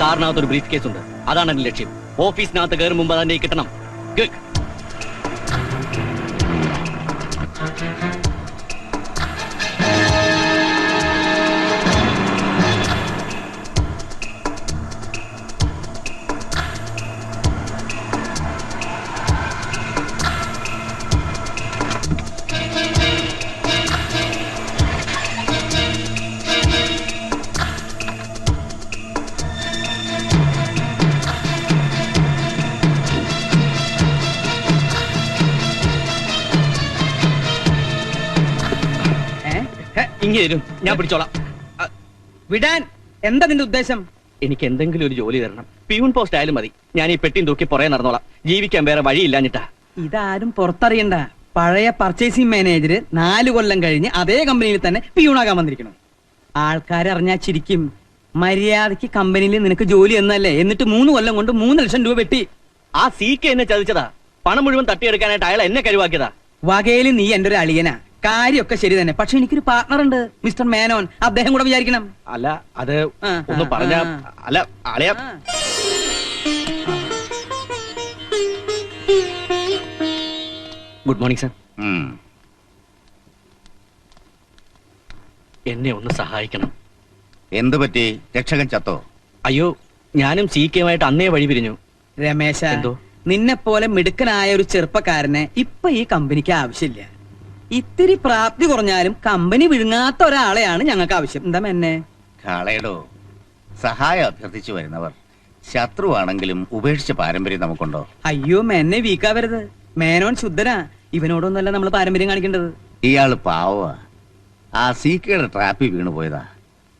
കാറിനകത്ത് ഒരു brief case ഉണ്ട്. അതാണ് എന്റെ ലക്ഷ്യം. ഓഫീസിനകത്ത് കയറും മുമ്പ് അതിന്റെ കിട്ടണം. ഇങ്ങേരും ഞാൻ പിടിച്ചോളാം. വിടാൻ എന്താ നിന്റെ ഉദ്ദേശം? എനിക്ക് എന്തെങ്കിലും ഒരു ജോലി തരണം. പ്യൂൺ പോസ്റ്റ് ആയാലും മതി. ഞാൻ ഈ പെട്ടിയും തൂക്കി പുറകെ നടന്നോളാം. ജീവിക്കാൻ വേറെ വഴിയില്ലാഞ്ഞിട്ടാ. ഇതാരും പുറത്തറിയണ്ട. പഴയ പർച്ചേസിംഗ് മാനേജർ 4 കൊല്ലം കഴിഞ്ഞ് അതേ കമ്പനിയിൽ തന്നെ പിയൂണാകാൻ വന്നിരിക്കണം. ആൾക്കാരറിഞ്ഞാ ചിരിക്കും. മര്യാദക്ക് കമ്പനിയിൽ നിനക്ക് ജോലി എന്നല്ലേ, എന്നിട്ട് 3 കൊല്ലം കൊണ്ട് 3 ലക്ഷം രൂപ വെട്ടി. ആ സീക്ക് എന്നെ ചതിച്ചതാ. പണം മുഴുവൻ തട്ടിയെടുക്കാനായിട്ട് അയാൾ എന്നെ കഴിവാക്കിയതാ. വകയില് നീ എന്റെ ഒരു അളിയനാ. കാര്യമൊക്കെ ശരി തന്നെ. പക്ഷെ എനിക്കൊരു പാർട്ണർ ഉണ്ട്, മിസ്റ്റർ മേനോൻ. അദ്ദേഹം കൂടെ വിചാരിക്കണം. അല്ല അത് ഒന്ന് പറഞ്ഞ അല്ല അളയാ. Good morning sir. എന്നെ ഒന്ന് സഹായിക്കണം. എന്തു പറ്റി? രക്ഷകൻ ചത്തോ? അയ്യോ, ഞാനും സീക്കയുമായിട്ട് അന്നേ വഴി പിരിഞ്ഞു. രമേശ, എന്തോ? നിന്നെ പോലെ മിടുക്കനായ ഒരു ചെറുപ്പക്കാരനെ ഇപ്പൊ ഈ കമ്പനിക്ക് ആവശ്യമില്ല. ഇത്തിരി പ്രാപ്തി കുറഞ്ഞാലും കമ്പനി വിഴുങ്ങാത്ത ഒരാളെയാണ് ഞങ്ങൾക്ക് ആവശ്യം. എന്താ എന്നെ കാളയടോ, സഹായം അഭ്യർത്ഥിച്ചു വരുന്നവർ ശത്രുവാണെങ്കിലും ഉപേക്ഷിച്ച പാരമ്പര്യം നമുക്കുണ്ടോ? അയ്യോ, മെന്നെ വീക്കാവരുത്. മേനോൻ ശുദ്ധനാ. ഇവനോടൊന്നല്ല നമ്മൾ പാരമ്പര്യം കാണിക്കേണ്ടത്. ഇയാള് പാവ. ആ സീക്കയുടെ ട്രാപ്പിൽ വീണു പോയതാ.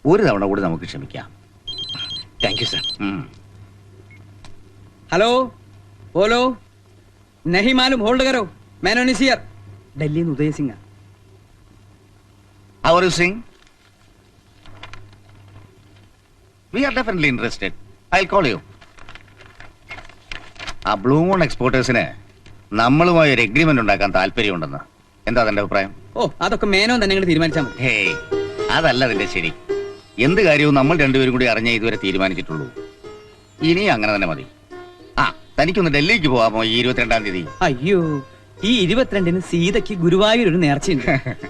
ഒരു തവണ കൂടി നമുക്ക് ക്ഷമിക്കാം. Thank you sir. ഹലോ, ബോലോ. നഹി മാലൂം, ഹോൾഡ് കരോ. Menon is here. ഡൽഹിയിൽ നിന്ന് Udaya Singh. How are you, Singh? We are definitely interested. I'll call you. ആ ബ്ലൂ മൂൺ എക്സ്പോർട്ടേഴ്സിന് നമ്മളുമായി ഒരു എഗ്രിമെന്റ് ഉണ്ടാക്കാൻ താല്പര്യമുണ്ടെന്ന്. എന്താ അതിന്റെ അഭിപ്രായം? ഓ, അതൊക്കെ മേനോൻ തന്നെ തീരുമാനിച്ചാൽ മതി. ഹേയ്, അതല്ല അതിന്റെ ശരി. എന്ത് കാര്യവും നമ്മൾ രണ്ടുപേരും കൂടി അറിഞ്ഞേ ഇതുവരെ തീരുമാനിച്ചിട്ടുള്ളൂ. ഇനി അങ്ങനെ തന്നെ മതി. ആ, തനിക്കൊന്ന് ഡൽഹിക്ക് പോവാമോ ഈ 22-ാം തീയതി? അയ്യോ, ഈ 22-ന് സീതയ്ക്ക് ഗുരുവായൂർ ഒരു നേർച്ചയുണ്ട്.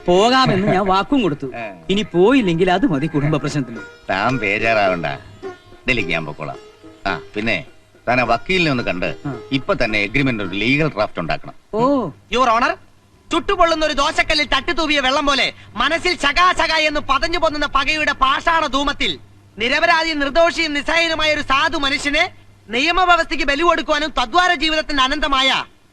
പോകാമെന്ന് ഞാൻ വാക്കും കൊടുത്തു. ഇനി പോയില്ലെങ്കിൽ അത് മതി കുടുംബ പ്രശ്നത്തിന്. താൻ ബേജാറാവണ്ട, ഡൽഹിക്ക് ഞാൻ പൊക്കോളാം. ആ പിന്നെ താൻ ആ വക്കീലിനെ ഒന്ന് കണ്ട് ഇപ്പൊ തന്നെ എഗ്രിമെന്റ് ഒരു ലീഗൽ ഡ്രാഫ്റ്റ് ഉണ്ടാക്കണം. ഓ, യുവർ ഓണർ, ചുട്ടുപൊള്ളുന്ന ഒരു ദോശക്കല്ലിൽ തട്ടിത്തൂവിയ വെള്ളം പോലെ മനസ്സിൽ ചകാചക എന്ന് പതഞ്ഞു പൊന്നുന്ന പകയുടെ പാഷാണ ധൂമത്തിൽ നിരപരാധി നിർദോഷിയും നിസ്സഹായനുമായ ഒരു സാധു മനുഷ്യനെ നിയമവ്യവസ്ഥയ്ക്ക് ബലി കൊടുക്കുവാനും തദ്വാര ജീവിതത്തിന്റെ അനന്തമായ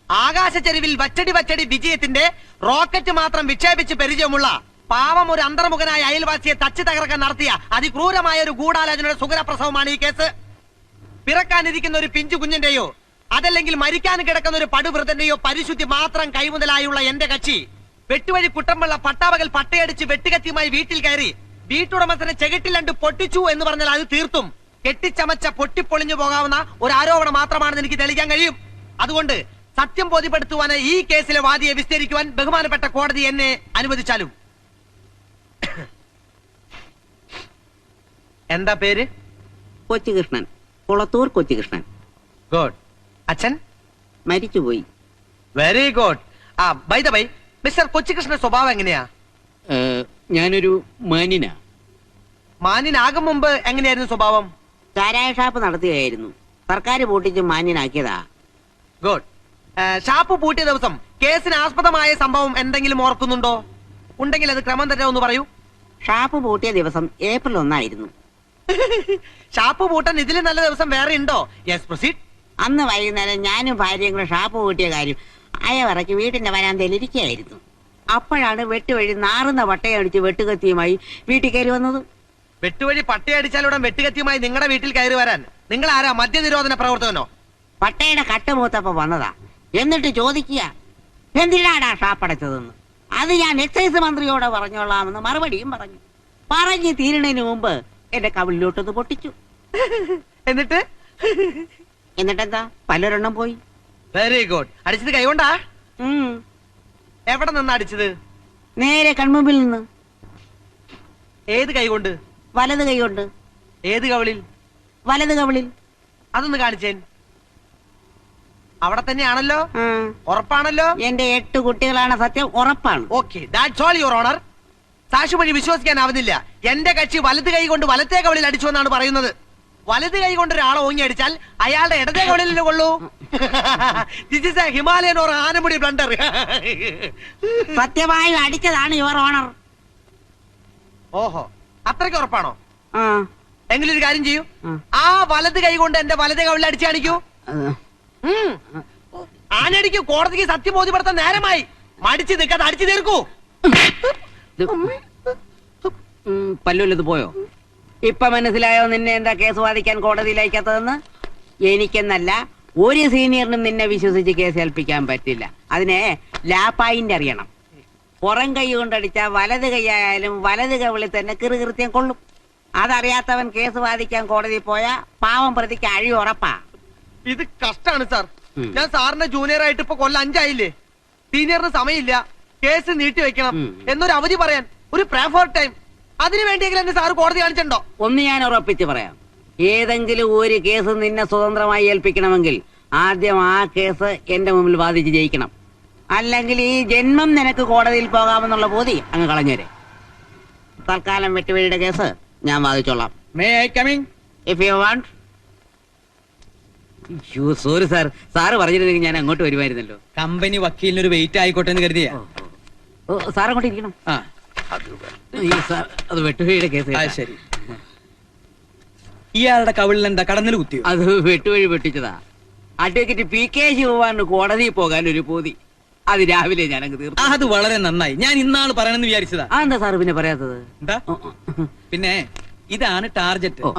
ആകാശച്ചെരുവിൽ വച്ചടി വിജയത്തിന്റെ റോക്കറ്റ് മാത്രം വിക്ഷേപിച്ച് പരിചയമുള്ള പാവം ഒരു അന്തർമുഖനായ അയൽവാസിയെ തച്ചു തകർക്കാൻ നടത്തിയ അതിക്രൂരമായ ഒരു ഗൂഢാലോചനയുടെ സുഖരപ്രസവമാണ് ഈ കേസ്. പിറക്കാനിരിക്കുന്ന ഒരു പിഞ്ചു കുഞ്ഞിന്റെയോ അതല്ലെങ്കിൽ മരിക്കാൻ കിടക്കുന്ന ഒരു പടുവൃതന്റെയോ പരിശുദ്ധി മാത്രം കൈമുതലായുള്ള എന്റെ കക്ഷി വെട്ടുവഴി കുട്ടമ്പള്ള പട്ടാപകൽ പട്ടയടിച്ച് വെട്ടുകത്തിയുമായി വീട്ടിൽ കയറി വീട്ടുടമസ്ഥനെ ചെകിട്ടിലണ്ട് പൊട്ടിച്ചു എന്ന് പറഞ്ഞാൽ അത് തീർത്തും കെട്ടിച്ചമച്ച പൊട്ടിപ്പൊളിഞ്ഞു പോകാവുന്ന ഒരു ആരോപണം മാത്രമാണെന്ന് എനിക്ക് തെളിയിക്കാൻ കഴിയും. അതുകൊണ്ട് സത്യം ബോധ്യപ്പെടുത്തുവാന് ഈ കേസിലെ വാദിയെ വിസ്തരിക്കുവാൻ ബഹുമാനപ്പെട്ട കോടതി എന്നെ അനുവദിച്ചാലും. എന്താ പേര്? കൊച്ചുകൃഷ്ണൻ, കുളത്തൂർ കൊച്ചുകൃഷ്ണൻ. ഗുഡ്. അച്ഛൻ മരിച്ചുപോയി. Very good. ആ ബൈ ദ ബൈ, മിസ്റ്റർ കൊച്ചുകൃഷ്ണന്റെ സ്വഭാവം എങ്ങനെയാ? ഞാനൊരു മാന്യനാ. മാന്യനാകും മുമ്പ് എങ്ങനെയായിരുന്നു സ്വഭാവം? ചാരായ ഷാപ്പ് നടത്തുകയായിരുന്നു. സർക്കാർ പൂട്ടിച്ച് മാന്യനാക്കിയതാ. ഗുഡ്. ഷാപ്പ് പൂട്ടിയ ദിവസം കേസിന് ആസ്പദമായ സംഭവം എന്തെങ്കിലും ഓർക്കുന്നുണ്ടോ? ഉണ്ടെങ്കിൽ അത് ക്രമം തന്നെ ഒന്ന് പറയൂ. ഷാപ്പ് പൂട്ടിയ ദിവസം ഏപ്രിൽ 1 ഷാപ്പ് പൂട്ടാൻ ഇതിലും നല്ല ദിവസം വേറെ ഉണ്ടോ? Yes, proceed. അന്ന് വൈകുന്നേരം ഞാനും ഭാര്യയും കൂടെ ഷാപ്പ് പൂട്ടിയ കാര്യം അയവറയ്ക്ക് വീട്ടിന്റെ വരാന്തയിൽ ഇരിക്കുകയായിരുന്നു. അപ്പോഴാണ് വെട്ടുവഴി നാറുന്ന പട്ടയടിച്ച് വെട്ടുകത്തിയുമായി വീട്ടിൽ കയറി വന്നത്. വെട്ടുവഴി പട്ടയടിച്ചാലുടൻ വെട്ടുകത്തിയുമായി നിങ്ങളുടെ വീട്ടിൽ കയറി വരാൻ നിങ്ങൾ ആരാ? മദ്യനിരോധന പ്രവർത്തകനോ? പട്ടയുടെ കട്ടുമൂത്തപ്പ വന്നതാ. എന്നിട്ട് ചോദിക്കുക, എന്തിനാടാ ഷാപ്പടച്ചതെന്ന്. അത് ഞാൻ എക്സൈസ് മന്ത്രിയോട് പറഞ്ഞോളാമെന്ന് മറുപടിയും പറഞ്ഞു. പറഞ്ഞു തീരണതിന് മുമ്പ് എന്റെ കവിളിലോട്ടൊന്ന് പൊട്ടിച്ചു. എന്നിട്ടെന്താ, പലരെണ്ണം പോയി. Very good. അടിച്ചത് കൈകൊണ്ടാ? എവിടെ നിന്ന് അടിച്ചത്? നേരെ കൺമുമ്പിൽ നിന്ന്. ഏത് കൈ കൊണ്ട്? വലത് കൈ കൊണ്ട്. ഏത് കവിളിൽ? വലത് കവിളിൽ. അതൊന്ന് കാണിച്ചേൻ. അവിടെ തന്നെയാണല്ലോ, ആ. ഉറപ്പാണല്ലോ? എന്റെ 8 കുട്ടികളാണ് സത്യം, ഉറപ്പാണ്. Okay, that's all your owner. സാക്ഷി വഴി വിശ്വസിക്കാനാവുന്നില്ല. എന്റെ കക്ഷി വലത് കൈ കൊണ്ട് വലത്തേ കവളിൽ അടിച്ചു എന്നാണ് പറയുന്നത്. വലത് കൈ കൊണ്ട് ഒരാളെ ഓങ്ങി അടിച്ചാൽ അയാളുടെ ഇടതേ കവളിലല്ലേ കൊള്ളൂ. This is a Himalayan or Anamudi blunder. സത്യമായും അടിച്ചതാണ് യുവർ ഓണർ. ഓഹോ, അത്രയ്ക്ക് ഉറപ്പാണോ? ആ. എങ്കിലും ഒരു കാര്യം ചെയ്യൂ, ആ. ആ വലത് കൈ കൊണ്ട് എന്റെ വലതേ കവളിൽ അടിച്ചു കാണിക്കൂ. ആനടിക്കൂ. കോടതിക്ക് സത്യം ബോധ്യപ്പെടുത്താൻ നേരമായി. മടിച്ചു നിൽക്കാതെ അടിച്ചു തീർക്കൂ. പല്ലുള്ളത് പോയോ? ഇപ്പൊ മനസ്സിലായോ നിന്നെ എന്താ കേസ് വാദിക്കാൻ കോടതിയിൽ അയക്കാത്തതെന്ന്? എനിക്കെന്നല്ല, ഒരു സീനിയറിനും നിന്നെ വിശ്വസിച്ച് കേസ് ഏൽപ്പിക്കാൻ പറ്റില്ല. അതിനെ ലാപ്പായിന്റ് അറിയണം. പുറം കൈ കൊണ്ടടിച്ച വലത് കൈയായാലും വലത് കവിളിൽ തന്നെ കൃത്യം കൊള്ളും. അതറിയാത്തവൻ കേസ് വാദിക്കാൻ കോടതി പോയാ പാവം പ്രതിക്ക് അഴി ഉറപ്പാ. ഇത് കഷ്ടാണ് സാർ. ഞാൻ സാറിന്റെ ജൂനിയർ ആയിട്ട് ഇപ്പൊ കൊല്ലം 5 ആയില്ലേ. സീനിയറിന് സമയമില്ല, കേസ് നീട്ടി വെക്കണം എന്നൊരു അവധി പറയാൻ, ഒരു പ്രേ ടൈം. അതിനു വേണ്ടിയെങ്കിലും എന്നെ സാറ് കോടതി കാണിച്ചിട്ടുണ്ടോ? ഒന്ന് ഞാൻ ഉറപ്പിച്ച് പറയാം, ഏതെങ്കിലും ഒരു കേസ് നിന്നെ സ്വതന്ത്രമായി ഏൽപ്പിക്കണമെങ്കിൽ ആദ്യം ആ കേസ് എന്റെ മുമ്പിൽ വാദിച്ച് ജയിക്കണം. അല്ലെങ്കിൽ ഈ ജന്മം നിനക്ക് കോടതിയിൽ പോകാമെന്നുള്ള ബോധി അങ്ങ് കളഞ്ഞേരെ. തൽക്കാലം വെട്ടുവഴിയുടെ കേസ് ഞാൻ വാദിച്ചോളാം. May I coming? If you want. Sorry sir, sir പറഞ്ഞിരുന്നെങ്കിൽ ഞാൻ അങ്ങോട്ട് വരുമായിരുന്നല്ലോ. കമ്പനി വക്കീലിനൊരു വെയിറ്റ് ആയിക്കോട്ടെ എന്ന് കരുതിയാ. സാർ അങ്ങോട്ട് ഇരിക്കണം. ആ അത് വെട്ടുവഴിയുടെ കേസ്. ശരി. ഇയാളുടെ കവിളിൽ എന്താ കടന്നൽ കുത്തിയോ? അത് വെട്ടുവഴി വെട്ടിച്ചതാ. അഡ്വക്കേറ്റ് PK ശിവകുമാറിന് കോടതിയിൽ പോകാൻ ഒരു പൂതി. അത് രാവിലെ ഞാൻ അങ്ങ് തീർത്തു. അത് വളരെ നന്നായി. ഞാൻ ഇന്നാള് പറയണമെന്ന് വിചാരിച്ചതാ. എന്താ സാറ് പിന്നെ പറയാത്തത്? എന്താ? പിന്നെ ഇതാണ് ടാർജറ്റ്, ഓ.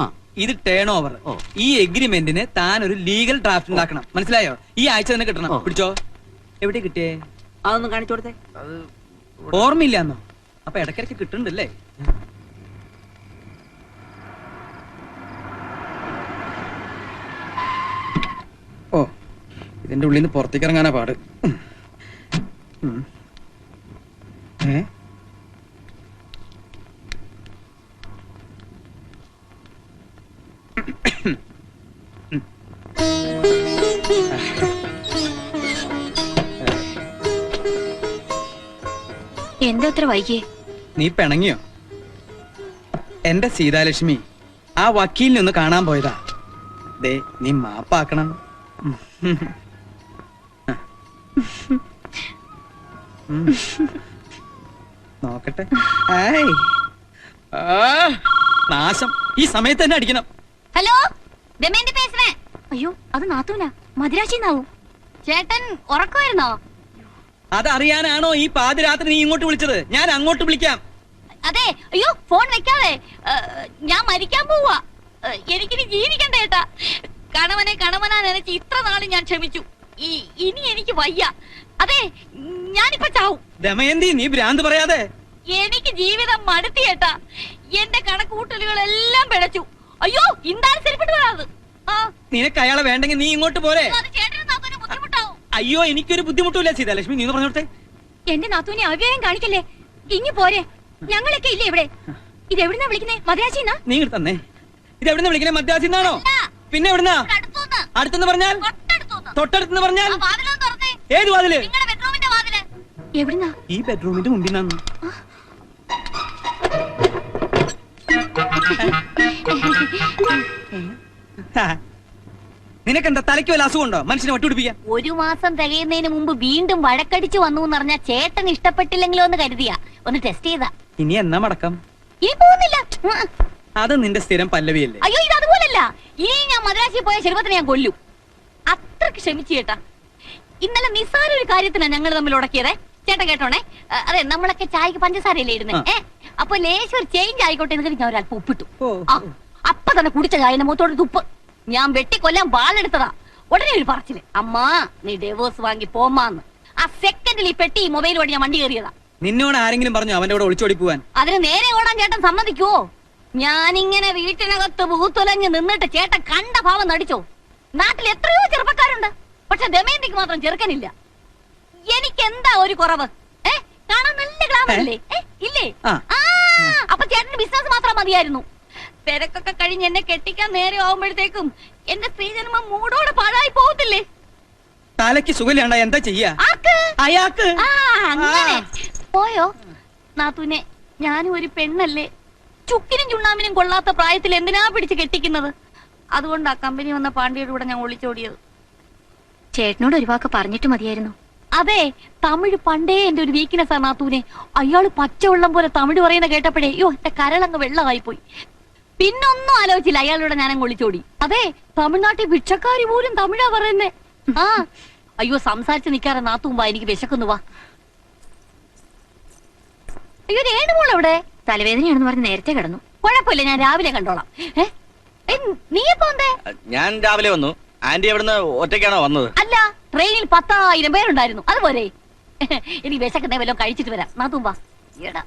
ഇത് ടേൺ ഓവർ. ഓ. ഈ എഗ്രിമെന്റിന് താൻ ഒരു ലീഗൽ ഡ്രാഫ്റ്റ് ഉണ്ടാക്കണം. മനസ്സിലായോ? ഈ ആഴ്ച തന്നെ കിട്ടണം. ഓ. പിടിച്ചോ. എവിടെ കിട്ടിയേ? അതൊന്ന് കാണിച്ചു കൊടുത്തേ. ഓർമ്മയില്ലാന്നോ? അപ്പൊ ഇടയ്ക്കിടയ്ക്ക് കിട്ടുന്നുണ്ടല്ലേ? ഓ, ഇതിന്റെ ഉള്ളിൽ നിന്ന് പുറത്തേക്ക് ഇറങ്ങാനാ പാട്. ഏ? എന്താ അത്ര വൈകിയേ? നീ പിണങ്ങിയോ? എന്റെ സീതാലക്ഷ്മി, ആ വക്കീലിനെ ഒന്ന് കാണാൻ പോയതാ. ദേ, നീ മാപ്പാക്കണം. നോക്കട്ടെ. ഏയ്. ആ, നാശം. ഈ സമയത്ത് തന്നെ അടിക്കണം. ഹലോ, ദമയന്തി പേசுறேன். അയ്യോ, അത് നാത്തൂനാ, മദിരാശിന്നാവും. ചേട്ടൻ ഉറക്കമായിരുന്നോ? അതറിയാനാണോ ഈ പാതിരാത്രി നീ ഇങ്ങോട്ട് വിളിച്ചത്? ഞാൻ അങ്ങോട്ട് വിളിക്കാം. അതെ. അയ്യോ, ഫോൺ വെക്കാതെ. ഞാൻ മരിക്കാൻ പോവാ. എനിക്കിനി ജീവിക്കണ്ട ചേട്ടാ. കണവനാ നനച്ച് ഇത്ര നാള് ഞാൻ ക്ഷമിച്ചു. ഇനി എനിക്ക് വയ്യ. അതെ, ഞാനിപ്പോ ചാവും. ദമയന്തി, നീ ഭ്രാന്ത് പറയാതെ. എനിക്ക് ജീവിതം മടുത്തി ചേട്ടാ. എന്റെ കണക്കൂട്ടലുകളെല്ലാം പിഴച്ചു. അയ്യോ, ഇന്താണ് ശരിപ്പെട്ടു വരാത്. നിനക്ക് അയാളെ വേണ്ടെങ്കിൽ നീ ഇങ്ങോട്ട് പോരെ. അത് ചേട്ടന് നാത്തൂന് ബുദ്ധിമുട്ടാവും. അയ്യോ, എനിക്കൊരു ബുദ്ധിമുട്ടില്ല സീതാലക്ഷ്മി, നീ പറഞ്ഞോട്ടെ. എന്റെ നാത്തൂനെ അവ്യയം കാണിക്കല്ലേ. ഇനി പോരെ, ഞങ്ങളൊക്കെ ഇല്ലേ ഇവിടെ. ഇത് എവിടുന്നാ വിളിക്കുന്നേ? മദ്രാശിന്നാ? നീ ഇങ്ങോട്ട് തന്നെ. ഇത് എവിടുന്ന വിളിക്കണേ? മദ്രാസിന്നാണോ? പിന്നെ എവിടുന്നാ? അടുത്തെന്ന് പറഞ്ഞാൽ? തൊട്ടടുത്തെന്ന് പറഞ്ഞാൽ? ഏത് വാതില്? എവിടുന്നാ? ഈ ബെഡ്റൂമിന്റെ മുമ്പിൽ നിന്നു. നിനക്കെന്താ തലയ്ക്ക് വല്ല അസുഖമുണ്ടോ? മനുഷ്യനെ ഒട്ടുപിടിപ്പിക്കാൻ. 1 മാസം തികയുന്നതിന് മുമ്പ് വീണ്ടും വഴക്കടിച്ചു വന്നു എന്ന് പറഞ്ഞാൽ ചേട്ടൻ ഇഷ്ടപ്പെട്ടില്ലെങ്കിലോ എന്ന് കരുതിയാ ഒന്ന് ടെസ്റ്റ് ചെയ്താ. ഇനി എന്നാ മടക്കം? ഇനി പോകുന്നില്ല. അത് നിന്റെ സ്ഥിരം പല്ലവിയല്ലേ? അയ്യോ, ഇത് അതുപോലല്ല. ഇനി ഞാൻ മദ്രാശിൽ പോയ ശരിപത്തിനെ ഞാൻ കൊല്ലും. അത്രക്ക് ക്ഷമിച്ചു ചേട്ടാ. ഇന്നലെ നിസ്സാര ഒരു കാര്യത്തിനാ ഞങ്ങൾ തമ്മിൽ ഉടക്കിയതേ. ചേട്ടൻ കേട്ടോണേ. അതെ, നമ്മളൊക്കെ ചായക്ക് പഞ്ചസാരയല്ലേ ഇടുന്നേ. അപ്പൊ ലേശം ഒരു ചേഞ്ച് ആയിക്കോട്ടെ എന്ന് ഞാൻ ഒരല്പം ഉപ്പിട്ടു. അപ്പൊ തന്നെ കുടിച്ച ചായന്റെ മുഖത്തോട് തുപ്പ്. ഞാൻ വെട്ടിക്കൊല്ലാൻ വാളെടുത്തതാ. ഉടനെ ഒരു പറച്ചില്, അമ്മാ നീ ഡൈവോഴ്സ് വാങ്ങി പോമാന്ന്. ആ സെക്കൻഡിൽ ഈ പെട്ടി മൊബൈൽ വഴി ഞാൻ വണ്ടി കയറിയതാ. നിന്നോട് ആരെങ്കിലും പറഞ്ഞു അവന്റെ കൂടെ ഒളിച്ചോടി പോവാൻ? അതിന് നേരെ ഓടാൻ ചേട്ടൻ സമ്മതിക്കുവോ? ഞാനിങ്ങനെ വീട്ടിനകത്ത് പൂത്തുലഞ്ഞ് നിന്നിട്ട് ചേട്ടൻ കണ്ട ഭാവം നടിച്ചോ? നാട്ടിൽ എത്രയോ ചെറുപ്പക്കാരുണ്ട്, പക്ഷെ ദമയന്തിക്ക് മാത്രം ചെറുക്കനില്ല. എനിക്ക് എന്താ ഒരു കുറവ്? കാണാൻ നല്ല ഗ്ലാമറല്ലേ? ഇല്ലേ? അപ്പൊ ചേട്ടന് ബിസിനസ് മാത്രം മതിയായിരുന്നു. തിരക്കൊക്കെ കഴിഞ്ഞ് എന്നെ കെട്ടിക്കാൻ നേരെ ആവുമ്പോഴത്തേക്കും എന്റെ സ്ത്രീജന്മം മൂടോടെ പാഴായി പോകത്തില്ലേ? തലയ്ക്ക് സുഖമില്ലാണ്ട എന്താ ചെയ്യാ? ആക്ക്. അയാൾക്ക് ആ, അങ്ങനെ പോയോ നാത്തൂനെ? ഞാനും ഒരു പെണ്ണല്ലേ, ചുക്കിനും ചുണ്ണാമിനും കൊള്ളാത്ത പ്രായത്തിൽ എന്തിനാ പിടിച്ച് കെട്ടിക്കുന്നത്? അതുകൊണ്ട് ആ കമ്പനി വന്ന പാണ്ഡ്യയുടെ കൂടെ ഞാൻ ഒളിച്ചോടിയത്. ചേട്ടനോട് ഒരു വാക്ക് പറഞ്ഞിട്ട് മതിയായിരുന്നു. അതെ, തമിഴ് പണ്ടേ എന്റെ ഒരു വീക്ക്നെസ് ആണ് നാത്തൂനെ. അയാള് പച്ചവെള്ളം പോലെ തമിഴ് പറയുന്ന കേട്ടപ്പോഴേ അയ്യോ എന്റെ കരളങ്ങ് വെള്ളമായി പോയി. പിന്നൊന്നും ആലോചിച്ചില്ല, അയാളുടെ ഞാനങ്ങ് ഒളിച്ചോടി. അതെ, തമിഴ്നാട്ടിൽ ഭിക്ഷക്കാരി പോലും തമിഴാ പറയുന്നേ. ആ അയ്യോ, സംസാരിച്ച് നിൽക്കാറെ നാത്തൂമ്പാ, എനിക്ക് വിശക്കുന്നു. വാ. അയ്യോ, രേണുമോൾ എവിടെ? തലവേദനയാണെന്ന് പറഞ്ഞ് നേരത്തെ കിടന്നു. കുഴപ്പമില്ല, ഞാൻ രാവിലെ കണ്ടോളാം. നീ എപ്പോ വന്നേ? ഞാൻ രാവിലെ വന്നു. ആന്റി എവിടുന്ന് ഒറ്റയ്ക്കാണോ വന്നത്? അല്ല, ട്രെയിനിൽ 10,000 പേരുണ്ടായിരുന്നു. അതുപോലെ എനിക്ക് വിശക്കുന്ന വല്ലതും കഴിച്ചിട്ട് വരാം. നാത്തൂമ്പാ. എടാ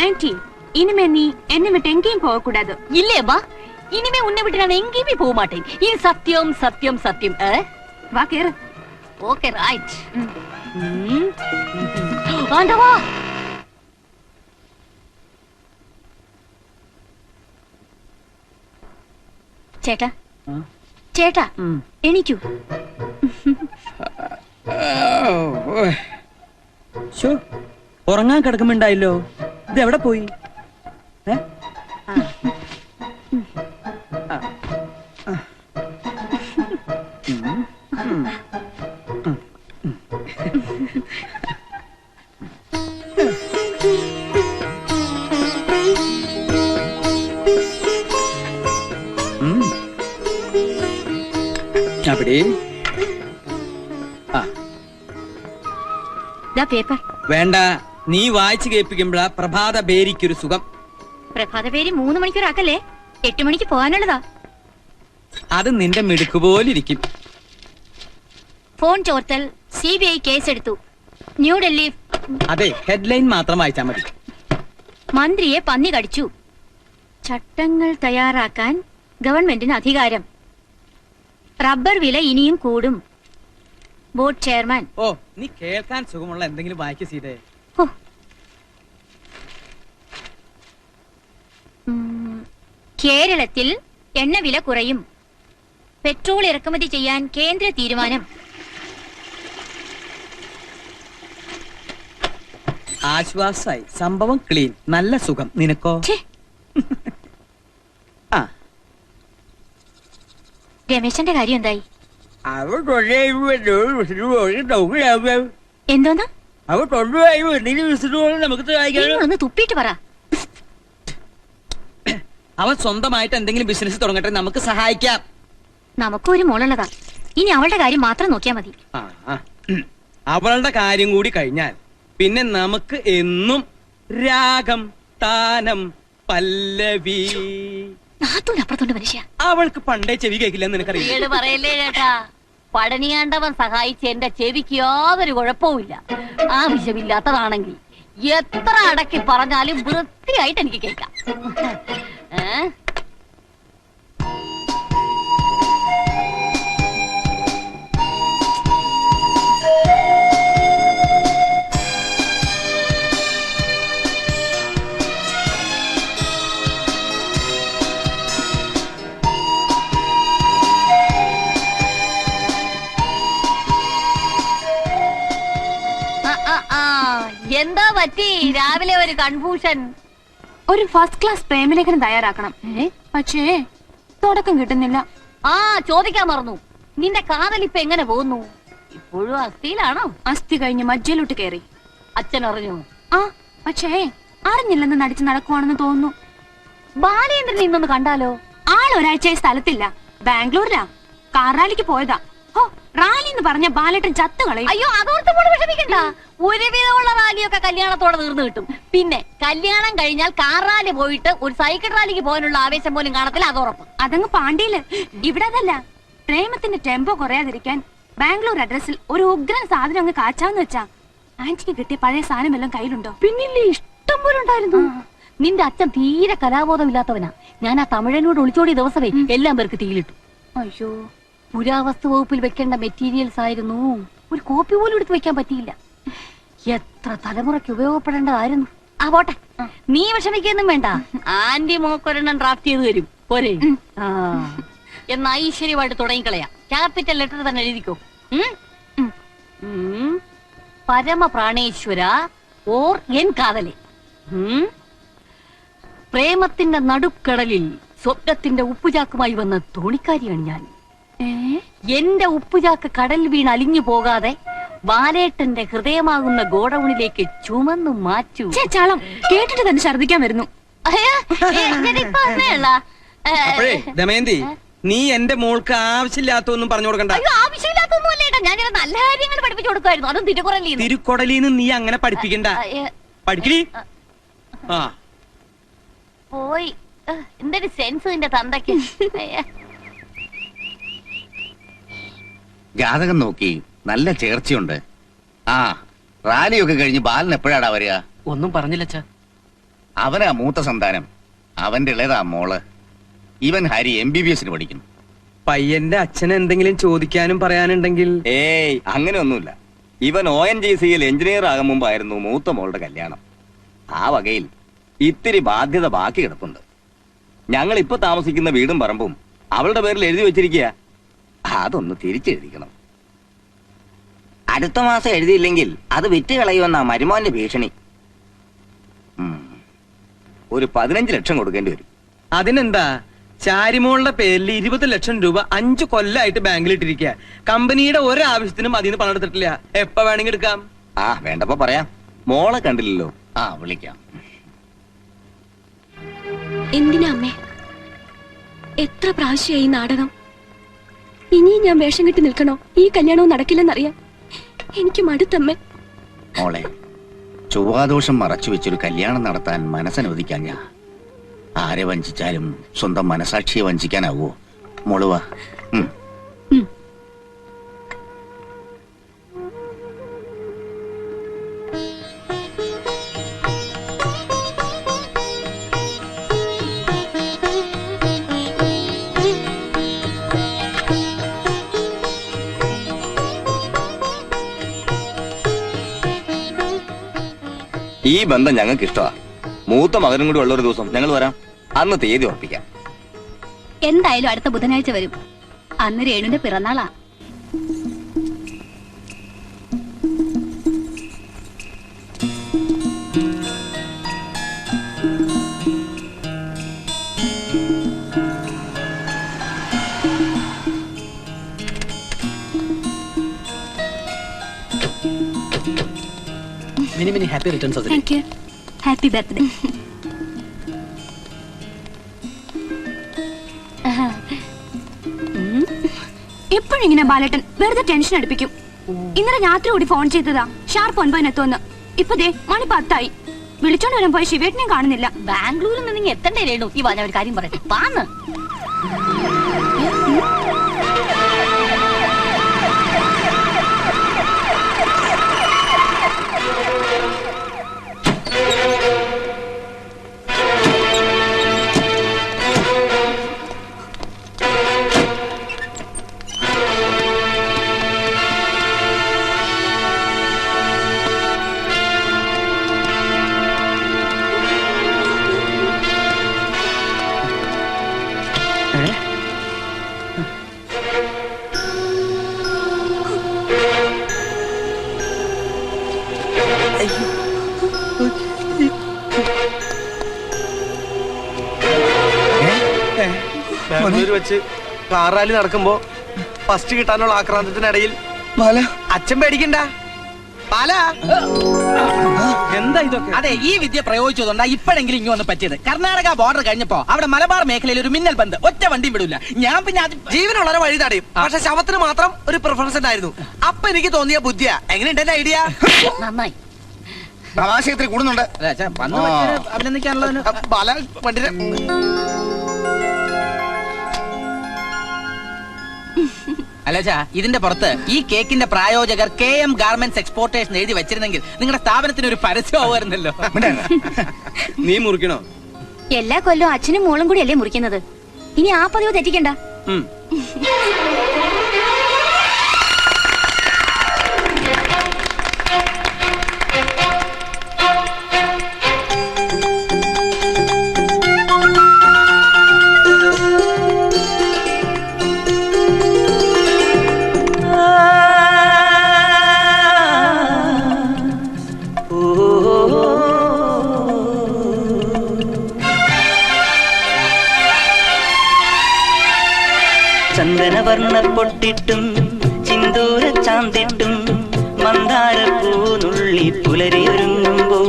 ஆன்ட்டி, இனிமே நீ என்னை விட்டு எங்கேயும் போக கூடாது. இல்லையம்மா, இனிமே உன்னை விட்டு நான் எங்கேயுமே போக மாட்டேன். இது சத்தியம் சத்தியம் சத்தியம். வா கேரு. Okay, right. ஆண்டவா, ചേട്ടാ ചേട്ടാ എണീക്കൂ. ഉറങ്ങാൻ കിടക്കുമ്പോണ്ടായില്ലോ, ഇത് എവിടെ പോയി? അവിടെ പേപ്പർ വേണ്ട, നീ വായിച്ചു കേൾപ്പിക്കുമ്പോഴാ പ്രഭാത ബേരിക്കൊരു സുഖം. പ്രഭാത പേര് 3 മണിക്കൂറാക്കല്ലേ, 8 മണിക്ക് പോകാനുള്ളതാ. അത് നിന്റെ മിടുക്ക് പോലിരിക്കും. ഫോൺ ചോർത്തൽ, CBI കേസെടുത്തു. ന്യൂഡൽഹി. അതെ, ഹെഡ്ലൈൻ മാത്രം വായിച്ചാ മതി. മന്ത്രിയെ പന്നി കടിച്ചു. ചട്ടങ്ങൾ തയ്യാറാക്കാൻ ഗവൺമെന്റിന് അധികാരം. റബ്ബർ വില ഇനിയും കൂടും. Board chairman. ഓ, നീ കേൾക്കാൻ സുഖമുള്ള എന്തെങ്കിലും വായിക്ക് സീതേ. കേരളത്തിൽ എണ്ണവില കുറയും. പെട്രോൾ ഇറക്കുമതി ചെയ്യാൻ കേന്ദ്ര തീരുമാനം. ആശ്വാസായി, സംഭവം ക്ലീൻ, നല്ല സുഖം. നിനക്കോ? ആ, രമേശന്റെ കാര്യം എന്തായി? എന്തോന്ന്? ഒന്ന് തുപ്പിയിട്ട് പറ. അവൻ സ്വന്തമായിട്ട് എന്തെങ്കിലും ബിസിനസ് തുടങ്ങട്ടെ, നമുക്ക് സഹായിക്കാം. നമുക്കും ഒരു മോളുള്ളതാ, ഇനി അവളുടെ കാര്യം മാത്രം നോക്കിയാ മതി. അവളുടെ കാര്യം കൂടി കഴിഞ്ഞാൽ പിന്നെ നമുക്ക് എന്നും രാഗം, താനം, പല്ലവി. നാത്തൂനപ്പുറത്തോണ്ട് മനുഷ്യ. അവൾക്ക് പണ്ടേ ചെവി കേൾക്കില്ലെന്ന് നിനക്കറിയാം. പറയല്ലേ ചേട്ടാ, പടനിയാണ്ടവൻ സഹായിച്ച് എന്റെ ചെവിക്ക് യാതൊരു കുഴപ്പവുമില്ല. ആവശ്യമില്ലാത്തതാണെങ്കിൽ എത്ര അടക്കി പറഞ്ഞാലും വൃത്തിയായിട്ട് എനിക്ക് കേൾക്കാം. എന്താ പറ്റി രാവിലെ ഒരു കൺഫ്യൂഷൻ? ഒരു ഫസ്റ്റ് ക്ലാസ് പ്രേമലേഖനം തയ്യാറാക്കണം, പക്ഷേ തുടക്കം കിട്ടുന്നില്ല. ആ, ചോദിക്കാൻ മറന്നു, നിന്റെ കാതലിപ്പ് എങ്ങനെ പോകുന്നു? ഇപ്പോഴും അസ്ഥിയിലാണോ? അസ്ഥി കഴിഞ്ഞ് മജ്ജയിലോട്ട് കയറി. അച്ഛൻ അറിഞ്ഞു? ആ, പക്ഷേ അറിഞ്ഞില്ലെന്ന് നടിച്ച് നടക്കുവാണെന്ന് തോന്നുന്നു. ബാലേന്ദ്രൻ ഇന്നൊന്ന് കണ്ടാലോ? ആൾ ഒരാഴ്ചയായി സ്ഥലത്തില്ല, ബാംഗ്ലൂരിലാ. കാർ റാലിക്ക് പോയതാ. ഓ, റാലി എന്ന് പറഞ്ഞ ബാലേട്ടൻ ചത്തുകളയും. അയ്യോ, അതോർത്ത് പോലും വിഷമിക്കണ്ട. ഒരുവിധമുള്ള റാലിയൊക്കെ കല്യാണത്തോടെ തീർന്നു കിട്ടും. പിന്നെ കല്യാണം കഴിഞ്ഞാൽ കാർ റാലി പോയിട്ട് ഒരു സൈക്കിൾ റാലിക്ക് പോകാനുള്ള ആവേശം പോലും കാണത്തില്ല, അത് ഉറപ്പ്. അതങ്ങ് പാണ്ടിയില്. ഇവിടെ അതല്ല. പ്രേമത്തിന്റെ ടെമ്പോ കുറയാതിരിക്കാൻ ബാംഗ്ലൂർ അഡ്രസ്സിൽ ഒരു ഉഗ്രൻ സാധനം അങ്ങ് കാച്ചാന്ന് വെച്ചാ ആന്റിക്ക് കിട്ടിയ പഴയ സാധനം എല്ലാം കയ്യിലുണ്ടോ? പിന്നില്ലേ ഇഷ്ടം പോലെ ഉണ്ടായിരുന്നു. നിന്റെ അച്ഛൻ തീരെ കലാബോധമില്ലാത്തവനാ. ഞാൻ ആ തമിഴനോട് ഒളിച്ചോടിയ ദിവസമേ എല്ലാം പേർക്ക് തീയിലിട്ടു. അയ്യോ, പുരാവസ്തു വകുപ്പിൽ വെക്കേണ്ട മെറ്റീരിയൽസ് ആയിരുന്നു. ഒരു കോപ്പി പോലും എടുത്ത് വെക്കാൻ പറ്റിയില്ല. എത്ര തലമുറയ്ക്ക് ഉപയോഗപ്പെടേണ്ടതായിരുന്നു. ആ പോട്ടെ, നീ വിഷമിക്കൊന്നും വേണ്ട. ആന്റി മോക്കൊരെണ്ണം ഡ്രാഫ്റ്റ് ചെയ്ത് തരും പോരെ? എന്നാ ഐശ്വര്യമായിട്ട് തുടങ്ങിക്കളയാം. ക്യാപിറ്റൽ ലെറ്റർ തന്നെ എഴുതിക്കോ. പരമപ്രാണേശ്വര ഓർ എൻ കാതലെ. പ്രേമത്തിന്റെ നടുക്കടലിൽ സ്വപ്നത്തിന്റെ ഉപ്പുചാക്കുമായി വന്ന തോണിക്കാരിയാണ് ഞാൻ. എന്റെ ഉപ്പുചാക്ക് കടൽ വീണ് അലിഞ്ഞു പോകാതെ ബാലേട്ടന്റെ ഹൃദയമാകുന്ന ഗോഡൌണിലേക്ക് ചുമന്നു മാറ്റൂ. ചാളം കേട്ടിട്ട് തന്നെ ഛർദിക്കാൻ വരുന്നു. അപ്പോഴേ ദമയന്തി, നീ എന്റെ മോൾക്ക് ആവശ്യമില്ലാത്തൊന്നും പറഞ്ഞു കൊടുക്കണ്ട. ആവശ്യമില്ലാത്തൊന്നും അല്ലേട്ടാ, ഞാൻ നല്ല കാര്യങ്ങൾ പഠിപ്പിച്ചു കൊടുക്കുമായിരുന്നു. അതും തിരുക്കുറലിന്ന്. തിരുക്കൊടലിന്ന് നീ അങ്ങനെ പഠിപ്പിക്കണ്ട. പഠിക്കണി. ആ പോയി. എന്തൊരു സെൻസ് നിന്റെ തന്തയ്ക്ക്. ജാതകം നോക്കി നല്ല ചേർച്ചയുണ്ട്. ആ റാലിയൊക്കെ കഴിഞ്ഞ് ബാലൻ എപ്പോഴാടാ വരിക? ഒന്നും പറഞ്ഞില്ല അച്ഛാ. അവനാ മൂത്ത സന്താനം. അവന്റെ ഇളയതാ മോള്. ഇവൻ ഹരി MBBS പഠിക്കുന്നു. പയ്യന്റെ അച്ഛൻ എന്തെങ്കിലും ചോദിക്കാനും പറയാനുണ്ടെങ്കിൽ? ഏയ് അങ്ങനെയൊന്നുമില്ല. ഇവൻ ONGCയിൽ എഞ്ചിനീയർ ആകും മുമ്പായിരുന്നു മൂത്ത മോളുടെ കല്യാണം. ആ വകയിൽ ഇത്തിരി ബാധ്യത ബാക്കി കിടപ്പുണ്ട്. ഞങ്ങൾ ഇപ്പൊ താമസിക്കുന്ന വീടും പറമ്പും അവളുടെ പേരിൽ എഴുതി വെച്ചിരിക്കുക. അതൊന്ന് തിരിച്ചെഴുതിക്കണം. അടുത്ത മാസം എഴുതിയില്ലെങ്കിൽ അത് വിറ്റ് കളയുമെന്നാ മരുമോന്റെ ഭീഷണി. ഒരു 15 ലക്ഷം കൊടുക്കേണ്ടി വരും. അതിനെന്താ, ചാരിമോളുടെ പേരിൽ 20 ലക്ഷം രൂപ 5 കൊല്ലമായിട്ട് ബാങ്കിൽ ഇട്ടിരിക്കുക. കമ്പനിയുടെ ഒരാവശ്യത്തിനും അതിന് പണം എടുത്തിട്ടില്ല. എപ്പ വേണമെങ്കിൽ എടുക്കാം. ആ വേണ്ടപ്പോ പറയാം. മോളെ കണ്ടില്ലല്ലോ. ആ വിളിക്കാം. എന്തിനാ അമ്മേ എത്ര പ്രാവശ്യമായി നാടകം? ഇനിയും ഞാൻ വേഷം കെട്ടി നിൽക്കണോ? ഈ കല്യാണവും നടക്കില്ലെന്നറിയാം. എനിക്ക് മടുത്തമ്മേ. മോളെ, ചൊവ്വാദോഷം മറച്ചു വെച്ചൊരു കല്യാണം നടത്താൻ മനസ്സനുവദിക്കാൻ ഞാൻ ആരെ വഞ്ചിച്ചാലും സ്വന്തം മനസാക്ഷിയെ വഞ്ചിക്കാനാവോ? മോളുവാ. ഈ ബന്ധം ഞങ്ങൾക്ക് ഇഷ്ടമാ. മൂത്ത മകനും കൂടി ഉള്ള ഒരു ദിവസം ഞങ്ങൾ വരാം. അന്ന് തീയതി ഉറപ്പിക്കാം. എന്തായാലും അടുത്ത ബുധനാഴ്ച വരും. അന്ന് രേണുവിന്റെ പിറന്നാളാ. Many happy returns of the day. Thank you. Happy birthday. എപ്പോഴും ഇങ്ങനെ ബാലേട്ടൻ വെറുതെ ടെൻഷൻ അടുപ്പിക്കും. ഇന്നലെ രാത്രി കൂടി ഫോൺ ചെയ്തതാ ഷാർപ്പ് 9 ഇപ്പൊ ദേ മണി 10 വിളിച്ചോണ്ട് വരാൻ പോയ ശിവേട്ടനെയും കാണുന്നില്ല. ബാംഗ്ലൂരിൽ നിന്ന് നിങ്ങൾ എത്തണ്ടേ രേണു? ഈ വാ, ഞാൻ ഒരു കാര്യം പറയട്ടെ. പാന്ന് ബാംഗ്ലൂർ വെച്ച് കാർ റാലി നടക്കുമ്പോ ഫസ്റ്റ് കിട്ടാനുള്ള ആക്രാന്തത്തിനിടയിൽ അച്ഛൻ പേടിക്കണ്ട. എന്താ ഇതൊക്കെ? അതെ, ഈ വിദ്യ പ്രയോഗിച്ചതുകൊണ്ടാ ഇപ്പോഴെങ്കിലും ഇങ്ങ് വന്ന് പറ്റിയത്. കർണാടക ബോർഡർ കഴിഞ്ഞപ്പോ അവിടെ മലബാർ മേഖലയിൽ ഒരു മിന്നൽ ബന്ദ്, ഒറ്റ വണ്ടിയും വിടൂല. ഞാൻ പിന്നെ ജീവനുള്ളവരെ വഴി തടയും. പക്ഷെ ശവത്തിന് മാത്രം ഒരു പ്രിഫറൻസ് ഉണ്ടായിരുന്നു. അപ്പൊ എനിക്ക് തോന്നിയ ബുദ്ധിയാ. എങ്ങനെയുണ്ട് എന്റെ ഐഡിയ? നന്നായി. തമാശയത്തിൽ കൂടുന്നുണ്ട്. അഭിനന്ദിക്കാനുള്ളതിന് ബാല വണ്ടിയുടെ അല്ലച്ചാ ഇതിന്റെ പുറത്ത് ഈ കേക്കിന്റെ പ്രായോജകർ KM ഗാർമെന്റ്സ് എക്സ്പോർട്ടേഷൻ എഴുതി വെച്ചിരുന്നെങ്കിൽ നിങ്ങളുടെ സ്ഥാപനത്തിന് ഒരു പരസ്യമായിരുന്നല്ലോ. നീ മുറിക്കണോ? എല്ലാ കൊല്ലവും അച്ഛനും മോളും കൂടി അല്ലേ മുറിക്കുന്നത്. ഇനി ആ പതിവ് തെറ്റിക്കണ്ട. ചന്ദനവർണ്ണ പൊട്ടിട്ടും ചിന്തൂര ചാന്തിട്ടും മന്ദാരപ്പൂ നുള്ളി പുലരിയൊരുങ്ങുമ്പോ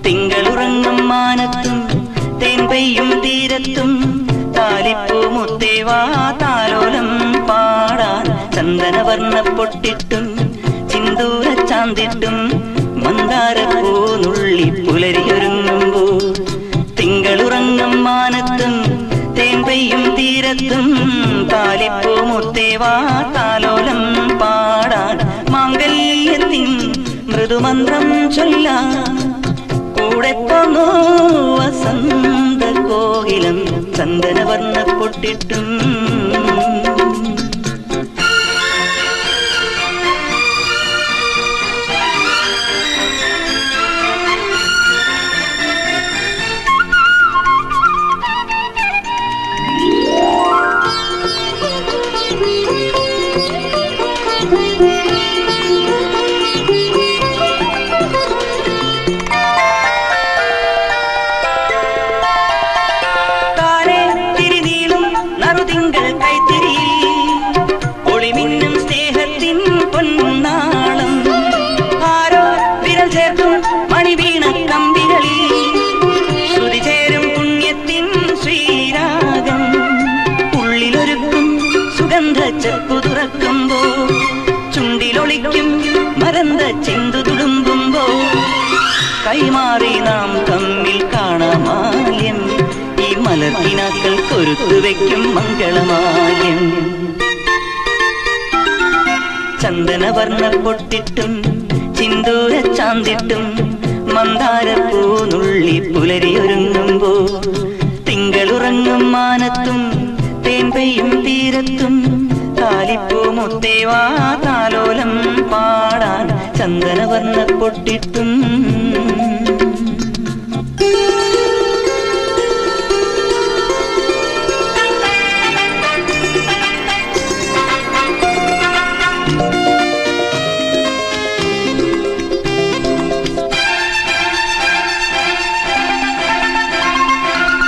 തിങ്കളുറങ്ങും മാനത്തും തേൻ പെയ്യും തീരത്തും താലിപ്പൂ മുത്തേവാ താലോലം പാടാൻ. ചന്ദനവർണ്ണ പൊട്ടിട്ടും ചിന്തൂര ചാന്തിട്ടും മന്ദാരപ്പൂ നുള്ളി പുലരിയൊരുങ്ങുമ്പോ തിങ്കളുറങ്ങും മാനത്തും തേൻ പെയ്യും തീരത്തും താലിപ്പൂ മുത്തേവാ താലോലം പാടാൻ. മാംഗല്യത്തിൻ മൃദുമന്ത്രം ചൊല്ലാൻ കൂടെ പോന്നു വസന്ത കോകിലം. ചന്ദനവർണ്ണ പൊട്ടിട്ടും ചെപ്പുതുറക്കുമ്പോ ചുണ്ടിലൊളിക്കും മരന്ത ചെന്തു തുളുമ്പുമ്പോ കൈമാറി നാം തമ്മിൽ കാണാമാല്യം. ഈ മലർക്കിനാക്കൾ കൊരുത്തു വെക്കും മംഗളമാല്യം. ചന്ദനവർണ്ണ പൊട്ടിട്ടും ചിന്തൂര ചാന്തിട്ടും മന്ദാരപ്പൂ നുള്ളി പുലരിയൊരുങ്ങുമ്പോ തിങ്കളുറങ്ങും മാനത്തും തേൻ പെയ്യും തീരത്തും താലിപ്പൂ മുത്തേവാ താലോലം പാടാൻ. ചന്ദനവർണ്ണ പൊട്ടിട്ടും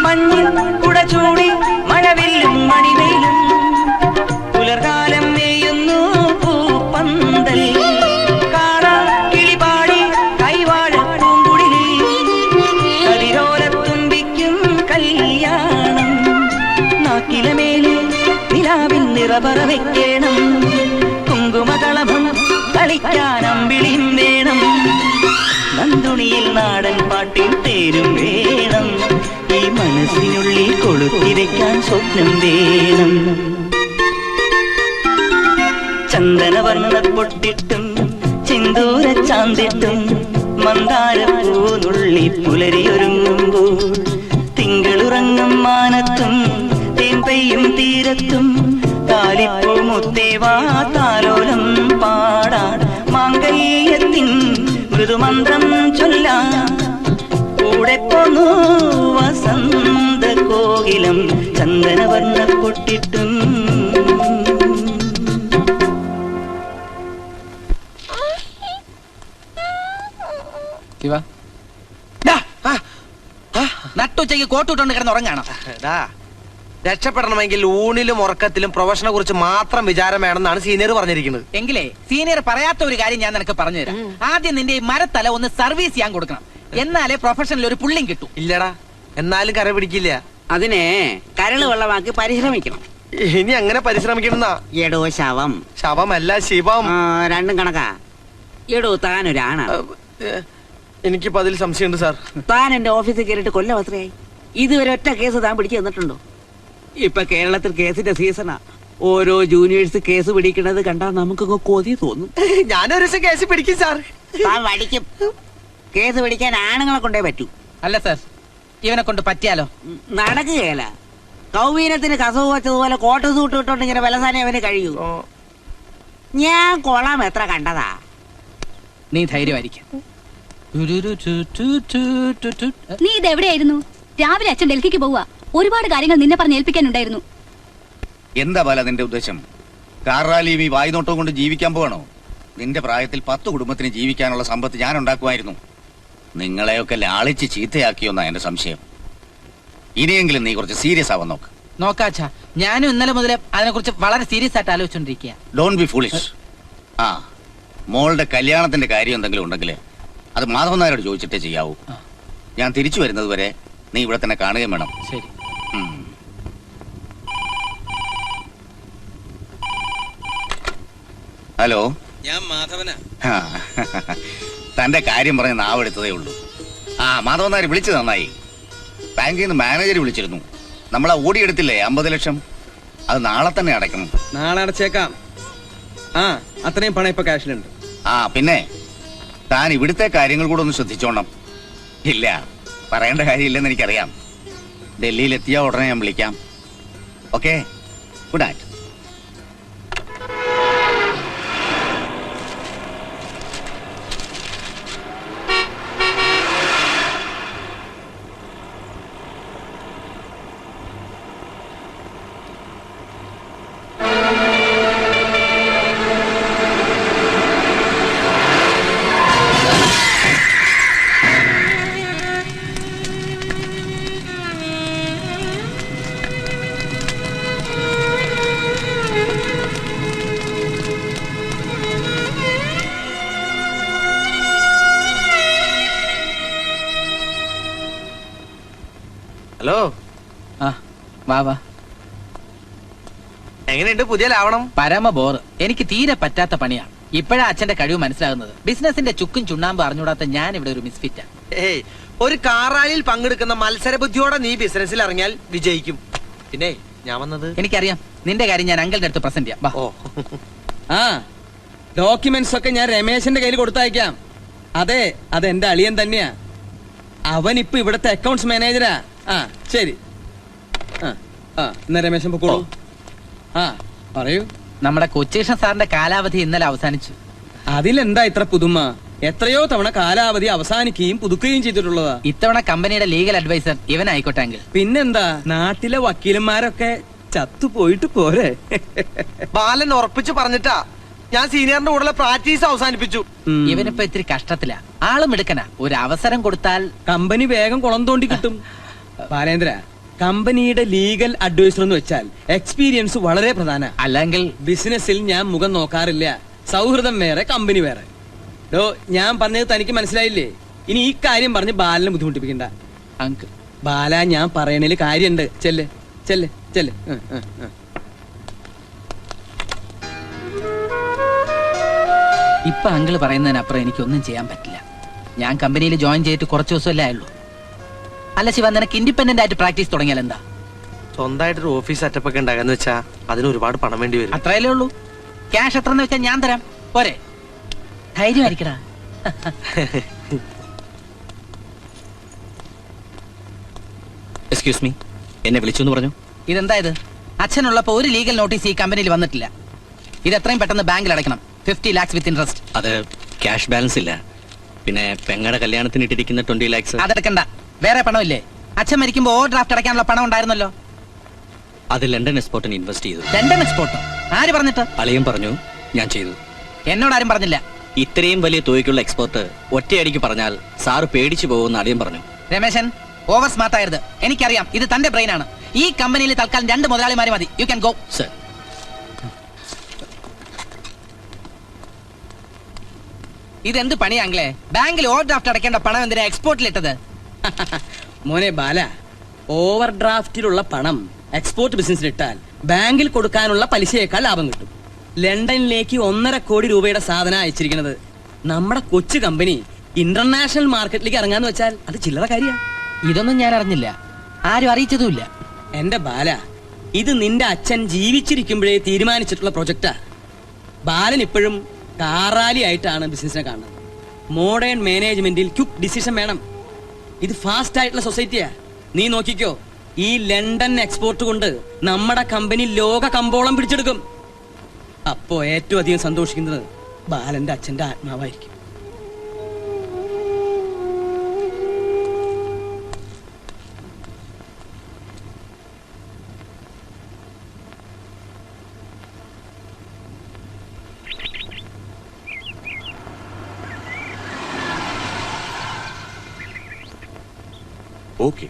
മഞ്ഞിൽ കുട ചൂടി മഴവില്ലും മണിവെയിലും പുലർകാലം മേയുന്നു പൂപ്പന്തൽ. കാണാ കിളിപാടി കൈവാഴ പൂങ്കുടിലിൽ കതിരോലത്തുമ്പിക്കും കല്യാണം. നാക്കിലമേലെ നിലാവിൽ നിറപറ വെക്കണം. കുങ്കുമകളഭം കളിക്കാൻ അമ്പിളിയും വേണം. നന്ദുണിയിൽ നാടൻ പാട്ടിൽ തേരും വേണം. ഈ മനസ്സിനുള്ളിൽ കൊളുത്തിവെക്കാൻ സ്വപ്നം വേണം. ചന്ദനവർണ്ണ പൊട്ടിട്ടും ചിന്തൂര ചാന്തിട്ടും മന്ദാരപ്പൂ നുള്ളി പുലരിയൊരുങ്ങുമ്പോ തിങ്കളുറങ്ങും മാനത്തും തേൻ പെയ്യും തീരത്തും താലിപ്പൂ മുത്തേവാ താലോലം പാടാൻ. മാംഗല്യത്തിൻ മൃദുമന്ത്രം ചൊല്ലാൻ കൂടെ പോന്നു വസന്ത കോകിലം. ചന്ദനവർണ്ണ പൊട്ടിട്ടും നട്ടുച്ചയ്ക്ക് കോട്ടുകൊണ്ട് കിടന്ന് ഉറങ്ങാണോ? രക്ഷപ്പെടണമെങ്കിൽ ഊണിലും ഉറക്കത്തിലും പ്രൊഫഷനെ കുറിച്ച് മാത്രം വിചാരം വേണമെന്നാണ് സീനിയർ പറഞ്ഞിരിക്കുന്നത്. എങ്കിലേ സീനിയർ പറയാത്ത ഒരു കാര്യം ഞാൻ നിനക്ക് പറഞ്ഞുതരാം. ആദ്യം നിന്റെ ഈ മരത്തല ഒന്ന് സർവീസ് ചെയ്യാൻ കൊടുക്കണം. എന്നാലേ പ്രൊഫഷനിൽ ഒരു പുള്ളിയും കിട്ടും. ഇല്ലടാ, എന്നാലും കര പിടിക്കില്ല. അതിനെ കരള് വെള്ളമാക്കി പരിശ്രമിക്കണം. ഇനി അങ്ങനെ പരിശ്രമിക്കണമെന്നാ. എടോ ശവം. ശവമല്ല ശിവം. രണ്ടും കണക്കാ. എടോ താനൊരാണാ. എനിക്കിപ്പോ അതിൽ സംശയമുണ്ട് സാർ. താൻ എന്റെ ഓഫീസിൽ കയറിയിട്ട് കൊല്ലം എത്രയായി? ഇതുവരെ ഒറ്റ കേസ് താൻ പിടിച്ചു തന്നിട്ടുണ്ടോ? ഇപ്പൊ കേരളത്തിൽ കേസിന്റെ സീസണാ. ഓരോ ജൂനിയേഴ്സ് കേസ് പിടിക്കണത് കണ്ടാൽ നമുക്കൊക്കെ കൊതി തോന്നും. ഞാനൊരു ദിവസം കേസ് പിടിക്കും സാർ. താൻ വടിക്കും. കേസ് പിടിക്കാൻ ആണുങ്ങളെ കൊണ്ടേ പറ്റൂ. അല്ല സാർ, ഇവനെ കൊണ്ട് പറ്റിയാലോ? നടക്കുകയല്ല. കൗവീനത്തിന് കസവ് വെച്ചതുപോലെ കോട്ട് സൂട്ട് ഇട്ടോണ്ട് ഇങ്ങനെ വിലസാനെ അവന് കഴിയൂ. ഞാൻ കൊള്ളാം എത്ര കണ്ടതാ. നീ ധൈര്യമായിരിക്കും. നീ ഇത് എവിടെയായിരുന്നു? രാവിലെ അച്ഛൻ ഡൽഹിക്ക് പോവാ. ഒരുപാട് കാര്യങ്ങൾ നിന്നെ പറഞ്ഞ് ഏൽപ്പിക്കാനുണ്ടായിരുന്നു. എന്താ ബാല നിന്റെ ഉദ്ദേശം? കാർ റാലിയും ഈ വായുനോട്ടവും കൊണ്ട് ജീവിക്കാൻ പോകണോ? നിന്റെ പ്രായത്തിൽ 10 കുടുംബത്തിന് ജീവിക്കാനുള്ള സമ്പത്ത് ഞാൻ ഉണ്ടാക്കുമായിരുന്നു. നിങ്ങളെയൊക്കെ ലാളിച്ച് ചീത്തയാക്കിയോന്നാ എന്റെ സംശയം. ഇനിയെങ്കിലും നീ കുറച്ച് സീരിയസ് ആവാൻ നോക്ക്. നോക്കാച്ചാ, ഞാനും ഇന്നലെ മുതലേ അതിനെക്കുറിച്ച് വളരെ സീരിയസ് ആയിട്ട് ആലോചിച്ചോണ്ടിരിക്കുക. Don't be foolish. ആ, മോളുടെ കല്യാണത്തിന്റെ കാര്യം എന്തെങ്കിലും ഉണ്ടെങ്കിൽ അത് മാധവൻ നായരോട് ചോദിച്ചിട്ടേ ചെയ്യാവൂ. ഞാൻ തിരിച്ചു വരുന്നത് വരെ നീ ഇവിടെ തന്നെ കാണുകയും വേണം. ശരി. ഹലോ, ഞാൻ മാധവനാ. തന്റെ കാര്യം പറഞ്ഞ് നാവെടുത്തതേ ഉള്ളൂ. ആ, മാധവൻ നായർ വിളിച്ചു നന്നായി. ബാങ്കിൽ നിന്ന് മാനേജർ വിളിച്ചിരുന്നു. നമ്മളാ ഓടിയെടുത്തില്ലേ 50 ലക്ഷം, അത് നാളെ തന്നെ അടയ്ക്കണം. നാളെ അടച്ചേക്കാം. ആ, അത്രയും പണം ഇപ്പൊ ക്യാഷിലുണ്ട്. ആ, പിന്നെ താൻ ഇവിടുത്തെ കാര്യങ്ങൾ കൂടെ ഒന്ന് ശ്രദ്ധിച്ചോണം. ഇല്ല, പറയേണ്ട കാര്യമില്ലെന്ന് എനിക്കറിയാം. ഡൽഹിയിൽ എത്തിയ ഉടനെ ഞാൻ വിളിക്കാം. Okay, good night. ഹലോ. ആ, വാ വാ. എങ്ങനെയുണ്ട് പുതിയ ലാവണം? പരമ ബോർ. എനിക്ക് തീരെ പറ്റാത്ത പണിയാണ്. ഇപ്പോഴാ അച്ഛന്റെ കഴിവ് മനസ്സിലാകുന്നത്. ബിസിനസിന്റെ ചുക്കും ചുണ്ണാമ്പ് അറിഞ്ഞൂടാത്ത ഞാൻ ഇവിടെ ഒരു മിസ്ഫിറ്റാ. ഏയ്, ഒരു കാർ റാലിയിൽ പങ്കെടുക്കുന്ന മത്സര ബുദ്ധിയോടെ നീ ബിസിനസ്സിൽ ഇറങ്ങിയാൽ വിജയിക്കും. പിന്നെ ഞാൻ വന്നത് എനിക്കറിയാം. നിന്റെ കാര്യം ഞാൻ അങ്കിളിന്റെ അടുത്ത് പ്രസന്റ് ചെയ്യാം. വാ. ഓ, ആ, ഡോക്യുമെന്റ്സ് ഒക്കെ ഞാൻ രമേശന്റെ കയ്യിൽ കൊടുത്തയക്കാം. അതെ, അതെന്റെ അളിയൻ തന്നെയാ. അവൻ ഇപ്പൊ ഇവിടുത്തെ അക്കൗണ്ട്സ് മാനേജരാ. ആ, ശരി. എന്നാ രമേശൻ പൊക്കോളൂ. ആ, പറയൂ. നമ്മുടെ കൊച്ചേഷൻ സാറിന്റെ കാലാവധി ഇന്നലെ അവസാനിച്ചു. അതിലെന്താ ഇത്ര പുതുമ? എത്രയോ തവണ കാലാവധി അവസാനിക്കുകയും പുതുക്കുകയും ചെയ്തിട്ടുള്ളതാ. ഇത്തവണ കമ്പനിയുടെ ലീഗൽ അഡ്വൈസർ ഇവനായിക്കോട്ടെ അങ്കിൾ. പിന്നെന്താ, നാട്ടിലെ വക്കീലന്മാരൊക്കെ ചത്തുപോയിട്ട് പോരെ. ബാലൻ ഉറപ്പിച്ചു പറഞ്ഞിട്ടാ ഞാൻ സീനിയറിന്റെ കൂടെ പ്രാക്ടീസ് അവസാനിപ്പിച്ചു. ഇവനിപ്പോ ഇത്തിരി കഷ്ടത്തിലാ. ആളും എടുക്കനാ. ഒരു അവസരം കൊടുത്താൽ കമ്പനി വേഗം കുളം തോണ്ടി കിട്ടും. ബാലേന്ദ്ര, കമ്പനിയുടെ ലീഗൽ അഡ്വൈസർ എന്ന് വെച്ചാൽ എക്സ്പീരിയൻസ് വളരെ പ്രധാന. അല്ലെങ്കിൽ ബിസിനസ്സിൽ ഞാൻ മുഖം നോക്കാറില്ല. സൗഹൃദം വേറെ, കമ്പനി വേറെ. ഡോ, ഞാൻ പറഞ്ഞത് തനിക്ക് മനസ്സിലായില്ലേ? ഇനി ഈ കാര്യം പറഞ്ഞ് ബാലനെ ബുദ്ധിമുട്ടിപ്പിക്കണ്ട. അങ്കിൾ. ബാല, ഞാൻ പറയണേല് കാര്യണ്ട്. ചെല്ല് ചെല്ല് ചെല്ല്. ഇപ്പൊ അങ്കിള് പറയുന്നതിനപ്പുറം എനിക്കൊന്നും ചെയ്യാൻ പറ്റില്ല. ഞാൻ കമ്പനിയിൽ ജോയിൻ ചെയ്തിട്ട് കുറച്ച് ദിവസമല്ലേ ആയുള്ളൂ. അല്ല ശിവ, നിനക്ക് ഇൻഡിപെൻഡന്റ് ആയിട്ട് പ്രാക്ടീസ് തുടങ്ങിയാൽ എന്താ? സ്വന്തമായിട്ടൊരു ഓഫീസ് സെറ്റപ്പ് ഒക്കെ ഉണ്ടാകാന്ന് വെച്ചാ അതിന് ഒരുപാട് പണം വേണ്ടി വരും. അത്രയല്ലേ ഉള്ളൂ. ക്യാഷ് എത്രന്ന് വെച്ചാൽ ഞാൻ തരാം. പോരെ? ധൈര്യമായിരിക്കടാ. എക്സ്ക്യൂസ് മീ, എന്നെ വിളിച്ചു എന്ന് പറഞ്ഞു. ഇതെന്താ ഇത്? അച്ഛനുള്ളപ്പോ ഒരു ലീഗൽ നോട്ടീസ് ഈ കമ്പനിയിൽ വന്നിട്ടില്ല. ഇത് എത്രയും പെട്ടെന്ന് ബാങ്കിൽ അടയ്ക്കണം. 50 lakhs വിത്ത് ഇൻട്രസ്റ്റ്. അത് ക്യാഷ് ബാലൻസ് ഇല്ല. പിന്നെ പെങ്ങടെ കല്യാണത്തിന് ഇട്ടിരിക്കുന്ന 20 lakhs. അതെടുക്കണ്ട. വേറെ പണമില്ലേ? അച്ഛൻ മരിക്കുമ്പോ ഓവർ ഡ്രാഫ്റ്റ് അടയ്ക്കാനുള്ള പണം ഉണ്ടായിരുന്നല്ലോ. അത് ലണ്ടൻ എക്സ്പോർട്ടിന് ഇൻവെസ്റ്റ് ചെയ്തു. ലണ്ടൻ എക്സ്പോർട്ടോ? ആര് പറഞ്ഞിട്ട്? അളിയൻ പറഞ്ഞു, ഞാൻ ചെയ്തു. എന്നോടാരും പറഞ്ഞില്ല. ഇത്രയും വലിയ തുകയ്ക്കുള്ള എക്സ്പോർട്ട് ഒറ്റയടിക്ക് പറഞ്ഞാൽ സാറ് പേടിച്ചു പോകുമെന്ന് അളിയൻ പറഞ്ഞു. രമേശൻ, ഓവർ സ്മാർട്ട് ആയത്. എനിക്കറിയാം ഇത് തന്റെ ബ്രെയിൻ ആണ്. ഈ കമ്പനിയിൽ തൽക്കാലം 2 മുതലാളിമാരെ മതി. U can go. സർ, ഇതെന്ത് പണിയാങ്കിലേ? ബാങ്കിൽ ഓവർ ഡ്രാഫ്റ്റ് അടയ്ക്കേണ്ട പണം എന്തിനാ എക്സ്പോർട്ടിലിട്ടത്? മോനെ ബാല, ഓവർ ഡ്രാഫ്റ്റിലുള്ള പണം എക്സ്പോർട്ട് ബിസിനസ്സിൽ ഇട്ടാൽ ബാങ്കിൽ കൊടുക്കാനുള്ള പലിശയേക്കാൾ ലാഭം കിട്ടും. ലണ്ടനിലേക്ക് 1.5 കോടി രൂപയുടെ സാധനം അയച്ചിരിക്കുന്നത്. നമ്മുടെ കൊച്ചു കമ്പനി ഇന്റർനാഷണൽ മാർക്കറ്റിലേക്ക് ഇറങ്ങാന്ന് വെച്ചാൽ അത് ചില്ലറ കാര്യ. ഇതൊന്നും ഞാൻ അറിഞ്ഞില്ല. ആരും അറിയിച്ചതുമില്ല. എന്റെ ബാല, ഇത് നിന്റെ അച്ഛൻ ജീവിച്ചിരിക്കുമ്പോഴേ തീരുമാനിച്ചിട്ടുള്ള പ്രൊജക്റ്റാ. ബാലൻ ഇപ്പോഴും കാറാലി ആയിട്ടാണ് ബിസിനസിനെ കാണുന്നത്. മോഡേൺ മാനേജ്മെന്റിൽ ക്വിക്ക് ഡിസിഷൻ വേണം. ഇത് ഫാസ്റ്റ് ആയിട്ടുള്ള സൊസൈറ്റിയാ. നീ നോക്കിക്കോ, ഈ ലണ്ടൻ എക്സ്പോർട്ട് കൊണ്ട് നമ്മുടെ കമ്പനി ലോക കമ്പോളം പിടിച്ചെടുക്കും. അപ്പോ ഏറ്റവും അധികം സന്തോഷിക്കുന്നത് ബാലന്റെ അച്ഛന്റെ ആത്മാവായിരിക്കും. ഓക്കെ,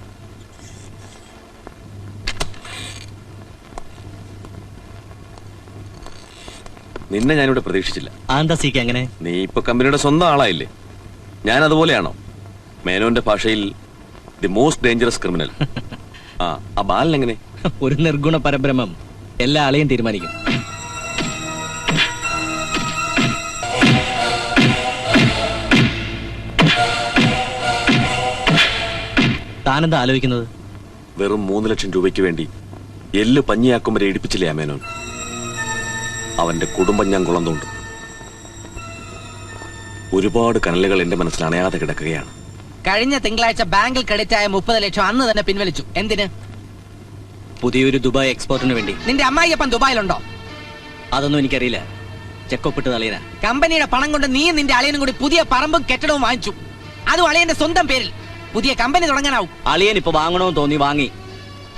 നിന്നെ ഞാനിവിടെ പ്രതീക്ഷിച്ചില്ല. ആന്തസിക്ക് അങ്ങനെ നീ ഇപ്പൊ കമ്പനിയുടെ സ്വന്തം ആളായില്ലേ? ഞാൻ അതുപോലെയാണോ? മേനോന്റെ ഭാഷയിൽ ദി മോസ്റ്റ് ഡേഞ്ചറസ് ക്രിമിനൽ. ആ ബാലൻ എങ്ങനെ? ഒരു നിർഗുണ പരബ്രഹ്മം എല്ലാ ആളെയും തീരുമാനിക്കും. താനെന്താ ആലോചിക്കുന്നത്? വെറും 3 ലക്ഷം രൂപയ്ക്ക് വേണ്ടി എല്ല് പഞ്ഞിയാക്കും വരെ ഇടിപ്പിച്ചില്ലേ ആ മേനോൻ? അവന്റെ കുടുംബം ഞാൻ കുളം തോണ്ടും. ഒരുപാട് കനലുകൾ എന്റെ മനസ്സിൽ അണയാതെ കിടക്കുകയാണ്. കഴിഞ്ഞ തിങ്കളാഴ്ച ബാങ്കിൽ ക്രെഡിറ്റ് ആയ 30 ലക്ഷം അന്ന് തന്നെ പിൻവലിച്ചു. എന്തിന്? പുതിയൊരു ദുബായ് എക്സ്പോർട്ടിന് വേണ്ടി. നിന്റെ അമ്മായിയപ്പൻ ദുബായിലുണ്ടോ? അതൊന്നും എനിക്കറിയില്ല. ചെക്കൊപ്പിട്ട് തലയിന. കമ്പനിയുടെ പണം കൊണ്ട് നീ നിന്റെ അളിയനും കൂടി പുതിയ പറമ്പും കെട്ടിടവും വാങ്ങിച്ചു. അതും അളിയന്റെ സ്വന്തം പേരിൽ. പുതിയ കമ്പനി തുടങ്ങാനാവും. അളിയൻ ഇപ്പൊ വാങ്ങണമെന്ന് തോന്നി വാങ്ങി.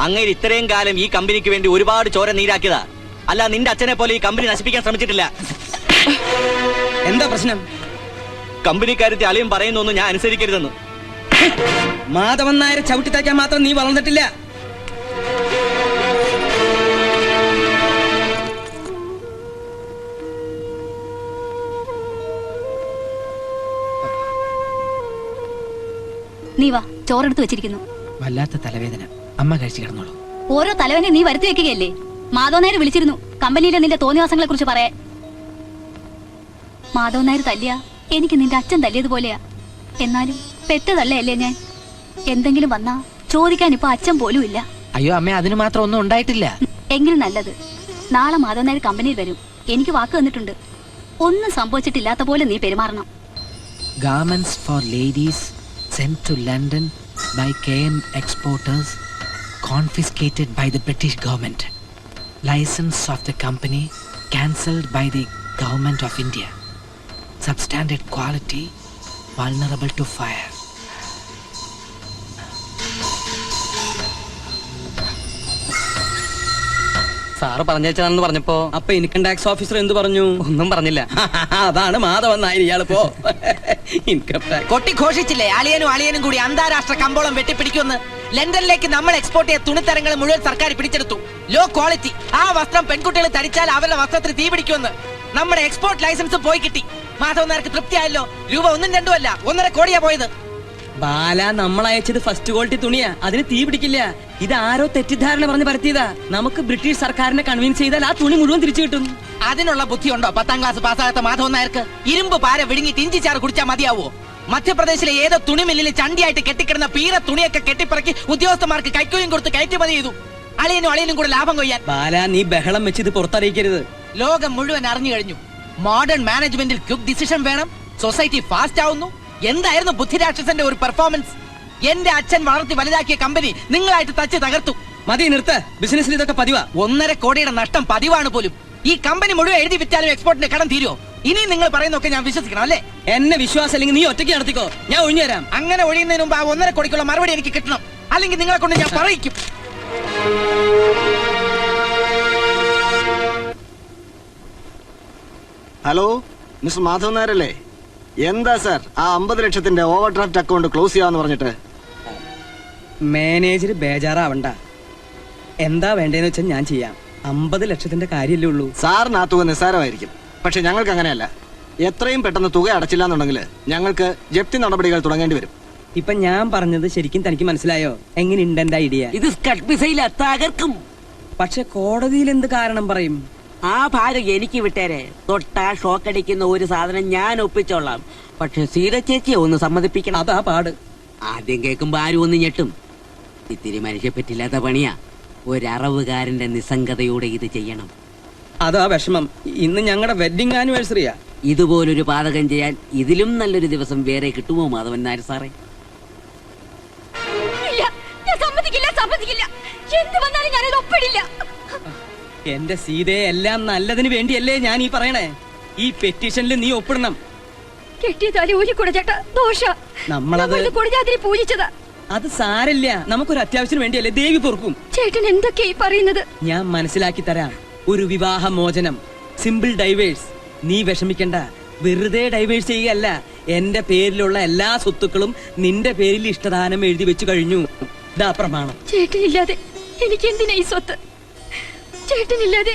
അങ്ങേര് ഇത്രയും കാലം ഈ കമ്പനിക്ക് വേണ്ടി ഒരുപാട് ചോര നീരാക്കിയതാ. അല്ല, നിന്റെ അച്ഛനെ പോലെ ഈ കമ്പനി നശിപ്പിക്കാൻ ശ്രമിച്ചിട്ടില്ല. എന്താ പ്രശ്നം? കമ്പനിക്കാരത്തെ അളിയൻ പറയുന്നൊന്നും ഞാൻ അനുസരിക്കരുതെന്ന്. മാധവൻ നായരെ ചവിട്ടിത്താക്കാൻ മാത്രം നീ വളർന്നിട്ടില്ല. നീ വാ, ചോറെടുത്ത് വെച്ചിരിക്കുന്നു. വല്ലാത്ത തലവേദന. അമ്മ കഴിച്ചു കിടന്നോളൂ. ഓരോ തലവനെ നീ വരുത്തി വെക്കുകയല്ലേ? മാധവൻ നായർ വിളിച്ചിരുന്നു കമ്പനിയിലെ നിന്റെ തോന്നിവാസങ്ങളെ കുറിച്ച് പറയാൻ. മാധവൻ നായർ തല്ലിയ എനിക്ക് നിന്റെ അച്ഛൻ തല്ലിയതുപോലെയാ. എന്നാലും പെട്ടതല്ലേ ഞാൻ. എന്തെങ്കിലും വന്നാ ചോദിക്കാൻ ഇപ്പൊ അച്ഛൻ പോലും ഇല്ല. അയ്യോ അമ്മ, അതിന് മാത്രം ഒന്നും ഉണ്ടായിട്ടില്ല. എങ്കിലും നല്ലത്. നാളെ മാധവൻ നായർ കമ്പനിയിൽ വരും. എനിക്ക് വാക്ക് തന്നിട്ടുണ്ട്. ഒന്നും സംഭവിച്ചിട്ടില്ലാത്ത പോലെ നീ പെരുമാറണം. Garments for ladies sent to London by KM exporters confiscated by the British government. License of the company cancelled by the government of India. Substandard quality vulnerable to fire. Sir പറഞ്ഞേച്ചാണെന്ന് പറഞ്ഞപ്പോ അപ്പൊ ഇൻകം ടാക്സ് ഓഫീസർ എന്ത് പറഞ്ഞു? ഒന്നും പറഞ്ഞില്ല. അതാണ് Madhavan Nair ഇയാളിപ്പോ income tax കൊട്ടിഘോഷിച്ചില്ലേ അളിയനും കൂടി അന്താരാഷ്ട്ര കമ്പോളം വെട്ടിപ്പിടിക്കുമെന്ന്. ലണ്ടനിലേക്ക് നമ്മൾ എക്സ്പോർട്ട് ചെയ്ത തുണിത്തരങ്ങൾ മുഴുവൻ സർക്കാർ പിടിച്ചെടുത്തു. Low quality. ആ വസ്ത്രം പെൺകുട്ടികൾ ധരിച്ചാൽ അവരുടെ വസ്ത്രത്തിന് തീ പിടിക്കുമെന്ന്. നമ്മുടെ എക്സ്പോർട്ട് ലൈസൻസ് പോയി കിട്ടി. മാധവൻ നായർക്ക് തൃപ്തിയായല്ലോ. രൂപ 1 2 അല്ല 1.5 കോടിയാ പോയത്. ബാല, നമ്മൾ അയച്ചത് ഫസ്റ്റ് ക്വാളിറ്റി തുണിയാ. അതിന് തീ പിടിക്കില്ല. ഇത് ആരോ തെറ്റിദ്ധാരണ പറഞ്ഞ് പരത്തിയതാ. നമുക്ക് ബ്രിട്ടീഷ് സർക്കാരിനെ കൺവിൻസ് ചെയ്താൽ ആ തുണി മുഴുവൻ തിരിച്ചു കിട്ടും. അതിനുള്ള ബുദ്ധിയുണ്ടോ 10ാം ക്ലാസ് പാസ്സാകാത്ത മാധവൻ നായർക്ക്? ഇരുമ്പ് പാര വിഴുങ്ങി ഇഞ്ചിച്ചാറ് കുടിച്ചാൽ മതിയാവോ? മധ്യപ്രദേശിലെ ഏതോ തുണി മില്ലിൽ ചണ്ടിയായിട്ട് കെട്ടിക്കിടന്ന പീര തുണിയൊക്കെ കെട്ടിപ്പിറക്കി ഉദ്യോഗസ്ഥന്മാർക്ക് കൈക്കൂലിയും കൊടുത്ത് കയറ്റുമതി ചെയ്തു. അളിയനും കൂടെ ലാഭം കൊയ്യാൻ. ബാല, നീ ബഹളം വെച്ച് ഇത് പുറത്തറിയിക്കരുത്. ലോകം മുഴുവൻ അറിഞ്ഞു കഴിഞ്ഞു. മോഡേൺ മാനേജ്മെന്റിൽ ക്വിക്ക് ഡിസിഷൻ വേണം. സൊസൈറ്റി ഫാസ്റ്റ് ആവുന്നു. എന്തായിരുന്നു ബുദ്ധിരാക്ഷസന്റെ ഒരു പെർഫോമൻസ്? എന്റെ അച്ഛൻ വളർത്തി വലുതാക്കിയ കമ്പനി നിങ്ങളായിട്ട് തച്ച് തകർത്തു. മതി, നിർത്ത്. ബിസിനസ്സിൽ ഇതൊക്കെ പതിവാ. 1.5 കോടിയുടെ നഷ്ടം പതിവാണ് പോലും. ഈ കമ്പനി മുഴുവൻ എഴുതി വിറ്റാലും എക്സ്പോർട്ടിന്റെ കടം തീരുമോ? ഇനി നിങ്ങൾ പറയുന്നൊക്കെ ഞാൻ വിശ്വസിക്കണം അല്ലേ? എന്നെ വിശ്വാസം അല്ലെങ്കിൽ നീ ഒറ്റയ്ക്ക് നടത്തിക്കോ, ഞാൻ ഒഴിഞ്ഞു തരാം. അങ്ങനെ ഒഴിയുന്നതിന് മുമ്പ് ആ 1.5 കോടിക്കുള്ള മറുപടി എനിക്ക് കിട്ടണം. അല്ലെങ്കിൽ നിങ്ങളെ കൊണ്ട് ഞാൻ പറയിക്കും. ഹലോ, മിസ്റ്റർ മാധവൻ നായരല്ലേ? എന്താ സാർ ആ 50 ലക്ഷത്തിന്റെ ഓവർ ഡ്രാഫ്റ്റ് അക്കൗണ്ട് ക്ലോസ് ചെയ്യാന്ന് പറഞ്ഞിട്ട്? മാനേജർ ബേജാറാവണ്ട. എന്താ വേണ്ടതെന്ന് വെച്ചാൽ ഞാൻ ചെയ്യാം. 50 ലക്ഷത്തിന്റെ കാര്യമല്ലേ ഉള്ളൂ. സാറിന് ആ തുക നിസ്സാരമായിരിക്കും. പക്ഷെ ഞങ്ങൾക്ക് അങ്ങനെയല്ല. എത്രയും പെട്ടെന്ന് തുക അടച്ചില്ല എന്നുണ്ടെങ്കിൽ ഞങ്ങൾക്ക് ജപ്തി നടപടികൾ തുടങ്ങേണ്ടി വരും. ഇപ്പൊ ഞാൻ പറഞ്ഞത് ശരിക്കും തനിക്ക് മനസ്സിലായോ? എങ്ങനെയുണ്ട് എന്റെ ഐഡിയ? ഇത് സ്കട്ട് മിസൈല തകർക്കും. പക്ഷെ കോടതിയിൽ എന്ത് കാരണം പറയും? ആ ഭാരം എനിക്ക് വിട്ടേരെ. തൊട്ടാ ഷോക്കടിക്കുന്ന ഒരു സാധനം ഞാൻ ഒപ്പിച്ചോളാം. പക്ഷെ സീത ചേച്ചിയെ ഒന്ന് സമ്മതിപ്പിക്കണം. അതാ പാട്. ആദ്യം കേൾക്കുമ്പോ ആരും ഒന്ന് ഞെട്ടും. ഇത്തിരി മനുഷ്യ പറ്റില്ലാത്ത പണിയാ. ഒരറവുകാരന്റെ നിസ്സംഗതയോടെ ഇത് ചെയ്യണം. അതാ വിഷമം. ഇന്ന് ഞങ്ങളുടെ വെഡിങ് ആനിവേഴ്സറിയാ. ഇതുപോലൊരു പാതകം ചെയ്യാൻ ഇതിലും നല്ലൊരു ദിവസം വേറെ കിട്ടുമോ മാധവൻ നായർ സാറേ? ഇല്ല, ഞാൻ സമ്മതിക്കില്ല, സമ്മതിക്കില്ല. എന്ത് വന്നാലും ഞാനത് ഒപ്പിടില്ല. എന്റെ സീതയെ എല്ലാം നല്ലതിന് വേണ്ടിയല്ലേ ഞാൻ ഈ പറയണേ. ഈ പെറ്റീഷനിൽ നീ ഒപ്പിടണം. കെട്ടിയതാലി ഊരിക്കൂടെ ചേട്ടാ, ദോഷ. നമ്മളത് കൊടിജാതിരി പൂജിച്ചതാ. അത് സാരല്ല, നമുക്കൊരു അത്യാവശ്യത്തിന് വേണ്ടിയല്ലേ, ദേവി പൊറുക്കും. ചേട്ടൻ എന്തൊക്കെയാ ഈ പറയുന്നത്? ഞാൻ മനസ്സിലാക്കി തരാം. ഒരു വിവാഹ മോചനം, സിമ്പിൾ ഡൈവേഴ്സ്. നീ വിഷമിക്കണ്ട. വെറുതെ ഡൈവേഴ്സ് ചെയ്യുകയല്ല, എന്റെ പേരിലുള്ള എല്ലാ സ്വത്തുക്കളും നിന്റെ പേരിൽ ഇഷ്ടദാനം എഴുതി വെച്ചു കഴിഞ്ഞു. ഇതാ പ്രമാണം. ചേട്ടനില്ലാതെ എനിക്ക് എന്തിനാ ഈ സ്വത്ത്? ചേട്ടനില്ലാതെ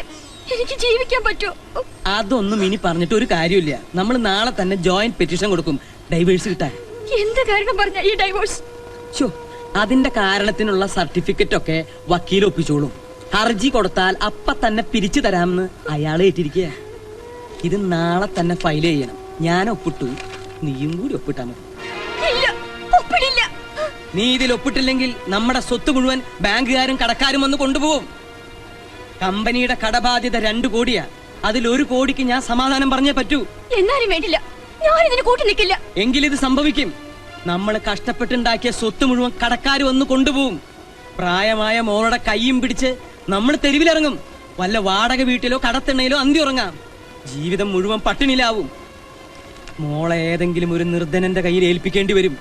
എനിക്ക് ജീവിക്കാൻ പറ്റുമോ? അതൊന്നും ഇനി പറഞ്ഞിട്ട് ഒരു കാര്യമില്ല. നമ്മൾ നാളെ തന്നെ ജോയിന്റ് പെറ്റീഷൻ കൊടുക്കും ഡൈവേഴ്സ് കിട്ടാൻ. എന്ത് കാരണം പറഞ്ഞ ഈ ഡൈവോഴ്സ്? അതിന്റെ കാരണത്തിനുള്ള സർട്ടിഫിക്കറ്റ് ഒക്കെ വക്കീൽ ഒപ്പിച്ചോളും. ഹർജി കൊടുത്താൽ അപ്പ തന്നെ പിരിച്ചു തരാമെന്ന് അയാൾ ഏറ്റിരിക്കുക. ഇത് നാളെ തന്നെ ഫയൽ ചെയ്യണം. ഞാൻ ഒപ്പിട്ടു, നീയും കൂടി ഒപ്പിട്ടാ മതി. നീ ഇതിൽ ഒപ്പിട്ടില്ലെങ്കിൽ നമ്മുടെ സ്വത്ത് മുഴുവൻ ബാങ്കുകാരും കടക്കാരും വന്ന് കൊണ്ടുപോകും. കമ്പനിയുടെ കടബാധ്യത 2 കോടിയാ. അതിൽ 1 കോടിക്ക് ഞാൻ സമാധാനം പറഞ്ഞേ പറ്റൂ. എന്നാലും വേണ്ടില്ല, ഞാൻ ഇതിന് കൂട്ടി നിൽക്കില്ല. എങ്കിലിത് സംഭവിക്കും. നമ്മൾ കഷ്ടപ്പെട്ടുണ്ടാക്കിയ സ്വത്ത് മുഴുവൻ കടക്കാർ വന്ന് കൊണ്ടുപോകും. പ്രായമായ മോളുടെ കൈയും പിടിച്ച് നമ്മൾ തെരുവിലിറങ്ങും. വല്ല വാടക വീട്ടിലോ കടത്തിണ്ണയിലോ അന്തി ഉറങ്ങാം. ജീവിതം മുഴുവൻ പട്ടിണിയിലാവും. മോളെ ഏതെങ്കിലും ഒരു നിർധനന്റെ കയ്യിൽ ഏൽപ്പിക്കേണ്ടി വരും.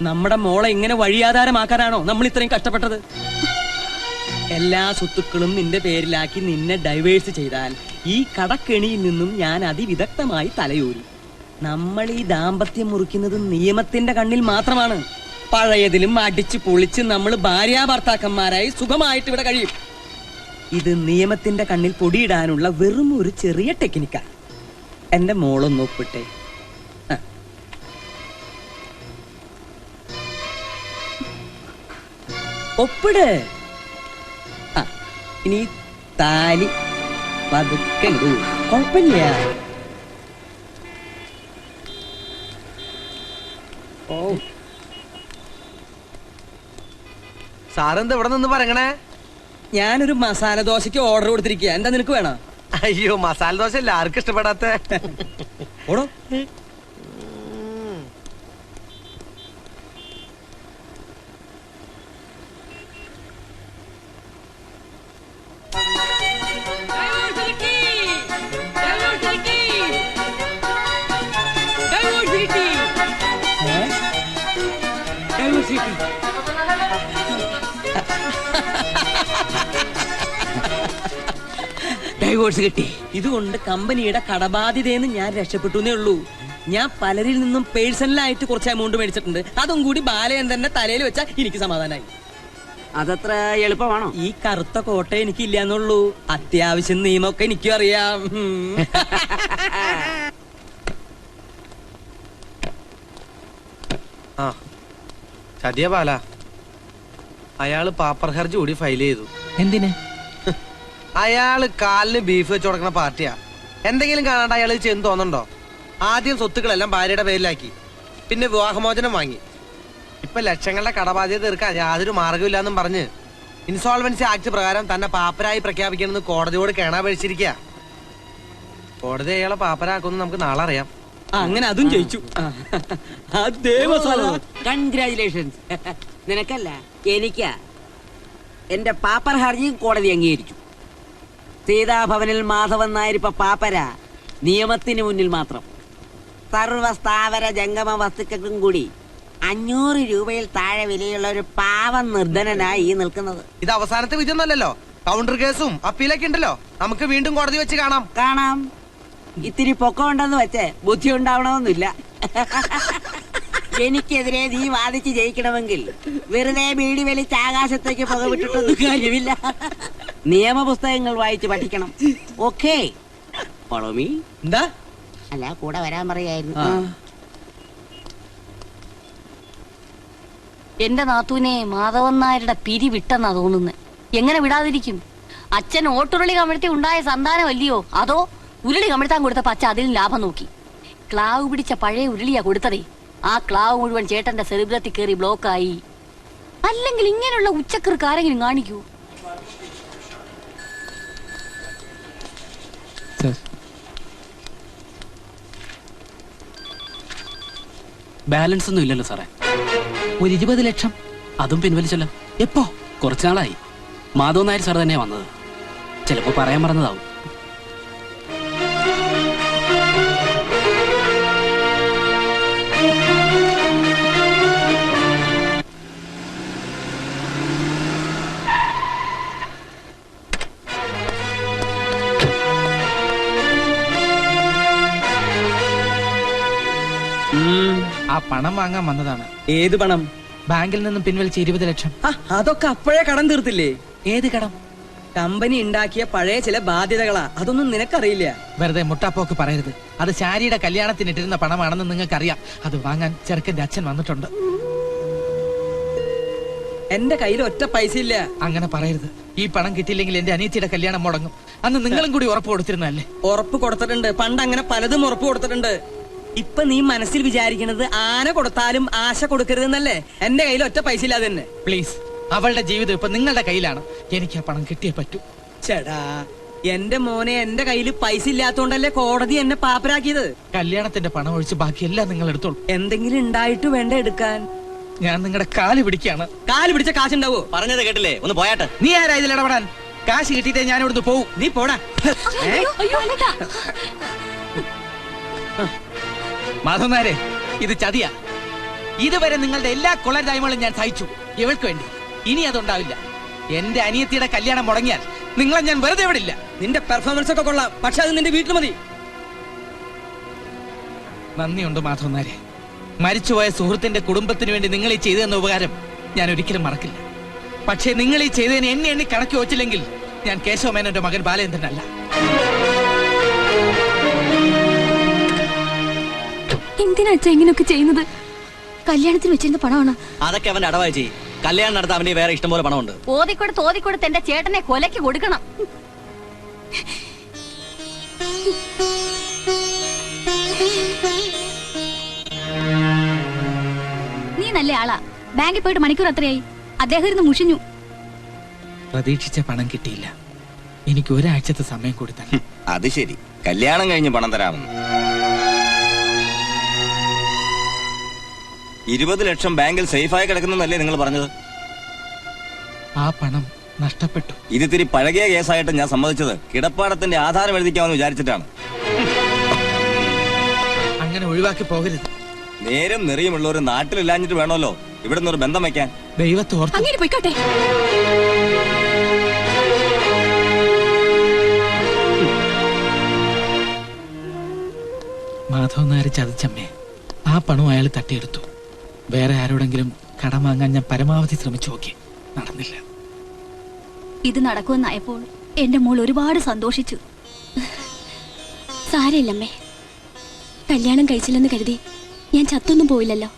നമ്മുടെ മോളെ ഇങ്ങനെ വഴിയാധാരമാക്കാനാണോ നമ്മൾ ഇത്രയും കഷ്ടപ്പെട്ടത്? എല്ലാ സ്വത്തുക്കളും നിന്റെ പേരിലാക്കി നിന്നെ ഡൈവേഴ്സ് ചെയ്താൽ ഈ കടക്കെണിയിൽ നിന്നും ഞാൻ അതിവിദഗ്ധമായി തലയൂരും. നമ്മൾ ഈ ദാമ്പത്യം മുറിക്കുന്നത് നിയമത്തിന്റെ കണ്ണിൽ മാത്രമാണ്. പഴയതിലും അടിച്ചു പൊളിച്ച് നമ്മൾ ഭാര്യാഭർത്താക്കന്മാരായി സുഖമായിട്ട് ഇവിടെ കഴിയും. ഇത് നിയമത്തിന്റെ കണ്ണിൽ പൊടിയിടാനുള്ള വെറും ഒരു ചെറിയ ടെക്നിക്കാ. എന്റെ മോളൊന്ന് ഒപ്പിട്ടെ. ഒപ്പിട്. ഇനി താലി പതുക്കെ ഇടൂ. കുഴപ്പമില്ല. ഓ, സാറെന്താ ഇവിടെ നിന്ന് പറയണേ? ഞാനൊരു മസാല ദോശയ്ക്ക് ഓർഡർ കൊടുത്തിരിക്കുക. എന്താ നിനക്ക് വേണം? അയ്യോ, മസാല ദോശ അല്ല ആർക്കും ഇഷ്ടപ്പെടാത്ത. ഓടോ. ഡൈവോഴ്സ് കിട്ടി. ഇതുകൊണ്ട് കമ്പനിയുടെ കടബാധ്യതയെന്ന് ഞാൻ രക്ഷപ്പെട്ടു ഉള്ളൂ. ഞാൻ പലരിൽ നിന്നും പേഴ്സണലായിട്ട് കുറച്ച് എമൗണ്ട് മേടിച്ചിട്ടുണ്ട്. അതും കൂടി ബാലചന്ദ്രന്റെ തലയിൽ വെച്ചാൽ എനിക്ക് സമാധാനമായി. അതത്ര എളുപ്പമാണോ? ഈ കറുത്ത കോട്ട എനിക്കില്ല എന്നുള്ളൂ. അത്യാവശ്യം നിയമമൊക്കെ എനിക്കും അറിയാം. ആ ചതിയ ബാല, അയാള് പാപ്പർ ഹർജി കൂടി ഫയൽ ചെയ്തു. എന്തിന്? അയാള് കാലിന് ബീഫ് വെച്ച് കൊടുക്കുന്ന പാർട്ടിയാ. എന്തെങ്കിലും കാണാണ്ട് അയാൾ ചെന്ന് തോന്നുന്നുണ്ടോ? ആദ്യം സ്വത്തുക്കളെല്ലാം ഭാര്യയുടെ പേരിലാക്കി, പിന്നെ വിവാഹമോചനം വാങ്ങി. ഇപ്പൊ ലക്ഷങ്ങളുടെ കടബാധ്യത തീർക്കാൻ യാതൊരു മാർഗമില്ലാന്നും പറഞ്ഞ് ഇൻസോൾവൻസി ആക്ട് പ്രകാരം തന്നെ പാപ്പരായി പ്രഖ്യാപിക്കണമെന്ന് കോടതിയോട് കേണാപേക്ഷിച്ചിരിക്കുക. കോടതി അയാളെ പാപ്പരാക്കുമെന്ന് നമുക്ക് നാളെ അറിയാം. അങ്ങനെ അതും ജയിച്ചു. കൺഗ്രാചുലേഷൻസ്. നിനക്കല്ല, എനിക്കാ. എന്റെ പാപ്പർ ഹർജിയും കോടതി അംഗീകരിച്ചു. സീതാഭവനിൽ മാധവൻ നായർ ഇപ്പൊ പാപ്പര, നിയമത്തിന് മുന്നിൽ മാത്രം. സർവസ്ഥാവര ജംഗമ വസ്തുക്കൾക്കും കൂടി 500 രൂപയിൽ താഴെ വിലയുള്ള ഒരു പാവം നിർധനനായി ഈ നിൽക്കുന്നത്. ഇത് അവസാനത്തെ വിധിയൊന്നല്ലോ. കൗണ്ടർ കേസും അപ്പീലൊക്കെ ഉണ്ടല്ലോ. നമുക്ക് വീണ്ടും കോടതി വെച്ച് കാണാം. ഇത്തിരി പൊക്കം ഉണ്ടെന്ന് വെച്ച് ബുദ്ധി ഉണ്ടാവണമെന്നില്ല. എനിക്കെതിരെ നീ വാദിച്ച് ജയിക്കണമെങ്കിൽ വെറുതെ ബീഡി വലിച്ച് ആകാശത്തേക്ക് പുകവിട്ടിട്ടൊന്നും കാര്യമില്ല. നിയമപുസ്തകങ്ങൾ വായിച്ച് പഠിക്കണം. ഓക്കേ, എന്താ? അല്ല, കൂടെ വരാൻ പറയായിരുന്നു. എന്റെ നാത്തൂനെ മാധവൻ നായരുടെ പിരി വിട്ടെന്നാ തോന്നുന്നത്. എങ്ങനെ വിടാതിരിക്കും? അച്ഛൻ ഓട്ടുരുളി കമിഴ്ത്തി ഉണ്ടായ സന്താനമല്ലയോ? അതോ ഉരുളി കമിഴ്ത്താൻ കൊടുത്തപ്പോ അച്ഛൻ അതിൽ ലാഭം നോക്കി? ക്ലാവ് പിടിച്ച പഴയ ഉരുളിയാ കൊടുത്തതേ. ആ ക്ലാവ് മുഴുവൻ ചേട്ടന്റെ സെറിബ്രത്തിൽ കയറി ബ്ലോക്കായി. അല്ലെങ്കിൽ ഇങ്ങനെയുള്ള ഉച്ചക്കർക്ക് ആരെങ്കിലും കാണിക്കൂ? ബാലൻസ് ഒന്നും ഇല്ലല്ലോ സാറേ. ഒരു 20 ലക്ഷം അതും പിൻവലിച്ചല്ലോ. എപ്പോ? കുറച്ചു നാളായി. മാധവൻ നായർ സാർ തന്നെയാ വന്നത്. ചിലപ്പോ പറയാൻ മറന്നതാവും. ആ പണം വാങ്ങാൻ വന്നതാണ്. ഏത് പണം? ബാങ്കിൽ നിന്നും പിൻവലിച്ച 20 ലക്ഷം. അതൊക്കെ അപ്പോഴേ കടം തീർത്തില്ലേ? ഏത് കടം? കമ്പനി ഉണ്ടാക്കിയ പഴയ ചില ബാധ്യതകളാ. അതൊന്നും നിനക്കറിയില്ല. വെറുതെ മുട്ടാപ്പോക്ക് പറയരുത്. അത് ശാരിയുടെ കല്യാണത്തിന് ഇട്ടിരുന്ന പണമാണെന്ന് നിങ്ങൾക്കറിയാം. അത് വാങ്ങാൻ ചെറുക്കന്റെ അച്ഛൻ വന്നിട്ടുണ്ട്. എന്റെ കയ്യിൽ ഒറ്റ പൈസ ഇല്ല. അങ്ങനെ പറയരുത്. ഈ പണം കിട്ടിയില്ലെങ്കിൽ എന്റെ അനിയത്തിയുടെ കല്യാണം മുടങ്ങും. അന്ന് നിങ്ങളും കൂടി ഉറപ്പ് കൊടുത്തിരുന്നല്ലേ? ഉറപ്പ് കൊടുത്തിട്ടുണ്ട്. പണ്ട് അങ്ങനെ പലതും ഉറപ്പ് കൊടുത്തിട്ടുണ്ട്. ഇപ്പൊ നീ മനസ്സിൽ വിചാരിക്കുന്നത് ആന കൊടുത്താലും ആശ കൊടുക്കരുതെന്നല്ലേ? എന്റെ കയ്യിൽ ഒറ്റ പൈസ ഇല്ലാതെ തന്നെ. പ്ലീസ്, അവളുടെ ജീവിതം ഇപ്പൊ നിങ്ങളുടെ കയ്യിലാണ്. എനിക്ക് ആ പണം കിട്ടിയേ പറ്റൂ. ചേടാ, എന്റെ മോനെ, എന്റെ കയ്യിൽ പൈസ ഇല്ലാത്തോണ്ടല്ലേ കോടതി എന്നെ പാപ്പരാക്കിയത്. കല്യാണത്തിന്റെ പണം ഒഴിച്ച് ബാക്കിയെല്ലാം നിങ്ങൾ എടുത്തോളൂ. എന്തെങ്കിലും ഉണ്ടായിട്ട് വേണ്ട എടുക്കാൻ. ഞാൻ നിങ്ങളുടെ കാല് പിടിക്കാണ്. കാല് പിടിച്ച കാശുണ്ടാവോ? പറഞ്ഞത് കേട്ടില്ലേ? ഒന്ന് പോയാട്ടെ. നീ ആരാ ഇതിൽ ഇടപെടാൻ? കാശ് കിട്ടിയിട്ടേ ഞാൻ ഇവിടുന്ന് പോവും. നീ പോടാ. മാധവൻ നായരെ, ഇത് ചതിയാ. ഇതുവരെ നിങ്ങളുടെ എല്ലാ കൊള്ളരുതായ്മകളും ഞാൻ സഹിച്ചു ഇവൾക്ക് വേണ്ടി. ഇനി അതുണ്ടാവില്ല. എന്റെ അനിയത്തിയുടെ കല്യാണം മുടങ്ങിയാൽ നിങ്ങളെ ഞാൻ വെറുതെ വിടില്ല. നിന്റെ പെർഫോമൻസ് ഒക്കെ കൊള്ളാം, പക്ഷെ അത് നിന്റെ വീട്ടിൽ മതി. നന്ദിയുണ്ട് മാധവൻ നായരെ. മരിച്ചുപോയ സുഹൃത്തിന്റെ കുടുംബത്തിന് വേണ്ടി നിങ്ങൾ ഈ ചെയ്തെന്ന ഉപകാരം ഞാൻ ഒരിക്കലും മറക്കില്ല. പക്ഷേ നിങ്ങൾ ഈ ചെയ്തതിന് എന്നെ എണ്ണി കണക്കി വെച്ചില്ലെങ്കിൽ ഞാൻ കേശവമേനോന്റെ മകൻ ബാലേന്ദ്രനല്ല. എന്തിനാ അച്ഛാ ഇങ്ങനെയൊക്കെ ചെയ്യുന്നത്? കല്യാണത്തിന് വെച്ചിരുന്ന പണമാണ്. അതൊക്കെ അവന്റെ അടവായി ചെയ്യും. കല്യാണം നടത്താൻ അവന്റെ വേറെ ഇഷ്ടംപോലെ പണമുണ്ട്. ഓതിക്കൊടുത്ത് എന്റെ ചേട്ടനെ കൊലയ്ക്ക് കൊടുക്കണം. നീ നല്ല ആളാ. ബാങ്കിൽ പോയിട്ട് മണിക്കൂർ എത്രയായി? അദ്ദേഹം ഇരുന്ന് മുഷിഞ്ഞു. പ്രതീക്ഷിച്ച പണം കിട്ടിയില്ല. എനിക്ക് ഒരാഴ്ചത്തെ സമയം കൂടി തന്നെ. അത് ശരി, കല്യാണം കഴിഞ്ഞ് പണം തരാമെന്ന്. 20 ലക്ഷം ബാങ്കിൽ സേഫായി കിടക്കുന്നല്ലേ നിങ്ങൾ പറഞ്ഞത്? ആ പണം നഷ്ടപ്പെട്ടു. ഇതിത്തിരി പഴകിയ കേസായിട്ട് ഞാൻ സമ്മതിച്ചത് കിടപ്പാടത്തിന്റെ ആധാരം എഴുതിക്കാമെന്ന് വിചാരിച്ചിട്ടാണ്. അങ്ങനെ ഒഴിവാക്കി പോകരുത്. നേരും നെറിയുമുള്ളവർ നാട്ടിലില്ലാഞ്ഞിട്ട് വേണമല്ലോ ഇവിടെ നിന്നൊരു ബന്ധം വെക്കാൻ. ദൈവത്തെ ഓർത്ത് അങ്ങനെ പോയിക്കോട്ടെ. മാധവൻ നായർ ചതിച്ചമ്മേ. ആ പണം അയാൾ തട്ടിയെടുത്തു. വേറെ ആരോടെങ്കിലും കടം വാങ്ങാൻ ഞാൻ പരമാവധി ശ്രമിച്ചു നോക്കി, നടന്നില്ല. ഇത് നടക്കുമെന്നായപ്പോൾ എന്റെ മോൾ ഒരുപാട് സന്തോഷിച്ചു. സാരമില്ലമ്മേ, കല്യാണം കഴിച്ചില്ലെന്ന് കരുതി ഞാൻ ചത്തൊന്നും പോയില്ലല്ലോ.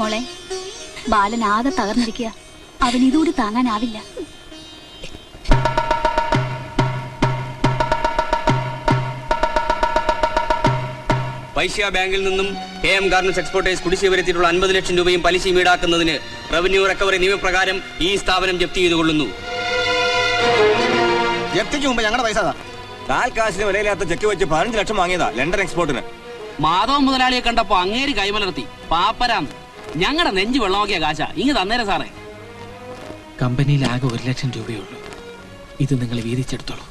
മോളെ, ബാലൻ ആകെ തകർന്നിരിക്കുക. അവൻ ഇതുകൂടി താങ്ങാനാവില്ല. വൈശ്യ ബാങ്കിൽ നിന്നും KM ഗാർമെന്റ്സ് എക്സ്പോർട്ടേഴ്സ് കുടിശ്ശിക വരുത്തിയിട്ടുള്ള 50 ലക്ഷം രൂപയും പലിശയും ഈടാക്കുന്നതിന് റവന്യൂ റിക്കവറി നിയമപ്രകാരം ഈ സ്ഥാപനം ജപ്തി ചെയ്തുകൊള്ളുന്നു. ജപ്തിക്ക് മുമ്പ് ഞങ്ങളുടെ പൈസ കാൽ കാശിന് വിലയില്ലാത്ത ചെക്ക് വെച്ച് 15 ലക്ഷം വാങ്ങിയതാ ലണ്ടൻ എക്സ്പോർട്ടിന്. മാധവൻ മുതലാളിയെ കണ്ടപ്പോ അങ്ങേര് കൈമലർത്തി പാപ്പരാന്ന്. ഞങ്ങളുടെ നെഞ്ചു വെള്ളമാക്കിയ കാശ ഇങ്ങ് തന്നേരെ സാറേ. കമ്പനിയിൽ ആകെ 1 ലക്ഷം രൂപയേ ഉള്ളൂ. ഇത് നിങ്ങൾ വീതിച്ചെടുത്തോളൂ.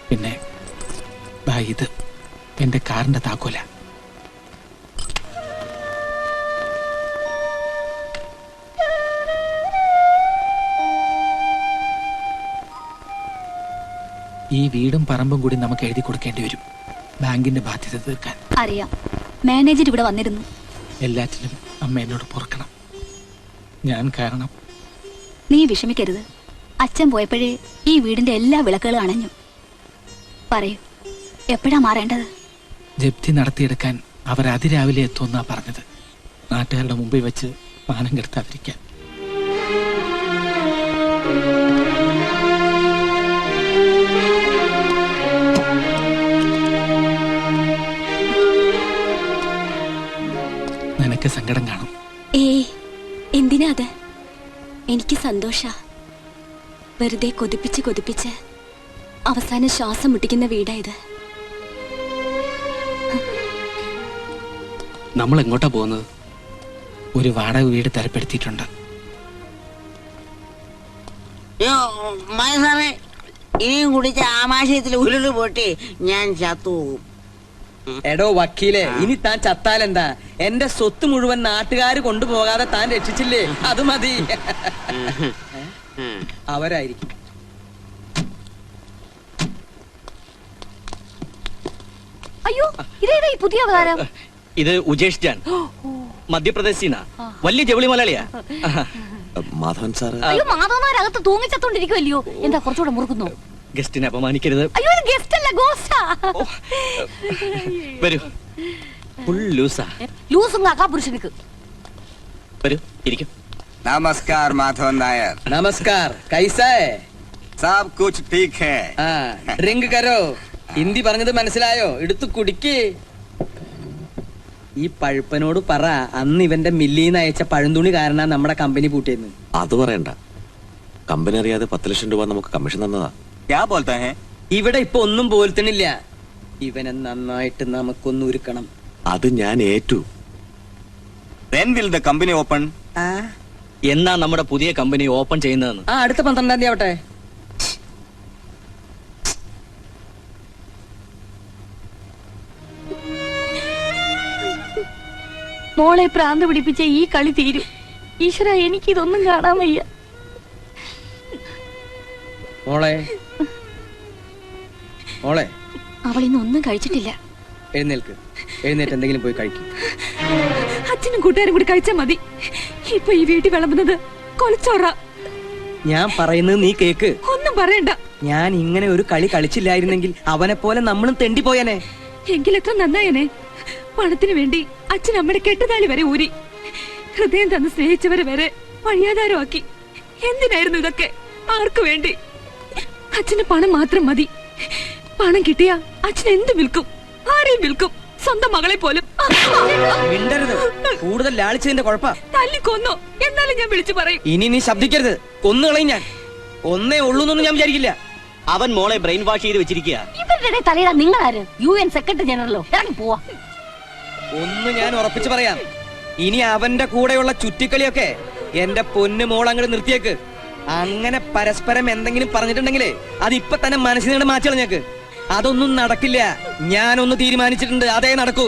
പിന്നെ ഇത് എന്റെ കാറിന്റെ താക്കോല. ഈ വീടും പറമ്പും കൂടി നമുക്ക് എഴുതി കൊടുക്കേണ്ടി വരും, ബാങ്കിന്റെ ബാധ്യത തീർക്കാൻ. അറിയാം, മാനേജർ ഇവിടെ വന്നിരുന്നു. എല്ലാറ്റിനും അമ്മ എന്നോട് പൊറുക്കണം. ഞാൻ കാരണം. നീ വിഷമിക്കരുത്. അച്ഛൻ പോയപ്പോഴേ ഈ വീടിന്റെ എല്ലാ വിളക്കുകളും അണഞ്ഞു. പറയൂ, എപ്പോഴാ മാറേണ്ടത്? ജപ്തി നടത്തിയെടുക്കാൻ അവർ അതിരാവിലെ എത്തുമെന്നാ പറഞ്ഞത്. നാട്ടുകാരുടെ മുമ്പിൽ വെച്ച് മാനം കെടുത്താതിരിക്കാൻ. സന്തോഷ. വെറുതെ കൊതിപ്പിച്ച് കൊതിപ്പിച്ച് അവസാനം ശ്വാസം മുട്ടിക്കുന്ന വീടായത്. നമ്മൾ എങ്ങോട്ടാ പോകുന്നത്? ഒരു വാടക വീട് തരപ്പെടുത്തിയിട്ടുണ്ട്. സാറേ, ഇനിയും കുടിച്ച ആമാശയത്തിൽ ഉരുള് പൊട്ടി ഞാൻ ചത്തു. എടോ വക്കീലെ, ഇനി താൻ ചത്താലെന്താ? എന്റെ സ്വത്ത് മുഴുവൻ നാട്ടുകാര് കൊണ്ടുപോകാതെ താൻ രക്ഷിച്ചില്ലേ, അത് മതി. അവരായിരിക്കും. അയ്യോ, ഇതേതാ ഈ പുതിയ അവതാരം? ഇത് ഉജേഷ് ജാൻ, മധ്യപ്രദേശിനാ. വലിയ ജവിളി മലയാളിയാ. മാധവൻ സാറ് അയ്യോ, മാധവന്മാരകത്ത് തൂങ്ങിച്ചത്തോണ്ടിരിക്കുവല്ലയോ. എന്താ കുറച്ചുകൂടെ മുറുക്കുന്നു? ഗസ്റ്റിനെ അപമാനിക്കരുത്. അയ്യോ, ഇത് ഗസ്റ്റ് അല്ല, ഗോസ്റ്റാ. വരൂ, ഫുൾ ലൂസാ. ലൂസും കാക്കാ പുരുഷനിക്ക്. വരൂ, ഇരിക്കും. നമസ്കാർ മാധവൻ നായർ. നമസ്കാർ. കൈസാ ഹൈ? സാബ് കുച്ച് ടീക് ഹൈ. ഡ്രിങ്ക് കരോ. ഹിന്ദി പറഞ്ഞത് മനസ്സിലായോ? എടുത്തു കുടിക്ക്. ഈ പഴുപ്പനോട് പറ, അന്ന് ഇവന്റെ മില്ലിന്ന് അയച്ച പഴന്തുണി കാരണം നമ്മുടെ കമ്പനി പൂട്ടിയെന്ന്. അത് പറയണ്ട. കമ്പനി അറിയാതെ 10 ലക്ഷം രൂപ നമുക്ക് കമ്മീഷൻ തന്നതാ. ക്യാ ബോൾതാ ഹൈ? ഇവിടെ ഇപ്പൊ ഒന്നും പോലത്തണില്ല. ഇവനെ നന്നായിട്ട് നമുക്കൊന്ന് ഒരുക്കണം. അത് ഞാൻ ഏറ്റു. When will the company open? എന്നാ നമ്മുടെ പുതിയ കമ്പനി ഓപ്പൺ ചെയ്യുന്നതെന്ന്? അടുത്ത 12-ാം തീയതി ആവട്ടെ. മോളെ പ്രാന്ത് പിടിപ്പിച്ച ഈ കളി തീരും. ഈശ്വര, എനിക്കിതൊന്നും കാണാൻ വയ്യ. മോളെ, മോളെ, അവളിന്നൊന്നും കഴിച്ചിട്ടില്ല. എഴുന്നേൽക്ക്. എഴുന്നേറ്റ് എന്തെങ്കിലും പോയി കഴിക്കും. അച്ഛനും കൂട്ടുകാരും കൂടി കഴിച്ചാ മതി. ഇപ്പൊ ഈ വീട്ടിൽ വിളമ്പുന്നത് കൊലച്ചോറ. ഞാൻ പറയുന്നത് നീ കേക്ക്. ഒന്നും പറയണ്ട. ഞാൻ ഇങ്ങനെ ഒരു കളി കളിച്ചില്ലായിരുന്നെങ്കിൽ അവനെ പോലെ നമ്മളും തെണ്ടിപ്പോയനെ. എങ്കിലെത്ര നന്നായനെ. പണത്തിന് വേണ്ടി അച്ഛൻ അമ്മയുടെ കെട്ടുതാലി വരെ ഊരി, ഹൃദയം തന്ന് സ്നേഹിച്ചവരെ വരെ വഴിയാധാരമാക്കി. എന്തിനായിരുന്നു ഇതൊക്കെ? ആർക്കു വേണ്ടി? അച്ഛന് പണം മാത്രം മതി. പണം കിട്ടിയാ അച്ഛൻ എന്ത് വിൽക്കും, ആരെയും വിൽക്കും, സ്വന്തം മകളെ പോലും. മിണ്ടരുത്. കൂടുതൽ ലാളിച്ചതിന്റെ കുഴപ്പ. തല്ലിക്കൊന്നോ എന്നാലും ഞാൻ വിളിച്ചു പറയും. ഇനി നീ ശബ്ദിക്കരുത്. കൊന്നുകളയും ഞാൻ. ഒന്നേ ഉള്ളൂന്നൊന്നും ഞാൻ വിചാരിക്കില്ല. അവൻ മോളെ ബ്രെയിൻ വാഷ് ചെയ്ത് വെച്ചിരിക്കുക. ഇവരുടെ തലയിടാൻ നിങ്ങളാര്? UN secretary ജനറലോ? ഇറങ്ങി പോവാ. ഒന്ന് ഞാൻ ഉറപ്പിച്ചു പറയാം, ഇനി അവന്റെ കൂടെയുള്ള ചുറ്റിക്കളിയൊക്കെ എന്റെ പൊന്നു മോൾ അങ്ങോട്ട് നിർത്തിയേക്ക്. അങ്ങനെ പരസ്പരം എന്തെങ്കിലും പറഞ്ഞിട്ടുണ്ടെങ്കിലേ അത് ഇപ്പൊ തന്നെ മനസ്സിൽ നിന്ന് മാറ്റി കളഞ്ഞേക്ക്. അതൊന്നും നടക്കില്ല. ഞാനൊന്ന് തീരുമാനിച്ചിട്ടുണ്ട്, അതേ നടക്കൂ.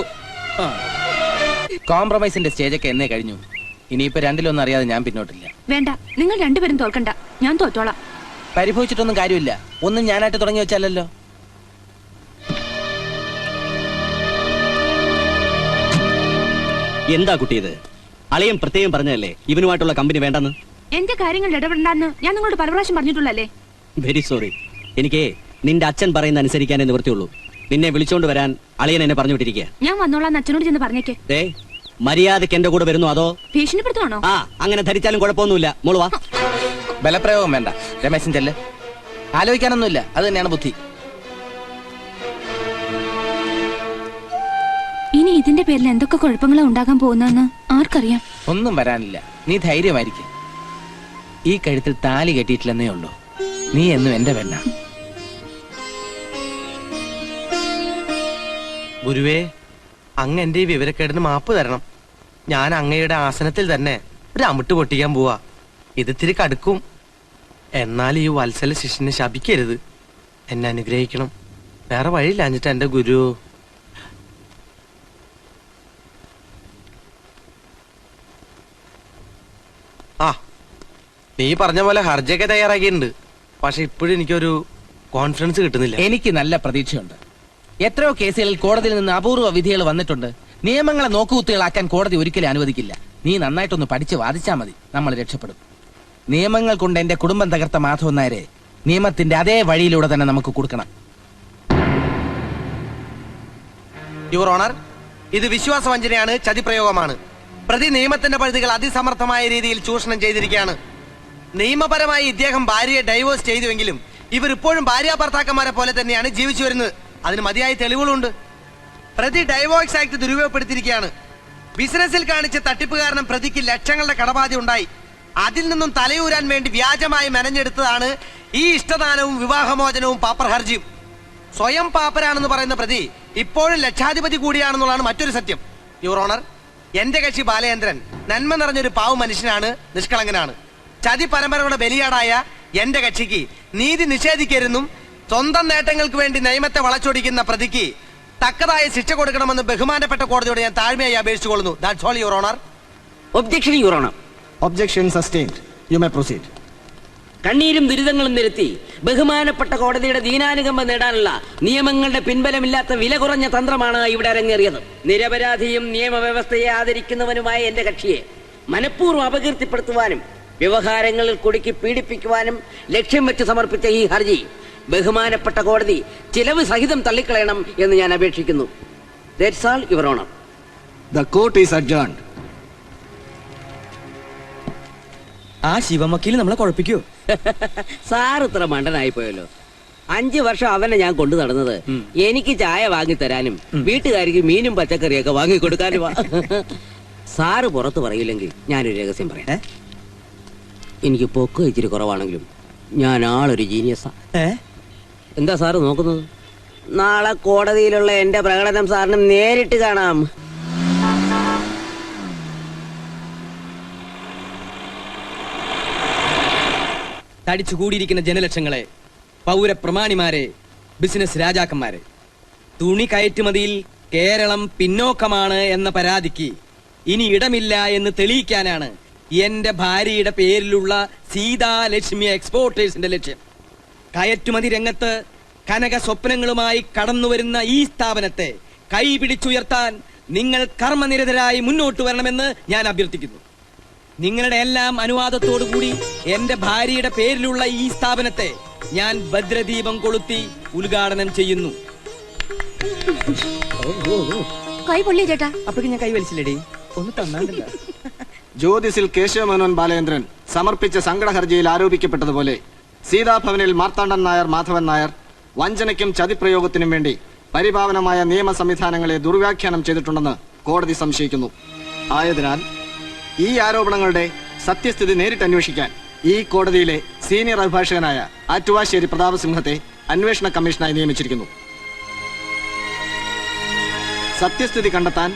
കോംപ്രമൈസിന്റെ സ്റ്റേജൊക്കെ എന്നേ കഴിഞ്ഞു. ഇനിയിപ്പോ രണ്ടിലൊന്നും അറിയാതെ ഞാൻ പിന്നോട്ടില്ല. വേണ്ട, നിങ്ങൾ രണ്ടുപേരും തോൽക്കണ്ട. ഞാൻ തോറ്റോളാം. പരിഭവിച്ചിട്ടൊന്നും കാര്യമില്ല. ഒന്നും ഞാനായിട്ട് തുടങ്ങി വെച്ചല്ലോ. എന്താ കുട്ടി ഇത്? അളിയൻ പ്രത്യേകം പറഞ്ഞതല്ലേ ഇവനുമായിട്ടുള്ള കമ്പനി വേണ്ടെന്ന്? എന്റെ കാര്യങ്ങളിൽ ഇടപെടണ്ടെന്ന് ഞാൻ നിങ്ങളോട് പല പ്രാവശ്യം പറഞ്ഞിട്ടുള്ളല്ലേ. Very sorry. എനിക്ക് നിന്റെ അച്ഛൻ പറയുന്ന അനുസരിക്കാനേ നിവൃത്തിയുള്ളൂ. നിന്നെ വിളിച്ചോണ്ട് വരാൻ അളിയൻ എന്നെ പറഞ്ഞു വിട്ടിരിക്കുക. ഞാൻ വന്നോളാം. അച്ഛനോട് ചെന്ന് പറഞ്ഞേക്ക്. മര്യാദക്ക് എന്റെ കൂടെ വരുന്നു അതോ ഭീഷണിപ്പെടുത്തുവാണോ? ആ, അങ്ങനെ ധരിച്ചാലും കുഴപ്പമൊന്നുമില്ല. മോള് വാ. ബലപ്രയോഗം വേണ്ട. രമേശൻ ചെല്ല്. ആലോചിക്കാനൊന്നുമില്ല. അത് തന്നെയാണ് ബുദ്ധി. ഇനി ഇതിന്റെ പേരിൽ എന്തൊക്കെ കുഴപ്പങ്ങളാ ഉണ്ടാകാൻ പോകുന്നതെന്ന് ആർക്കറിയാം. ഒന്നും വരാനില്ല. നീ ധൈര്യമായിരിക്കും. ഈ കഴുത്തിൽ താലി കെട്ടിയിട്ടില്ലെന്നേ ഉള്ളൂ. നീ എന്നും എന്റെ പെണ്ണ. ഗുരുവേ, അങ്ങ് എന്റെ ഈ വിവരക്കേടിന് മാപ്പ് തരണം. ഞാൻ അങ്ങയുടെ ആസനത്തിൽ തന്നെ ഒരു അമിട്ട് പൊട്ടിക്കാൻ പോവാ. ഇത് ഇത്തിരി കടുക്കും. എന്നാൽ ഈ വത്സല ശിഷ്യനെ ശപിക്കരുത്. എന്നെ അനുഗ്രഹിക്കണം. വേറെ വഴിയില്ലാഞ്ഞിട്ട് എന്റെ ഗുരു. ആ, നീ പറഞ്ഞ പോലെ ഹർജയൊക്കെ തയ്യാറാക്കിയിട്ടുണ്ട്. പക്ഷെ ഇപ്പോഴും എനിക്കൊരു കോൺഫിഡൻസ് കിട്ടുന്നില്ല. എനിക്ക് നല്ല പ്രതീക്ഷയുണ്ട്. എത്രയോ കേസുകളിൽ കോടതിയിൽ നിന്ന് അപൂർവ വിധികൾ വന്നിട്ടുണ്ട്. നിയമങ്ങളെ നോക്കുകുത്തികളാക്കാൻ കോടതി ഒരിക്കലും അനുവദിക്കില്ല. നീ നന്നായിട്ടൊന്ന് പഠിച്ച് വാദിച്ചാ മതി, നമ്മൾ രക്ഷപ്പെടും. നിയമങ്ങൾ കൊണ്ട് എന്റെ കുടുംബം തകർത്ത മാധവൻ നായരെ നിയമത്തിന്റെ അതേ വഴിയിലൂടെ തന്നെ നമുക്ക് കൊടുക്കണം. യുവർ ഓണർ, ഇത് വിശ്വാസവഞ്ചനയാണ്, ചതിപ്രയോഗമാണ്. പ്രതി നിയമത്തിന്റെ പരിധികൾ അതിസമർത്ഥമായ രീതിയിൽ ചൂഷണം ചെയ്തിരിക്കുകയാണ്. നിയമപരമായി ഇദ്ദേഹം ഭാര്യയെ ഡൈവോഴ്സ് ചെയ്തുവെങ്കിലും ഇവർ ഇപ്പോഴും ഭാര്യ ഭർത്താക്കന്മാരെ പോലെ തന്നെയാണ് ജീവിച്ചു വരുന്നത്. അതിന് മതിയായ തെളിവുകളുണ്ട്. പ്രതി ഡൈവോഴ്സ് ആക്ട് ദുരുപയോഗപ്പെടുത്തിയിരിക്കുകയാണ്. ബിസിനസ്സിൽ കാണിച്ച തട്ടിപ്പ് കാരണം പ്രതിക്ക് ലക്ഷങ്ങളുടെ കടബാധ്യത ഉണ്ടായി. അതിൽ നിന്നും തലയൂരാൻ വേണ്ടി വ്യാജമായി മെനഞ്ഞെടുത്തതാണ് ഈ ഇഷ്ടദാനവും വിവാഹമോചനവും പാപ്പർ ഹർജിയും. സ്വയം പാപ്പരാണെന്ന് പറയുന്ന പ്രതി ഇപ്പോഴും ലക്ഷാധിപതി കൂടിയാണെന്നുള്ളതാണ് മറ്റൊരു സത്യം. യുവർ ഓണർ, എന്റെ കക്ഷി ബാലചന്ദ്രൻ നന്മ നിറഞ്ഞൊരു പാവ മനുഷ്യനാണ്, നിഷ്കളങ്കനാണ്. ചതി പരമ്പരകളുടെ ബലിയാടായ എന്റെ കക്ഷിക്ക് നീതി നിഷേധിക്കരുതെന്നും സ്വന്തം നേട്ടങ്ങൾക്ക് വേണ്ടി നിയമത്തെ വളച്ചൊടിക്കുന്ന പ്രതിക്ക് തക്കതായ ശിക്ഷ കൊടുക്കണമെന്ന് ബഹുമാനപ്പെട്ട കോടതിയോട് ഞാൻ താഴ്മയായി അപേക്ഷിച്ചുകൊള്ളുന്നു. That's all your honour. Objection your honour. Objection sustained. You may proceed. കണ്ണീരും ദുരിതങ്ങളും നിരത്തി ബഹുമാനപ്പെട്ട കോടതിയുടെ ദീനാനുകമ്പം നേടാനുള്ള നിയമങ്ങളുടെ പിൻബലമില്ലാത്ത വില കുറഞ്ഞ തന്ത്രമാണ് ഇവിടെ അരങ്ങേറിയത്. നിരപരാധിയും നിയമവ്യവസ്ഥയെ ആദരിക്കുന്നവനുമായ എന്റെ കക്ഷിയെ മനഃപൂർവ്വം അപകീർത്തിപ്പെടുത്തുവാനും വ്യവഹാരങ്ങളിൽ കുടുക്കി പീഡിപ്പിക്കുവാനും ലക്ഷ്യം വെച്ച് സമർപ്പിച്ച ഈ ഹർജി ബഹുമാനപ്പെട്ട കോടതി ചിലവ് സഹിതം തള്ളിക്കളയണം എന്ന് ഞാൻ അപേക്ഷിക്കുന്നു. That's all your honour. The court is adjourned. ആ ശിവമക്കീൽ നമ്മളെ കുഴപ്പിക്കോ? സാർ ഇത്ര മണ്ടനായി പോയല്ലോ. 5 വർഷം അവനെ ഞാൻ കൊണ്ടു നടന്നത് എനിക്ക് ചായ വാങ്ങിത്തരാനും വീട്ടുകാർക്ക് മീനും പച്ചക്കറിയൊക്കെ വാങ്ങിക്കൊടുക്കാനുമാ. സാറ് പുറത്ത് പറയില്ലെങ്കിൽ ഞാനൊരു രഹസ്യം പറയാം. എനിക്ക് പൊക്ക് ഇച്ചിരി കുറവാണെങ്കിലും ഞാൻ ആളൊരു ജീനിയസാ. എന്താ സാറ് നോക്കുന്നത്? നാളെ കോടതിയിലുള്ള എന്റെ പ്രകടനം സാറിന് നേരിട്ട് കാണാം. തടിച്ചുകൂടിയിരിക്കുന്ന ജനലക്ഷങ്ങളെ, പൗരപ്രമാണിമാരെ, ബിസിനസ് രാജാക്കന്മാരെ, തുണി കയറ്റുമതിയിൽ കേരളം പിന്നോക്കമാണ് എന്ന പരാതിക്ക് ഇനി ഇടമില്ല എന്ന് തെളിയിക്കാനാണ് എന്റെ ഭാര്യയുടെ പേരിലുള്ള സീതാലക്ഷ്മി എക്സ്പോർട്ടേഴ്സിന്റെ ലക്ഷ്യം. കയറ്റുമതി രംഗത്ത് കനക സ്വപ്നങ്ങളുമായി കടന്നുവരുന്ന ഈ സ്ഥാപനത്തെ കൈപിടിച്ചുയർത്താൻ നിങ്ങൾ കർമ്മനിരതരായി മുന്നോട്ട് വരണമെന്ന് ഞാൻ അഭ്യർത്ഥിക്കുന്നു. നിങ്ങളുടെ എല്ലാം അനുവാദത്തോടുകൂടി എന്റെ ഭാര്യയുടെ പേരിലുള്ള ഈ സ്ഥാപനത്തെ ഞാൻ ഭദ്രദീപം കൊളുത്തി ഉദ്ഘാടനം ചെയ്യുന്നു. കൈ പൊള്ളിയ ചേട്ടാ. അപ്പോഴേക്കും ഞാൻ കൈ വലിച്ചില്ലേടി, ഒന്ന് തന്നാണ്ടല്ല. ജ്യോതിസിൽ കേശവമേനോൻ ബാലചന്ദ്രൻ സമർപ്പിച്ച സങ്കട ഹർജിയിൽ ആരോപിക്കപ്പെട്ടതുപോലെ സീതാഭവനിൽ മാർത്താണ്ഡൻ നായർ, മാധവൻ നായർ വഞ്ചനയ്ക്കും ചതിപ്രയോഗത്തിനും വേണ്ടി പരിപാവനമായ നിയമ സംവിധാനങ്ങളെ ദുർവ്യാഖ്യാനം ചെയ്തിട്ടുണ്ടെന്ന് കോടതി സംശയിക്കുന്നു. ആയതിനാൽ ഈ ആരോപണങ്ങളുടെ സത്യസ്ഥിതി നേരിട്ട് അന്വേഷിക്കാൻ ഈ കോടതിയിലെ സീനിയർ അഭിഭാഷകനായ ആറ്റുവാശ്ശേരി പ്രതാപസിംഹത്തെ അന്വേഷണ കമ്മീഷനായി നിയമിച്ചിരിക്കുന്നു. സത്യസ്ഥിതി കണ്ടെത്താൻ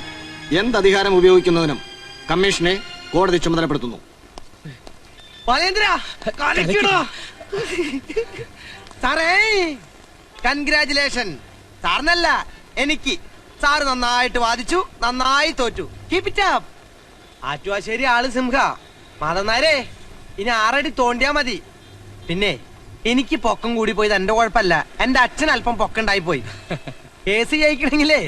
എന്തധികാരം ഉപയോഗിക്കുന്നതിനും കമ്മീഷനെ കോടതി ചുമതലപ്പെടുത്തുന്നു. സാറേ, കൺഗ്രാചുലേഷൻ. സാറിനല്ല, എനിക്ക്. സാറ് നന്നായിട്ട് വാദിച്ചു, നന്നായി തോറ്റു. Keep it up. ആറ്റുവാശ്ശേരി ആള് സിംഹ. മാധവനായരെ, ഇനി 6 അടി തോണ്ടിയാ മതി. പിന്നെ എനിക്ക് പൊക്കം കൂടി പോയത് എന്റെ കുഴപ്പമല്ല, എന്റെ അച്ഛൻ അല്പം പൊക്കണ്ടായി പോയി. കേസ് ജയിക്കണെങ്കിലേ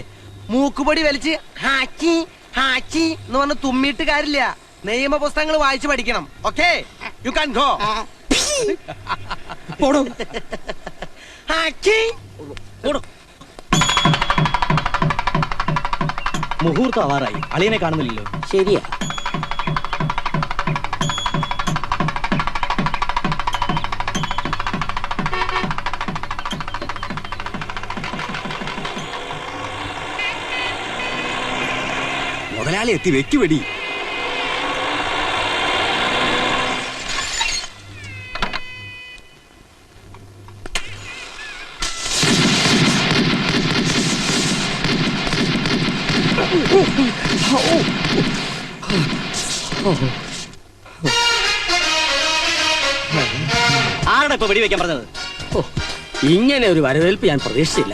മൂക്കുപൊടി വലിച്ച് ഹാച്ചി ഹാച്ചി എന്ന് പറഞ്ഞ് തുമ്മിയിട്ട് കാര്യമില്ല. നിയമ പുസ്തകങ്ങൾ വായിച്ചു പഠിക്കണം. Okay, you can go. മുഹൂർത്തം ആവാറായി, അളിയനെ കാണുന്നില്ലല്ലോ. ശരിയാ. മുതലാളി എത്തി, വെക്കുവെടി. ആരുടെ ഇപ്പൊ വെടിവെക്കാൻ പറഞ്ഞത്? ഇങ്ങനെ ഒരു വരവേൽപ്പ് ഞാൻ പ്രതീക്ഷിച്ചില്ല.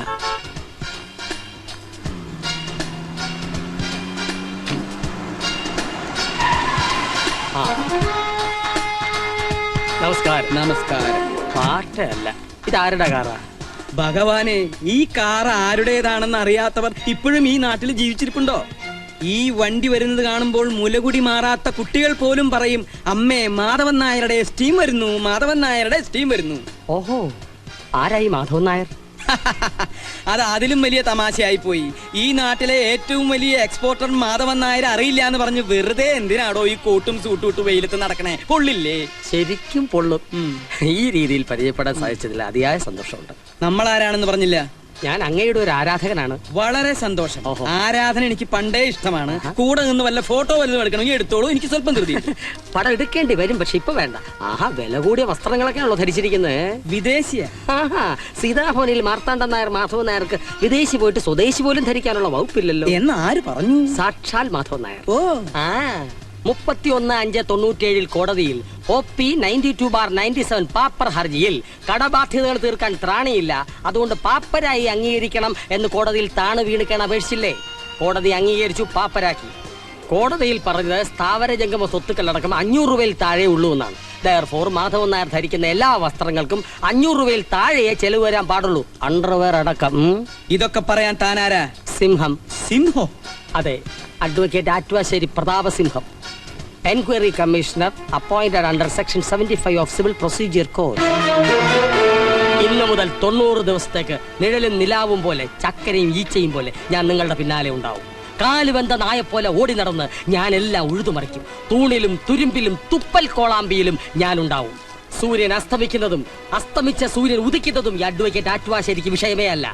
നമസ്കാരം. നമസ്കാരം. പാട്ടല്ല, ഇതാരുടെ കാറാ? ഭഗവാനെ, ഈ കാർ ആരുടേതാണെന്ന് അറിയാത്തവർ ഇപ്പോഴും ഈ നാട്ടിൽ ജീവിച്ചിരിപ്പുണ്ടോ? ഈ വണ്ടി വരുന്നത് കാണുമ്പോൾ മുലകുടി മാറാത്ത കുട്ടികൾ പോലും പറയും, അമ്മേ മാധവൻ നായരുടെ സ്റ്റീം വരുന്നു, മാധവൻ നായരുടെ സ്റ്റീം വരുന്നു. ഓഹോ, ആരായി മാധവൻ നായർ? അത് അതിലും വലിയ തമാശയായി പോയി. ഈ നാട്ടിലെ ഏറ്റവും വലിയ എക്സ്പോർട്ടർ മാധവൻ നായർ അറിയില്ല എന്ന് പറഞ്ഞ് വെറുതെ എന്തിനാടോ ഈ കോട്ടും സൂട്ടും ഇട്ട് വെയിലത്ത് നടക്കണേ? പൊള്ളില്ലേ? ശരിക്കും പൊള്ളും. ഈ രീതിയിൽ പരിചയപ്പെടാൻ സാധിച്ചതിൽ അതിയായ സന്തോഷമുണ്ട്. നമ്മൾ ആരാണെന്ന് പറഞ്ഞില്ല. ഞാൻ അങ്ങയുടെ ഒരു ആരാധകനാണ്. വളരെ സന്തോഷം. ആരാധന എനിക്ക് പണ്ടേ ഇഷ്ടമാണ്. കൂടെ നിന്ന് വല്ല ഫോട്ടോ വല്ലതും എടുക്കണമെങ്കിൽ എടുത്തോളൂ, എനിക്ക് സ്വല്പം ധൃതി. പടം എടുക്കേണ്ടി വരും, പക്ഷെ ഇപ്പൊ വേണ്ട. ആഹാ, വില കൂടിയ വസ്ത്രങ്ങളൊക്കെയാണല്ലോ ധരിച്ചിരിക്കുന്നത്. വിദേശിയ? ആഹാ, സീതാഭവനിൽ മാർത്താണ്ഡൻ നായർ മാധവൻ നായർക്ക് വിദേശി പോയിട്ട് സ്വദേശി പോലും ധരിക്കാനുള്ള വകുപ്പില്ലല്ലോ എന്ന് ആര് പറഞ്ഞു? സാക്ഷാൽ മാധവൻ നായർ. ഓ, 31/5/97 കോടതിയിൽ OP 92/97 പാപ്പർ ഹർജിയിൽ കടബാധ്യതകൾ തീർക്കാൻ ത്രാണിയില്ല, അതുകൊണ്ട് പാപ്പരായി അംഗീകരിക്കണം എന്ന് കോടതിയിൽ താണു വീണിക്കാൻ അപേക്ഷിച്ചില്ലേ? കോടതി അംഗീകരിച്ചു, പാപ്പരാക്കി. കോടതിയിൽ പറഞ്ഞത് സ്ഥാവര ജംഗമ സ്വത്തുക്കളടക്കം 500 രൂപയിൽ താഴെ ഉള്ളൂ എന്നാണ്. ദയർഫോർ മാധവൻ നായർ ധരിക്കുന്ന എല്ലാ വസ്ത്രങ്ങൾക്കും 500 രൂപയിൽ താഴെയേ ചെലവ് വരാൻ പാടുള്ളൂ, അണ്ടർവെയർ അടക്കം. ഇതൊക്കെ പറയാൻ താനാരാ? സിംഹം. സിംഹോ? അതെ, advocate Attuvassery Prathapasimham, enquiry commissioner, appointed under section 75 of civil procedure code. ഇന്നു മുതൽ 90 ദിവസത്തേക്ക് നിഴലും നിലാവും പോലെ, ചക്കരയും ഈച്ചയും പോലെ ഞാൻ നിങ്ങളുടെ പിന്നാലെ ഉണ്ടാവും. കാലുവെന്ത നായെപ്പോലെ ഓടി നടന്ന് ഞാൻ എല്ലാം ഉഴുതുമറിക്കും. തൂണിലും തുരുമ്പിലും തുപ്പൽ കോളാമ്പിയിലും ഞാനുണ്ടാവും. സൂര്യൻ അസ്തമിക്കുന്നതും അസ്തമിച്ച സൂര്യൻ ഉദിക്കുന്നതും ഈ അഡ്വക്കേറ്റ് ആറ്റുവാശ്ശേരിക്ക് വിഷയമേ അല്ല.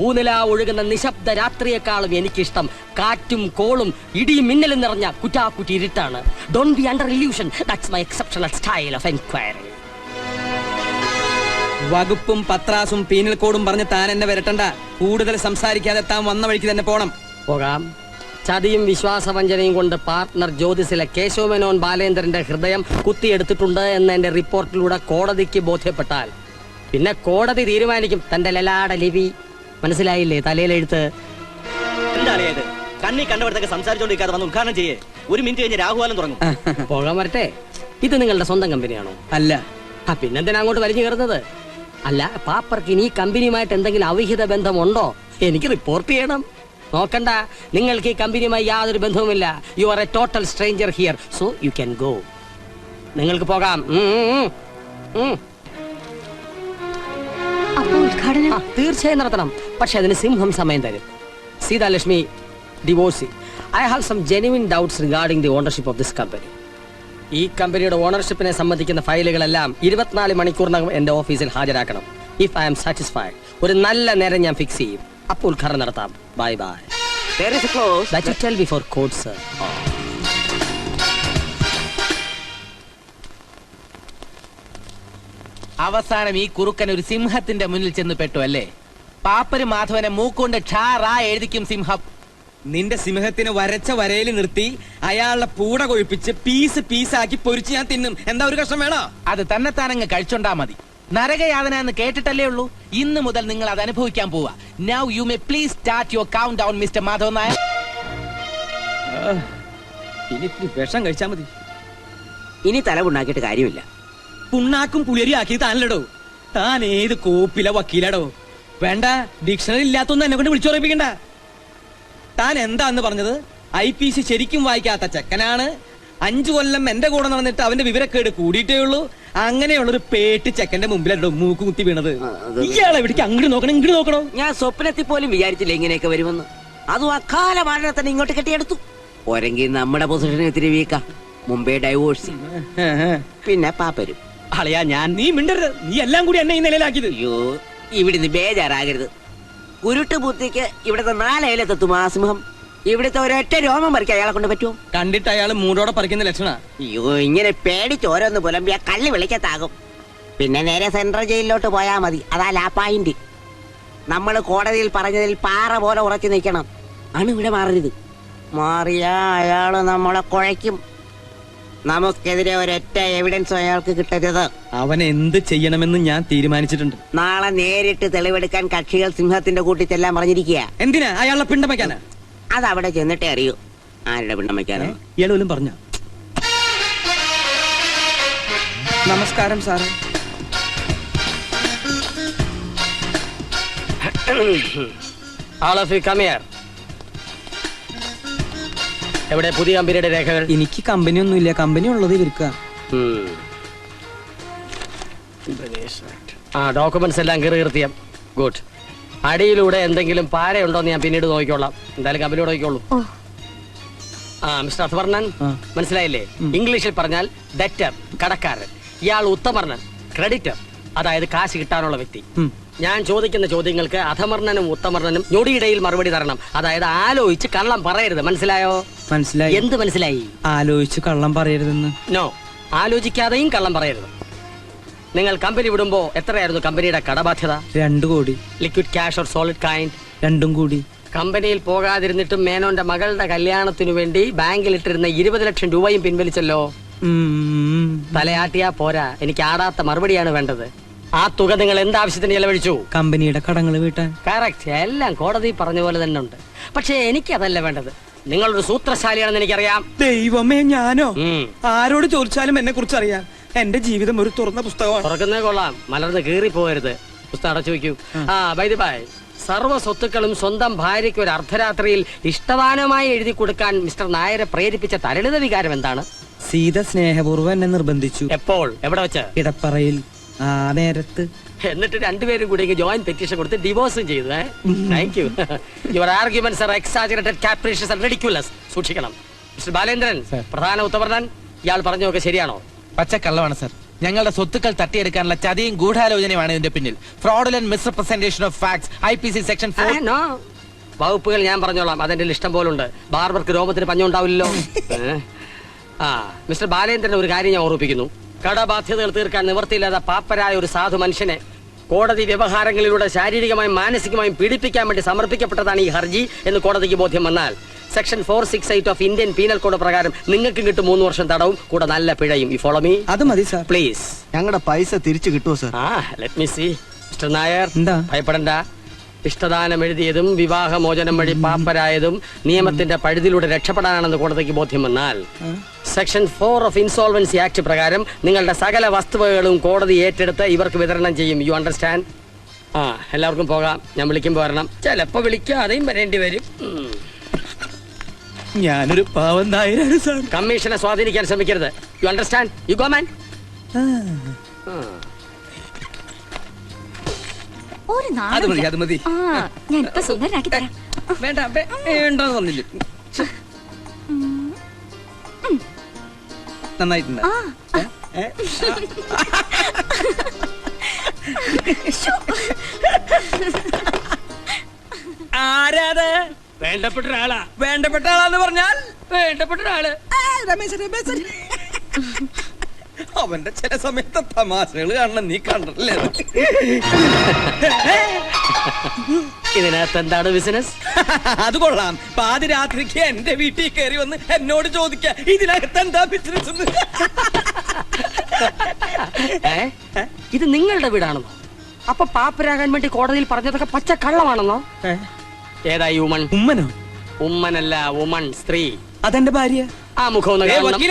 ഊനില ഒഴുകുന്ന നിശബ്ദ രാത്രിയെക്കാളും എനിക്കിഷ്ടം കാറ്റും കോളും ഇടിയും മിന്നലും നിറഞ്ഞ കുറ്റാക്കുറ്റി ഇരുട്ടാണ്. Don't be under illusion, that's my exceptional style of enquiry. വകുപ്പും പത്രാസും പീനൽ കോഡും പറഞ്ഞ് താൻ എന്നെ വരട്ടണ്ട. കൂടുതൽ സംസാരിക്കാതെ താൻ വന്ന വഴിക്ക് തന്നെ പോണം. പോകാം. ചതിയും വിശ്വാസവഞ്ചനയും കൊണ്ട് പാർട്ട്ണർ ജ്യോതിസിലെ കേശവമേനോൻ ബാലേന്ദ്രന്റെ ഹൃദയം കുത്തിയെടുത്തിട്ടുണ്ട് എന്ന് എന്റെ റിപ്പോർട്ടിലൂടെ കോടതിക്ക് ബോധ്യപ്പെട്ടാൽ പിന്നെ കോടതി തീരുമാനിക്കും തന്റെ ലലാട ലിപി. മനസ്സിലായില്ലേ? തലയിലെഴുത്ത്. എന്താണ് ഇത്? കണ്ണി കണ്ടവിടത്തൊക്കെ സംസാരിച്ചോണ്ടിരിക്കാതെ വന്ന് ഉദ്ഘാടനം ചെയ്യേ. 1 മിനിറ്റ് കഴിഞ്ഞ് രാഹുകാലം തുടങ്ങും. പോകാൻ വരട്ടെ. ഇത് നിങ്ങളുടെ സ്വന്തം കമ്പനിയാണോ? അല്ല. പിന്നെന്തിനാ അങ്ങോട്ട് വലിഞ്ഞു കയറുന്നത്? അല്ല, പാപ്പർക്ക് ഇനി കമ്പനിയുമായിട്ട് എന്തെങ്കിലും അവിഹിത ബന്ധമുണ്ടോ? എനിക്ക് റിപ്പോർട്ട് ചെയ്യണം. നോക്കണ്ട, നിങ്ങൾക്ക് ഈ കമ്പനിയുമായി യാതൊരു ബന്ധവുമില്ല. You are a total stranger here, so you can go. നിങ്ങൾക്ക് പോകാം. തീർച്ചയായും നടത്തണം, പക്ഷെ അതിന് സിംഹം സമയം തരും. Seethalakshmi divorcee. I have some genuine doubts regarding the ownership of this company. ഈ കമ്പനിയുടെ ഓണർഷിപ്പിനെ സംബന്ധിക്കുന്ന ഫയലുകളെല്ലാം 24 മണിക്കൂറിനകം എന്റെ ഓഫീസിൽ ഹാജരാക്കണം. ഇഫ് ഐ ആം സാറ്റിസ്ഫൈഡ്, ഒരു നല്ല നേരം ഞാൻ ഫിക്സ് ചെയ്യും. അപ്പോൾ ഉദ്ഘാടനം നടത്താം. Bye bye. There is a clause that you tell before court, sir. അവസാനം ഈ കുറുക്കൻ ഒരു സിംഹത്തിന്റെ മുന്നിൽ ചെന്ന് പെട്ടു അല്ലേ? പാപ്പര് മാധവനെ മൂക്കൊണ്ട് ക്ഷാറാ എഴുതിക്കും സിംഹം. നിന്റെ സിംഹത്തിന് വരച്ച വരയിൽ നിർത്തി അയാളുടെ പൂട കൊഴിപ്പിച്ച് പീസ് പീസാക്കി പൊരിച്ച് ഞാൻ തിന്നും. എന്താ ഒരു കഷ്ണം വേണോ? അത് തന്നെത്താനങ്ങ് കഴിച്ചോണ്ടാ മതി. നരകയാതന എന്ന് കേട്ടിട്ടല്ലേ ഉള്ളൂ. ഇന്ന് മുതൽ നിങ്ങൾ അത് അനുഭവിക്കാൻ പോവാ. Now you may please start your count down mister Madhavan Nair. ഇനി വിഷം കഴിച്ചാ മതി. ഇനി തല ഉണ്ടാക്കിയിട്ട് കാര്യമില്ല. പുണ്ണാക്കും പുളിയരി ആക്കി താനല്ലടോ. താൻ ഏത് കോപ്പില വക്കീലടോ? വേണ്ട, ഡിക്ഷണറി ഇല്ലാത്തൊന്നും എന്നെ കൊണ്ട് വിളിച്ചുറപ്പിക്കണ്ട. താൻ എന്താന്ന് പറഞ്ഞത്? IPC ശരിക്കും വായിക്കാത്ത ചെക്കനാണ്. 5 കൊല്ലം എന്റെ കൂടെ നടന്നിട്ട് അവന്റെ വിവരക്കേട് കൂടിയിട്ടേ ഉള്ളൂ. അങ്ങനെയുള്ളൊരു പേട്ട് ചെക്കന്റെ മുമ്പിലോ മൂക്ക് കുത്തി വീണത്. ഇയാളെ ഇവിടേക്ക് അങ്ങോട്ട് നോക്കണം, ഇങ്ങോട്ട് നോക്കണോ? ഞാൻ സ്വപ്നത്തിൽ പോലും വിചാരിച്ചില്ല ഇങ്ങനെയൊക്കെ വരുമെന്ന്. അതും അക്കാല വാഴ തന്നെ ഇങ്ങോട്ട് കെട്ടിയെടുത്തു. പോരെങ്കിൽ നമ്മുടെ പൊസിഷനെ ഇത്തിരി വീക്കാം. മുമ്പേ ഡൈവോഴ്സ്, പിന്നെ പാപ്പരും. അളയാ, ഞാൻ നീ മിണ്ടരുത്. നീ എല്ലാം കൂടി എന്നെ ഈ നിലയിലാക്കിയത്. അയ്യോ, ഇവിടുന്ന് ബേജാറാകരുത്. കുരുട്ട് ബുദ്ധിക്ക് ഇവിടുത്തെ 4 ഇലത്തെത്തും ആ സിംഹം. ഇവിടുത്തെ ഒരൊറ്റ രോമം പറിക്കാൻ അയാളെ കൊണ്ട് പറ്റുമോ? കണ്ടിട്ട് അയാൾ മൂടോടെ പറിക്കുന്ന ലക്ഷണ. അയ്യോ, ഇങ്ങനെ പേടിച്ച് ഓരോന്ന് പുലമ്പിയാ കള്ളി വിളിക്കത്താകും. പിന്നെ നേരെ സെൻട്രൽ ജയിലിലോട്ട് പോയാ മതി. അതാ ലാ പോയിന്റ്. നമ്മൾ കോടതിയിൽ പറഞ്ഞതിൽ പാറ പോലെ ഉറച്ചു നിൽക്കണം. ആണ് ഇവിടെ മാറരുത്. മാറിയാ അയാള് നമ്മളെ കുഴയ്ക്കും. നമുക്കെതിരെ ഒരൊറ്റ എവിഡൻസും അയാൾക്ക് കിട്ടരുത്. അവൻ എന്ത് ചെയ്യണമെന്ന് ഞാൻ തീരുമാനിച്ചിട്ടുണ്ട്. നാളെ നേരിട്ട് തെളിവെടുക്കാൻ കക്ഷികൾ സിംഹത്തിന്റെ കൂട്ടിച്ചെല്ലാം പറഞ്ഞിരിക്കുക. എന്തിനാ? അയാളുടെ പിണ്ടം വയ്ക്കാനാ? അതവിടെ ചെന്നിട്ടേ അറിയൂ ആരുടെ പിണ്ടം വയ്ക്കാനോ. ഇയാളും പറഞ്ഞ. നമസ്കാരം സാറേ. All of you come here. എവിടെ പുതിയ കമ്പനിയുടെ രേഖകൾ? എനിക്ക് കമ്പനി ഒന്നുമില്ല. കമ്പനി ഉള്ളത് ഇവർക്ക്. ഡോക്യുമെന്റ്സ് എല്ലാം കീർത്തിയം. ഗുഡ്. അടിയിലൂടെ എന്തെങ്കിലും പാരയുണ്ടോന്ന് ഞാൻ പിന്നീട് നോക്കിക്കോളാം. എന്തായാലും കമ്പനിയോട് നോക്കിക്കോളൂ. മിസ്റ്റർ അത്വർണൻ, മനസ്സിലായില്ലേ? ഇംഗ്ലീഷിൽ പറഞ്ഞാൽ ഡെറ്റർ, കടക്കാരൻ. ഇയാൾ ഉത്തമർണൻ, ക്രെഡിറ്റർ, അതായത് കാശ് കിട്ടാനുള്ള വ്യക്തി. ഞാൻ ചോദിക്കുന്ന ചോദ്യങ്ങൾക്ക് അധമർണനും ഉത്തമർണനും ഞൊടിയിടയിൽ മറുപടി തരണം. അതായത് ആലോചിച്ച് കള്ളം പറയരുത്. മനസ്സിലായോ? മനസ്സിലായി. എന്ത് മനസ്സിലായി? ആലോചിച്ച് കള്ളം പറയരുതെന്ന്. നോ, ആലോചിക്കാതെയും കള്ളം പറയരുത്. നിങ്ങൾ കമ്പനി വിടുമ്പോ എത്രയായിരുന്നു കമ്പനിയുടെ കടബാധ്യത? 2 കോടി. Liquid cash or solid kind? 2 കോടി. കമ്പനിയിൽ പോകാതിരുന്നിട്ടും മേനോന്റെ മകളുടെ കല്യാണത്തിനു വേണ്ടി ബാങ്കിൽ ഇട്ടിരുന്ന 20 ലക്ഷം രൂപയും പിൻവലിച്ചല്ലോ. തലയാട്ടിയാ പോരാ, എനിക്ക് ആടാത്ത മറുപടിയാണ് വേണ്ടത്. ആ തുക നിങ്ങൾ എന്താവശ്യത്തിന് ചെലവഴിച്ചു? കമ്പനിയുടെ കടങ്ങൾ വീട്ടാൻ. കറക്റ്റ്, എല്ലാം കോടതി പറഞ്ഞ പോലെ തന്നെ ഉണ്ട്. പക്ഷേ എനിക്കതല്ല വേണ്ടത്. നിങ്ങളൊരു സൂത്രശാലിയാണെന്ന് എനിക്കറിയാം. ദൈവമേ, ഞാനോ? ആരോട് ചോദിച്ചാലും എന്നെ കുറിച്ച് അറിയാം. എന്റെ ജീവിതം ഒരു തുറന്ന പുസ്തകമാണ്. തുറക്കുന്നേ കൊള്ളാം, മലർന്ന് കീറി പോകരുത്. പുസ്തകം അടച്ചു വയ്ക്കൂ. ബൈ സർവ്വ സ്വത്തുക്കളും സ്വന്തം ഭാര്യയ്ക്ക് ഒരു അർദ്ധരാത്രിയിൽ ഇഷ്ടദാനമായി എഴുതി കൊടുക്കാൻ മിസ്റ്റർ നായരെ പ്രേരിപ്പിച്ച തരളിത വികാരം എന്താണ്? സീത സ്നേഹപൂർവ്വം എന്നെ നിർബന്ധിച്ചു. എപ്പോൾ? എവിടെ വെച്ച്? ഇടപ്പറയിൽ. ആ നേരത്ത്. എന്നിട്ട് രണ്ടുപേരും കൂടി ജോയിന്റ് പെറ്റീഷൻ കൊടുത്ത് ഡിവോഴ്സും ചെയ്തു. Thank you. Your arguments are exaggerated, capricious and ridiculous. സൂക്ഷിക്കണം. മിസ്റ്റർ ബാലേന്ദ്രൻ, പ്രധാന ഉത്തമർണൻ, ഇയാൾ പറഞ്ഞൊക്കെ ശരിയാണോ? പച്ചക്കള്ളമാണ് സർ. ഞങ്ങളുടെ സ്വത്തുക്കൾ തട്ടിയെടുക്കാനുള്ള ചതിയും ഗൂഢാലോചനയുമാണ് ഇതിന്റെ പിന്നിൽ. Fraudulent misrepresentation of facts, IPC section 4. വകുപ്പുകൾ ഞാൻ പറഞ്ഞോളാം, അതെന്റെ ഇഷ്ടം പോലുണ്ട്. ബാർബർക്ക് രോമത്തിന് പഞ്ഞുണ്ടാവില്ലല്ലോ. മിസ്റ്റർ ബാലേന്ദ്രൻ, ഒരു കാര്യം ഞാൻ ഓർമ്മിപ്പിക്കുന്നു. കടബാധ്യതകൾ തീർക്കാൻ നിവൃത്തിയില്ലാത്ത പാപ്പരായ ഒരു സാധു മനുഷ്യനെ കോടതി വ്യവഹാരങ്ങളിലൂടെ ശാരീരികമായും മാനസികമായും പീഡിപ്പിക്കാൻ വേണ്ടി സമർപ്പിക്കപ്പെട്ടതാണ് ഈ ഹർജി എന്ന് കോടതിക്ക് ബോധ്യം വന്നാൽ section 468 of Indian penal code പ്രകാരം നിങ്ങൾക്ക് കിട്ടും 3 വർഷം തടവും കൂടെ നല്ല പിഴയും. You follow me? അത് മതി സാർ. പ്ലീസ്. ഞങ്ങളുടെ പൈസ തിരിച്ചു കിട്ടുമോ sir? Let me see. Mister Nair, എന്താ? ഭയപ്പെടണ്ട. ഇഷ്ടദാനം എഴുതിയതും വിവാഹമോചനം വഴി പാപ്പരായതും നിയമത്തിന്റെ പഴുതിലൂടെ രക്ഷപ്പെടാനാണെന്ന് കോടതിക്ക് ബോധ്യം വന്നാൽ സെക്ഷൻ 4 ഓഫ് ഇൻസോൾവൻസി ആക്ട് പ്രകാരം നിങ്ങളുടെ സകല വസ്തുവകകളും കോടതി ഏറ്റെടുത്ത് ഇവർക്ക് വിതരണം ചെയ്യും. You understand? എല്ലാവർക്കും പോകാം. ഞാൻ വിളിക്കുമ്പോൾ വരണം. ചിലപ്പോ വിളിക്കാതെയും വരേണ്ടി വരും. ഞാനൊരു പാവം നായരാണ് സാർ. കമ്മീഷനെ സ്വാധീനിക്കാൻ ശ്രമിക്കരുത്. You understand? You go man. അത് മതി, അത് മതി. ഞാൻ ഇപ്പൊ സുന്ദരനാക്കി തരാം. വേണ്ട, വേണ്ടെന്ന് പറഞ്ഞില്ല. നന്നായിട്ടുണ്ട്. ആരാത്? വേണ്ടപ്പെട്ട ഒരാളാ. വേണ്ടപ്പെട്ട ആളാന്ന് പറഞ്ഞാൽ വേണ്ടപ്പെട്ട ഒരാള് രമേശൻ. അവന്റെ ചില സമയത്ത് തമാശകൾ കാണണം, നീ കണ്ടല്ലേ? ഇതിനകത്ത് എന്താണ് ബിസിനസ്? അത് കൊള്ളാം. പാതിരാത്രിക്ക് എന്റെ വീട്ടിൽ കയറി വന്ന് എന്നോട് ചോദിക്ക ഇതിനകത്ത് എന്താ ബിസിനസ്? ഇത് നിങ്ങളുടെ വീടാണെന്നോ? അപ്പൊ പാപ്പരാകാൻ വേണ്ടി കോടതിയിൽ പറഞ്ഞതൊക്കെ പച്ച കള്ളമാണെന്നോ? ഏതാ ഉമ്മൻ? ഉമ്മനോ? ഉമ്മനല്ല, ഉമ്മൻ, സ്ത്രീ. അതെന്റെ ഭാര്യ. ആ മുഖം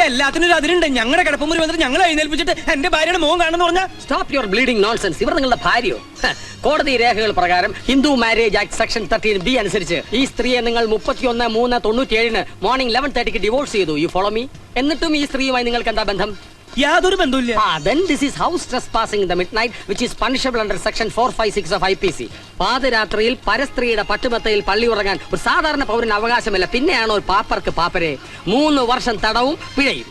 എല്ലാത്തിനും അതിലുണ്ട്. ഞങ്ങളുടെ കിടപ്പുമുറി വന്നിട്ട് ഞങ്ങളെ എഴുന്നേൽപ്പിച്ചിട്ട് എന്റെ ഭാര്യയുടെ മുഖം കാണുന്നു പറഞ്ഞാൽ സ്റ്റോപ്പ് യുവർ ബ്ലീഡിംഗ് നോൺസെൻസ്. ഇവർ നിങ്ങളുടെ ഭാര്യയോ? കോടതി രേഖകൾ പ്രകാരം Hindu marriage act section 13B അനുസരിച്ച് ഈ സ്ത്രീയെ നിങ്ങൾ 31/3/97 മോർണിംഗ് 11:30 ഡിവോഴ്സ് ചെയ്തു. U follow me? എന്നിട്ടും ഈ സ്ത്രീയുമായി നിങ്ങൾക്ക് എന്താ ബന്ധം? യാതൊരു ബന്ധമില്ല. Then this is house trespassing in the midnight, which is punishable under section 456 of IPC. പാതിരാത്രിയിൽ പരസ്ത്രീയുടെ പട്ടുമെത്തയിൽ പള്ളി ഉറങ്ങാൻ ഒരു സാധാരണ പൗരന് അവകാശമില്ല. പിന്നെയാണോ ഒരു പാപ്പർക്ക് പാപ്പരെ 3 വർഷം തടവും പിഴയും.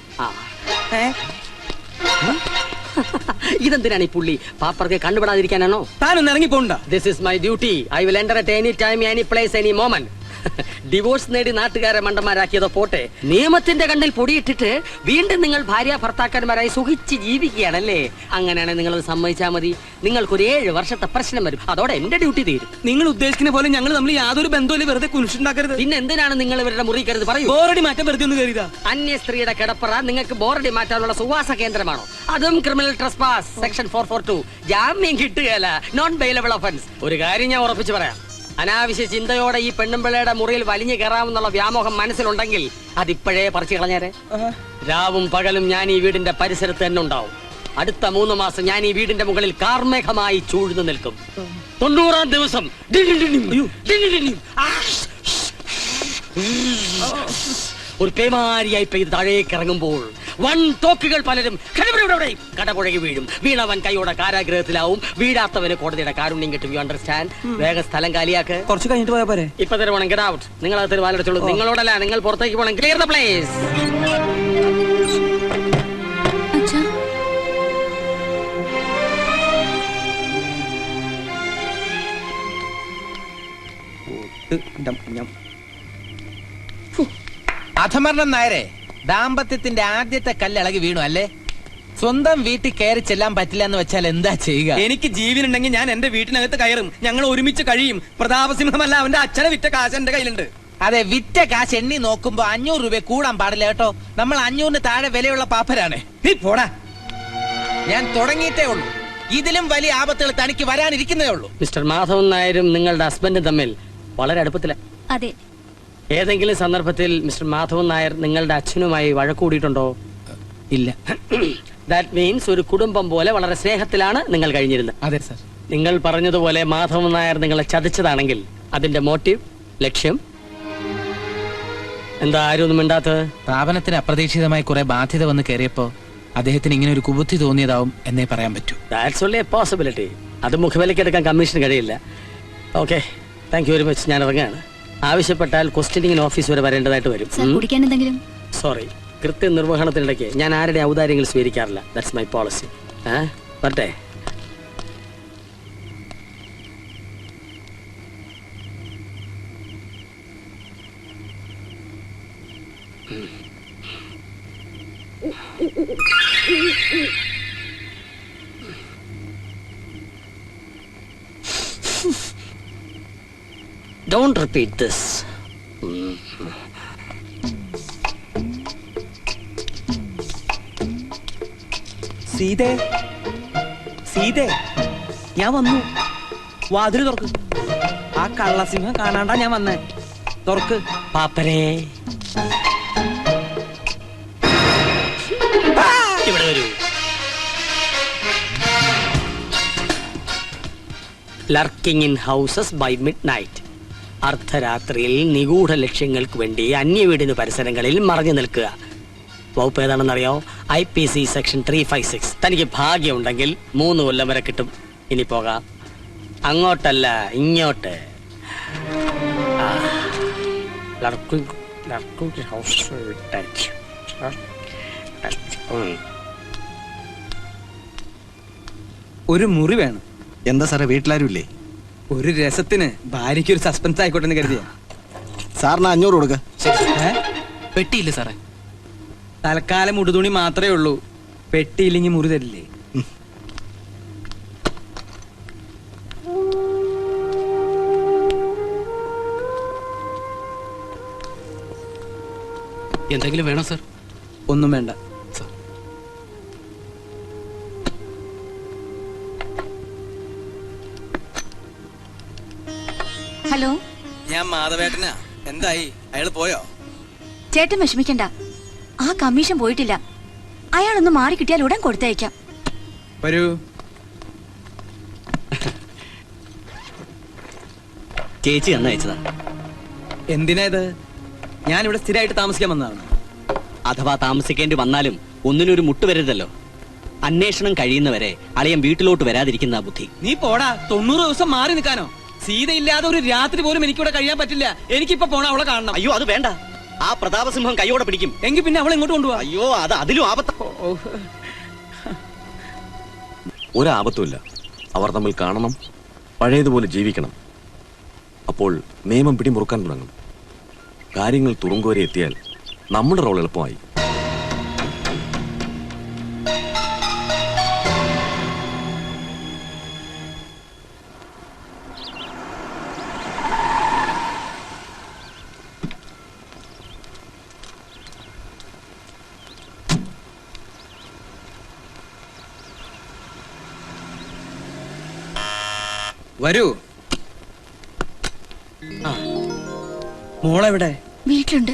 ഇതെന്തിനാണ് ഈ പുള്ളി? പാപ്പർക്ക് കണ്ടുപിടാതിരിക്കാനാണോ? താനൊന്ന് ഇറങ്ങി പോണ്ട. This is my duty. I will enter at any time, any place, any moment. Divorce നേടി നാട്ടുകാരെ മണ്ടന്മാരാക്കിയതോ പോട്ടെ, നിയമത്തിന്റെ കണ്ണിൽ പൊടിയിട്ടിട്ട് വീണ്ടും നിങ്ങൾ ഭാര്യ ഭർത്താക്കന്മാരായി സുഖിച്ച് ജീവിക്കുകയാണല്ലേ? അങ്ങനെയാണെങ്കിൽ നിങ്ങൾ സമ്മതിച്ചാൽ മതി. നിങ്ങൾക്കൊരു 7 വർഷത്തെ പ്രശ്നം വരും. അതോടെ എന്റെ ഡ്യൂട്ടി തീരും. നിങ്ങൾ ഉദ്ദേശിക്കുന്ന പോലെ ഞങ്ങൾ തമ്മിൽ യാതൊരു ബന്ധമില്ല. വെറുതെ കുരിശുണ്ടാക്കരുത്. പിന്നെ എന്തിനാണ് നിങ്ങൾ ഇവരുടെ മുറി കരുത്? പറയൂ. ബോറടി മാറ്റം വെറുതെ ഒന്ന് കരുതാ. അന്യ സ്ത്രീയുടെ കിടപ്പറ നിങ്ങൾക്ക് ബോറടി മാറ്റാനുള്ള സുവാസ കേന്ദ്രമാണോ? അതും ക്രിമിനൽ ട്രസ്പാസ് സെക്ഷൻ 442. ജാമ്യം കിട്ടുകയല്ല, നോൺ ബെയിലബിൾ ഒഫൻസ്. ഒരു കാര്യം ഞാൻ ഉറപ്പിച്ചു പറയാം. അനാവശ്യ ചിന്തയോടെ ഈ പെണ്ണുമ്പിള്ളയുടെ മുറിയിൽ വലിഞ്ഞു കയറാമെന്നുള്ള വ്യാമോഹം മനസ്സിലുണ്ടെങ്കിൽ അതിപ്പോഴേ പറിച്ചു കളഞ്ഞേരെ. രാവും പകലും ഞാൻ ഈ വീടിന്റെ പരിസരത്ത് തന്നെ ഉണ്ടാവും. അടുത്ത 3 മാസം ഞാൻ ഈ വീടിന്റെ മുകളിൽ കാർമേഘമായി ചൂഴ്ന്നു നിൽക്കും. 90-ാം ദിവസം ഒരു പേമാരിയായി പെയ്ത് താഴേക്ക് ഇറങ്ങുമ്പോൾ തോക്കുകൾ പലരും കടപുഴകി വീഴും. വീണവൻ കൈയോടെ കാരാഗ്രഹത്തിലാവും. വീഴാത്തവന് കോടതിയുടെ കാരുണ്യം കിട്ടും. You understand? വേഗം സ്ഥലം കാലിയാക്ക്. കുറച്ച് കഴിഞ്ഞിട്ട് പോയാ പോരെ? ഇപ്പൊ തരുവാണെങ്കിൽ ഗെറ്റ് ഔട്ട്. നിങ്ങൾ അത് വാലടിച്ചോളൂ. നിങ്ങളോടല്ല, നിങ്ങൾ പുറത്തേക്ക് പോകണം. Clear the place. ചത്ത് അധമർണം നായരെ, ദാമ്പത്യത്തിന്റെ ആദ്യത്തെ കല്ലിളകി വീണു അല്ലേ? സ്വന്തം വീട്ടിൽ കയറി ചെല്ലാൻ പറ്റില്ല എന്ന് വെച്ചാൽ എന്താ ചെയ്യുക? എനിക്ക് ജീവനുണ്ടെങ്കിൽ ഞാൻ എന്റെ വീട്ടിനകത്ത് കയറും. ഞങ്ങൾ ഒരുമിച്ച് കഴിയും. പ്രതാപസിംഹമല്ല, അവന്റെ അച്ഛനെ വിറ്റ കാശ് എന്റെ കയ്യിലുണ്ട്. അതെ, വിറ്റ കാശ് എണ്ണി നോക്കുമ്പോ 500 രൂപ കൂടാൻ പാടില്ല കേട്ടോ. നമ്മൾ 500-ന് താഴെ വിലയുള്ള പാപ്പരാണ്. പോടാ, ഞാൻ തുടങ്ങിയിട്ടേ ഉള്ളൂ. ഇതിലും വലിയ ആപത്തുകൾ തനിക്ക് വരാനിരിക്കുന്നേ ഉള്ളൂ. മിസ്റ്റർ മാധവൻ നായരും നിങ്ങളുടെ ഹസ്ബൻഡും തമ്മിൽ വളരെ അടുപ്പത്തിലാണ്. അതെ. ഏതെങ്കിലും സന്ദർഭത്തിൽ മിസ്റ്റർ മാധവൻ നായർ നിങ്ങളുടെ അച്ഛനുമായി വഴക്കൂടിയിട്ടുണ്ടോ? ഇല്ല. ദാറ്റ് മീൻസ് ഒരു കുടുംബം പോലെ വളരെ സ്നേഹത്തിലാണ് നിങ്ങൾ കഴിഞ്ഞിരുന്നത്. അതെ സർ. നിങ്ങൾ പറഞ്ഞതുപോലെ മാധവൻ നായർ നിങ്ങളെ ചതിച്ചതാണെങ്കിൽ അതിന്റെ മോട്ടീവ്, ലക്ഷ്യം എന്താ? ആരും ഒന്നും മിണ്ടാത്തത്? സ്ഥാപനത്തിന് അപ്രതീക്ഷിതമായി കുറെ ബാധ്യത വന്ന് കയറിയപ്പോ അദ്ദേഹത്തിന് ഇങ്ങനെ ഒരു കുബുദ്ധി തോന്നിയതാവും എന്നേ പറയാൻ പറ്റൂ. That's only A possibility. അത് മുഖവിലയ്ക്ക് എടുക്കാൻ കമ്മീഷന് കഴിയില്ല. Okay, thank you very much. ഞാൻ ഇറങ്ങാണ്. ആവശ്യപ്പെട്ടാൽ ക്വസ്റ്റ്യനിങ് ഓഫീസ് വരെ വരേണ്ടതായിട്ട് വരും. കുടിക്കാൻ എന്തെങ്കിലും? സോറി, കൃത്യനിർവഹണത്തിനിടയ്ക്ക് ഞാൻ ആരുടെ ഔദാര്യങ്ങൾ സ്വീകരിക്കാറില്ല. That's my policy. വരട്ടെ. Don't repeat this. സീതേ, സീതേ, ഞാൻ വന്നു. വാതില് തുറക്ക്. ആ കള്ളസിംഹം കാണാണ്ടാ ഞാൻ വന്നേ. തുറക്ക്. പാപ്പരേ, ഇവിടെ വരൂ. Lurking in houses by midnight. അർദ്ധരാത്രിയിൽ നിഗൂഢ ലക്ഷ്യങ്ങൾക്ക് വേണ്ടി അന്യവീടിന് പരിസരങ്ങളിൽ മറഞ്ഞു നിൽക്കുക. വകുപ്പ് ഏതാണെന്നറിയോ? IPC section 356. തനിക്ക് ഭാഗ്യമുണ്ടെങ്കിൽ 3 കൊല്ലം വരെ കിട്ടും. ഇനി പോകാം. അങ്ങോട്ടല്ല, ഇങ്ങോട്ട്. ഒരു മുറി വേണം. എന്താ സാറേ, വീട്ടിലാരും ഇല്ലേ? ഒരു രസത്തിന് ഭാര്യയ്ക്ക് ഒരു സസ്പെൻസ് ആയിക്കോട്ടെ എന്ന് കരുതിയ. സാറിന് 500 കൊടുക്ക. പെട്ടിയില്ല സാറേ. തൽക്കാലം ഉടുതുണി മാത്രമേ ഉള്ളൂ. പെട്ടിയില്ലെങ്കിൽ മുറി തരില്ലേ? എന്തെങ്കിലും വേണോ സർ? ഒന്നും വേണ്ട. ഹലോ, ഞാൻ മാധവേട്ടനാ. എന്തായി? അയാൾ പോയോ? ചേട്ടൻ വിഷമിക്കണ്ട. ആ കമ്മീഷൻ പോയിട്ടില്ല. അയാളൊന്ന് മാറി കിട്ടിയാൽ ഉടൻ കൊടുത്തയക്കാം. വരൂ. ചേച്ചി അയച്ചതാ. എന്തിനാ ഇത്? ഞാനിവിടെ സ്ഥിരമായിട്ട് താമസിക്കാൻ വന്നതാണ്. അഥവാ താമസിക്കേണ്ടി വന്നാലും ഒന്നിനൊരു മുട്ട് വരരുതല്ലോ. അന്വേഷണം കഴിയുന്നവരെ അളിയൻ വീട്ടിലോട്ട് വരാതിരിക്കുന്ന ബുദ്ധി. നീ പോടാ. 90 ദിവസം മാറി നിൽക്കാനോ? സീത ഇല്ലാതെ ഒരു രാത്രി പോലും എനിക്കിവിടെ കഴിയാൻ പറ്റില്ല. എനിക്കിപ്പോ പോണ അവളെ കാണണം. അയ്യോ, അത് വേണ്ട. ആ പ്രതാപസിംഹം കൈയോടെ പിടിക്കും. എങ്കിൽ പിന്നെ അവളെ ഇങ്ങോട്ട് കൊണ്ടുപോവാ. അയ്യോ, അത് അതിലും ആപത്ത. ഒരാപത്തുമില്ല. അവർ തമ്മിൽ കാണണം, പഴയതുപോലെ ജീവിക്കണം. അപ്പോൾ നിയമം പിടിമുറുക്കാൻ തുടങ്ങും. കാര്യങ്ങൾ തുറുങ്കുവരെ എത്തിയാൽ നമ്മുടെ റോൾ എളുപ്പമായി. വരൂ. മോളെവിടെ? വീട്ടിലുണ്ട്.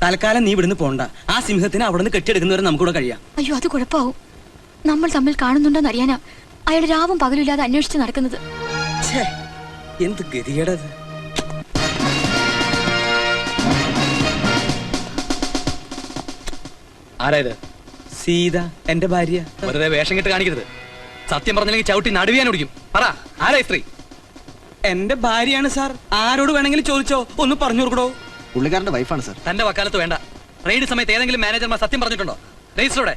തൽക്കാലം നീ ഇവിടുന്ന് പോണ്ട. ആ സിംഹത്തിന് അവിടെ നിന്ന് കെട്ടിയെടുക്കുന്നവരെ നമുക്കിവിടെ കഴിയാം. അയ്യോ, അത് കുഴപ്പമാവും. നമ്മൾ തമ്മിൽ കാണുന്നുണ്ടോന്ന് അറിയാനാ അയാൾ രാവും പകലില്ലാതെ അന്വേഷിച്ച് നടക്കുന്നത്. എന്ത് ഗതികേടത്. ആരായത്? സീത, എന്റെ ഭാര്യ. വെറുതെ വേഷം കെട്ട് കാണിക്കരുത്. സത്യം പറഞ്ഞില്ലെങ്കിൽ ചവിട്ടി നടുവിയാൻ ഓടിക്കും. പറ, ആരാ സ്ത്രീ? എന്റെ ഭാര്യയാണ് സാർ. ആരോട് വേണമെങ്കിലും ചോദിച്ചോ. ഒന്ന് പറഞ്ഞു കൊടുക്കടോ. പുള്ളിക്കാരന്റെ വൈഫാണ് സാർ. തന്റെ വക്കാലത്ത് വേണ്ട. റെയ്ഡ് സമയത്ത് ഏതെങ്കിലും മാനേജർമാർ സത്യം പറഞ്ഞിട്ടുണ്ടോ? രജിസ്റ്ററോടെ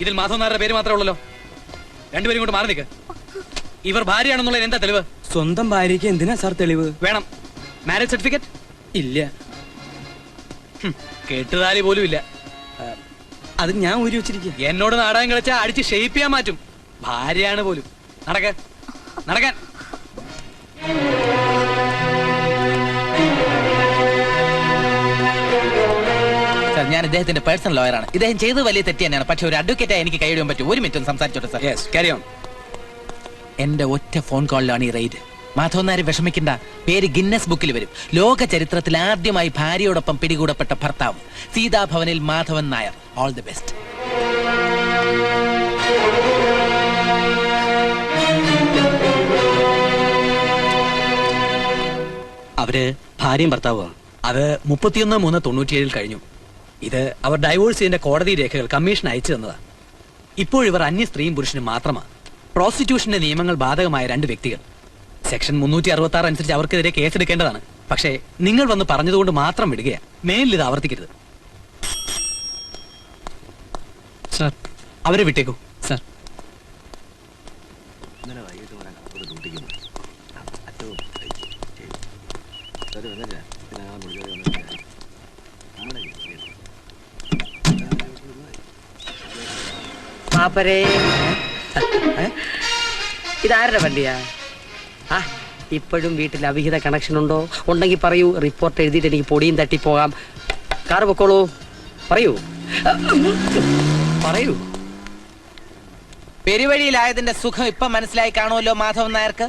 ഇതിൽ മാധവൻ നായരുടെ പേര് മാത്രമേ ഉള്ളല്ലോ. രണ്ടുപേരും കൊണ്ട് മാറി നിൽക്ക്. ഇവർ ഭാര്യയാണെന്നുള്ളതിന് എന്താ തെളിവ്? സ്വന്തം ഭാര്യയ്ക്ക് എന്തിനാ സാർ തെളിവ്? വേണം. മാരേജ് സർട്ടിഫിക്കറ്റ് ഇല്ല. കെട്ടുതാലി പോലും ഇല്ല. അത് ഞാൻ ഊരി വെച്ചിരിക്കുക. എന്നോട് നാടകം കളിച്ചാൽ അടിച്ച് ഷേപ്പ് ചെയ്യാൻ മാറ്റും. ഭാര്യയാണ് പോലും. നടക്കാൻ. സാർ, ഞാൻ ഇദ്ദേഹത്തിന്റെ പേഴ്സണൽ ലോയറാണ്. ഇദ്ദേഹം ചെയ്തത് വലിയ തെറ്റ് തന്നെയാണ്. പക്ഷെ ഒരു അഡ്വക്കേറ്റായി എനിക്ക് കൈയിടാൻ പറ്റും. ഒരു മിനിറ്റ് ഒന്ന് സംസാരിച്ചോട്ടെ സാർ. Yes, carry on. എന്റെ ഒറ്റ ഫോൺ കോളിലാണ് ഈ റെയ്ഡ്. മാധവൻ നായർ വിഷമിക്കണ്ട, പേര് ഗിന്നസ് ബുക്കിൽ വരും. ലോക ചരിത്രത്തിൽ ആദ്യമായി ഭാര്യയോടൊപ്പം പിടികൂടപ്പെട്ട ഭർത്താവ് സീതാഭവനിൽ Madhavan Nair. All the best. അവര് ഭാര്യയും ഭർത്താവുമാണ്. അത് 31/3/97 കഴിഞ്ഞു. ഇത് അവർ ഡൈവോഴ്സ് ചെയ്തതിന്റെ കോടതി രേഖകൾ കമ്മീഷൻ അയച്ചു തന്നതാ. ഇപ്പോൾ ഇവർ അന്യ സ്ത്രീയും പുരുഷനും മാത്രമാണ്. പ്രോസ്റ്റിറ്റ്യൂഷന്റെ നിയമങ്ങൾ ബാധകമായ 2 വ്യക്തികൾ. സെക്ഷൻ 366 അനുസരിച്ച് അവർക്കെതിരെ കേസെടുക്കേണ്ടതാണ്. പക്ഷേ നിങ്ങൾ വന്ന് പറഞ്ഞതുകൊണ്ട് മാത്രം വിടുകയാണ്. മേലിൽ ഇത് ആവർത്തിക്കരുത്. സർ, അവരെ വിട്ടേക്കൂ. സർ. പാപ്പരേ, ഇതാരുടെ വണ്ടിയാ? ആ, ഇപ്പോഴും വീട്ടിൽ അവിഹിത കണക്ഷൻ ഉണ്ടോ? ഉണ്ടെങ്കിൽ പറയൂ. റിപ്പോർട്ട് എഴുതിയിട്ട് എനിക്ക് പൊടിയും തട്ടിപ്പോകാം. കാറ് പൊക്കോളൂ. പറയൂ. പെരുവഴിയിലായതിന്റെ സുഖം ഇപ്പൊ മനസ്സിലായി കാണുമല്ലോ മാധവൻ നായർക്ക്.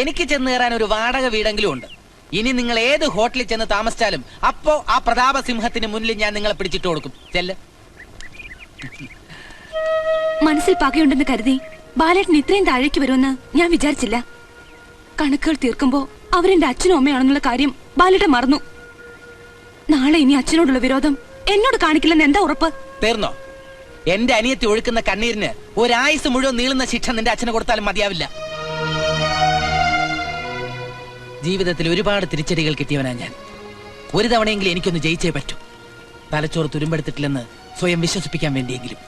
എനിക്ക് ചെന്ന് കയറാൻ ഒരു വാടക വീടെങ്കിലും ഉണ്ട്. ഇനി നിങ്ങൾ ഏത് ഹോട്ടലിൽ ചെന്ന് താമസിച്ചാലും അപ്പോ ആ പ്രതാപസിംഹത്തിന് മുന്നിൽ ഞാൻ നിങ്ങളെ പിടിച്ചിട്ട് കൊടുക്കും. ചെല്ല്. മനസ്സിൽ പകയുണ്ടെന്ന് കരുതി ബാലേട്ടൻ ഇത്രയും താഴേക്ക് വരുമെന്ന് ഞാൻ വിചാരിച്ചില്ല. കണക്കുകൾ തീർക്കുമ്പോ അവരെന്റെ അച്ഛനും അമ്മയാണെന്നുള്ള കാര്യം ബാലേട്ടൻ മറന്നു. നാളെ ഇനി അച്ഛനോടുള്ള വിരോധം എന്നോട് കാണിക്കില്ലെന്ന് എന്താ ഉറപ്പ്? തീർന്നോ? എന്റെ അനിയത്തി ഒഴുക്കുന്ന കണ്ണീരിന് ഒരായുസ് മുഴുവൻ നീളുന്ന ശിക്ഷ നിന്റെ അച്ഛന് കൊടുത്താലും മതിയാവില്ല. ജീവിതത്തിൽ ഒരുപാട് തിരിച്ചടികൾ കിട്ടിയവനാ ഞാൻ. ഒരു തവണയെങ്കിലും എനിക്കൊന്ന് ജയിച്ചേ പറ്റൂ. തലച്ചോറ് തുരുമ്പെടുത്തിട്ടില്ലെന്ന് സ്വയം വിശ്വസിപ്പിക്കാൻ വേണ്ടിയെങ്കിലും.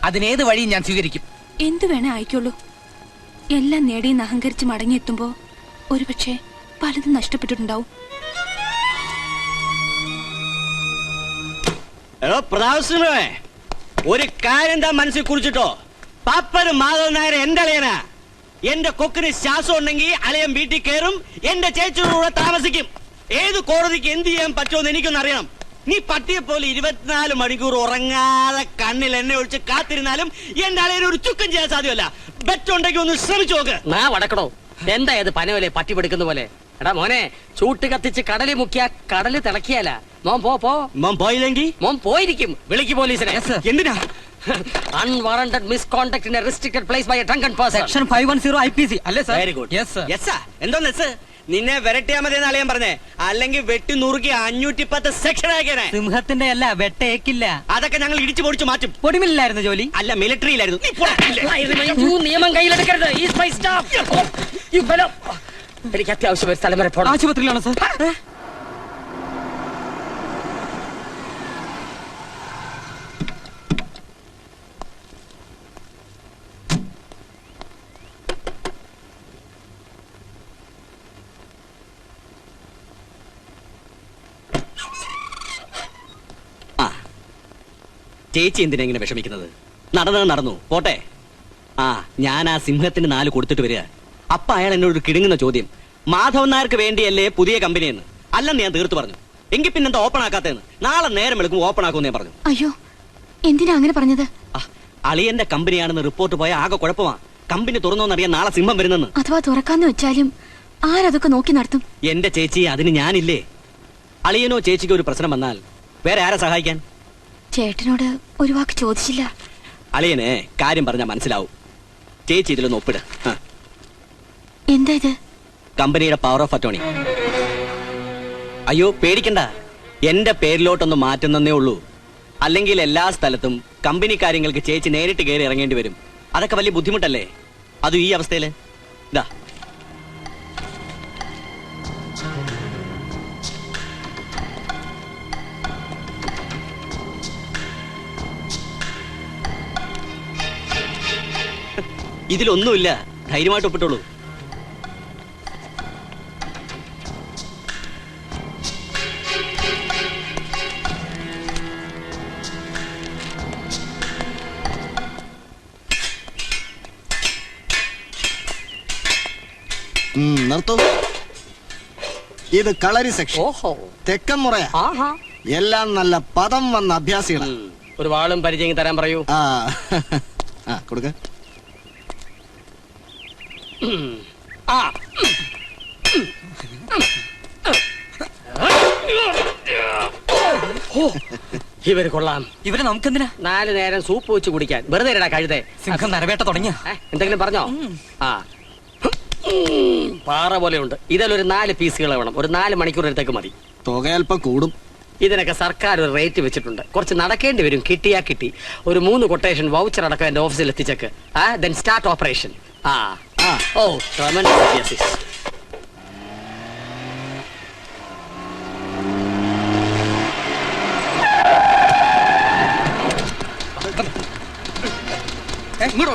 അതിനേത് വഴിയും ഞാൻ സ്വീകരിക്കും. എന്തു വേണേ ആയിക്കോളൂ. എല്ലാം നേടിയെന്ന് അഹങ്കരിച്ച് മടങ്ങിയെത്തുമ്പോ ഒരുപക്ഷെ പലതും നഷ്ടപ്പെട്ടിട്ടുണ്ടാവും. പ്രതാപസിംഹേ, ഒരു കാര്യം താൻ മനസ്സിൽ കുറിച്ചിട്ടോ. പാപ്പന് മാധവൻ നായർ എന്റെ അളിയനാ. എന്റെ കൊക്കിന് ശ്വാസം ഉണ്ടെങ്കിൽ അളിയൻ വീട്ടിൽ കയറും, എന്റെ ചേച്ചിയുടെ കൂടെ താമസിക്കും. ഏത് കോടതിക്ക് എന്ത് ചെയ്യാൻ പറ്റുമെന്ന് എനിക്കൊന്ന് അറിയണം. നീ പട്ടിയെ പോലെ 24 മണിക്കൂർ ഉറങ്ങാതെ കണ്ണിൽ എന്നെ ഒഴിച്ച് കാത്തിരുന്നാലും എന്റെ അളിയന് ഒരു ചുക്കം ചെയ്യാൻ സാധ്യമല്ല. ബെറ്റുണ്ടെങ്കിൽ ഒന്ന് ശ്രമിച്ചു നോക്ക്. നാ വടക്കണോ? എന്താ ഇത് പനവലെ പട്ടി പിടിക്കുന്ന പോലെ? എടാ മോനെ, ചൂട്ട് കത്തിച്ച് കടലിൽ മുക്കിയ കടല് തിളക്കിയാല. മോൻ പോ. മോൻ പോയില്ലെങ്കിൽ മോൻ പോയിരിക്കും. വിളിക്ക് പോലീസിനെ. എന്തിനാ? Unwarranted misconduct in a restricted place by a drunken person. Section 510 IPC അല്ലേ sir? Very good. Yes sir. Yes sir. എന്തോന്ന് യെസ്? നിന്നെ വരട്ടിയാ മതി എന്ന് അളിയൻ പറഞ്ഞേ. അല്ലെങ്കിൽ വെട്ടി നുറുക്കി 510 സെക്ഷൻ ആക്കിയേ. സിംഹത്തിന്റെ അല്ല, വെട്ടേക്കില്ല. അതൊക്കെ ഞങ്ങൾ ഇടിച്ചു പൊടിച്ചു മാറ്റും. പൊടിമില്ലായിരുന്നു ജോലി. അല്ല, മിലിറ്ററിയിലായിരുന്നു. നീ പോടാ. നിയമം കയ്യിലെടുക്കരുത്. He is my staff. You fellow. എനിക്ക് അത്യാവശ്യം ഒരു സ്ഥലം വരെ പോണം. ആശുപത്രിയിലാണ് സർ. ചേച്ചി എന്തിനാ ഇങ്ങനെ വിഷമിക്കുന്നത്? നടന്നു പോട്ടെ. ഞാൻ ആ സിംഹത്തിന് 4 കൊടുത്തിട്ട് വരിക. അപ്പൊ അയാൾ എന്നോട് കിടുങ്ങുന്ന ചോദ്യം, മാധവൻ നായർക്ക് വേണ്ടിയല്ലേ പുതിയ കമ്പനിയെന്ന്. അല്ലെന്ന് ഞാൻ തീർത്തു പറഞ്ഞു. എങ്കിൽ പിന്നെന്താ ഓപ്പൺ ആക്കാത്തതെന്ന്. നാളെ നേരം എടുക്കും ഓപ്പൺ ആക്കുമെന്ന് ഞാൻ പറഞ്ഞു. അയ്യോ, എന്തിനാ അങ്ങനെ പറഞ്ഞത്? അളിയന്റെ കമ്പനിയാണെന്ന് റിപ്പോർട്ട് പോയ ആകെ കുഴപ്പമാ. കമ്പനി തുറന്നോന്നറിയാൻ നാളെ സിംഹം വരുന്നെന്ന്. അഥവാ തുറക്കാന്ന് വെച്ചാലും ആരതൊക്കെ നോക്കി നടത്തും? എന്റെ ചേച്ചി, അതിന് ഞാനില്ലേ. അളിയനോ ചേച്ചിക്കോ ഒരു പ്രശ്നം വന്നാൽ വേറെ ആരെ സഹായിക്കാൻ? ചേട്ടനോട് ഒരു വാക്ക് ചോദിച്ചില്ല. അളിയനെ കാര്യം പറഞ്ഞാൽ മനസ്സിലാവും. ചേച്ചി ഇതിലൊന്ന് ഒപ്പിട്. എന്താ ഇത്? കമ്പനിയുടെ പവർ ഓഫ് അറ്റോർണി. അയ്യോ പേടിക്കണ്ട, എന്റെ പേരിലോട്ടൊന്ന് മാറ്റുന്നേ ഉള്ളൂ. അല്ലെങ്കിൽ എല്ലാ സ്ഥലത്തും കമ്പനി കാര്യങ്ങൾക്ക് ചേച്ചി നേരിട്ട് കയറി ഇറങ്ങേണ്ടി വരും. അതൊക്കെ വലിയ ബുദ്ധിമുട്ടല്ലേ? അതും ഈ അവസ്ഥയില്. ഇതാ, ഇതിലൊന്നുമില്ല. ധൈര്യമായിട്ട് ഒപ്പിട്ടോളൂ. നിർത്തൂ. ഇത് കളരി സെക്ഷൻ. ഓഹോ, തെക്കൻ മുറയാ. ആഹാ. എല്ലാം നല്ല പദം വന്ന അഭ്യാസികളാ. ഒരു വാളും പരിചയം തരാൻ പറയൂ. ആ ആ കൊടുക്ക. ആ ഇവര് കൊള്ളാം. ഇവരെ നമുക്കെന്തിനാ? 4 നേരം സൂപ്പ് വെച്ച് കുടിക്കാൻ. വെറുതെ ഇരടാ കഴുതേ. സിംഹം നരവേട്ട തുടങ്ങിയ എന്തെങ്കിലും പറഞ്ഞോ? ആ പാറ പോലെയുണ്ട്. ഇതിലൊരു 4 പീസുകൾ വേണം. ഒരു 4 മണിക്കൂർ എടുത്തേക്ക് മതി. തുക അല്പം കൂടും. ഇതിനൊക്കെ സർക്കാർ ഒരു റേറ്റ് വെച്ചിട്ടുണ്ട്. കുറച്ച് നടക്കേണ്ടി വരും. കിട്ടിയാ കിട്ടി. ഒരു 3 കൊട്ടേഷൻ വൗച്ചർ അടക്കം എന്റെ ഓഫീസിൽ എത്തിച്ചേക്ക്. Then start operation. Oh tremendous.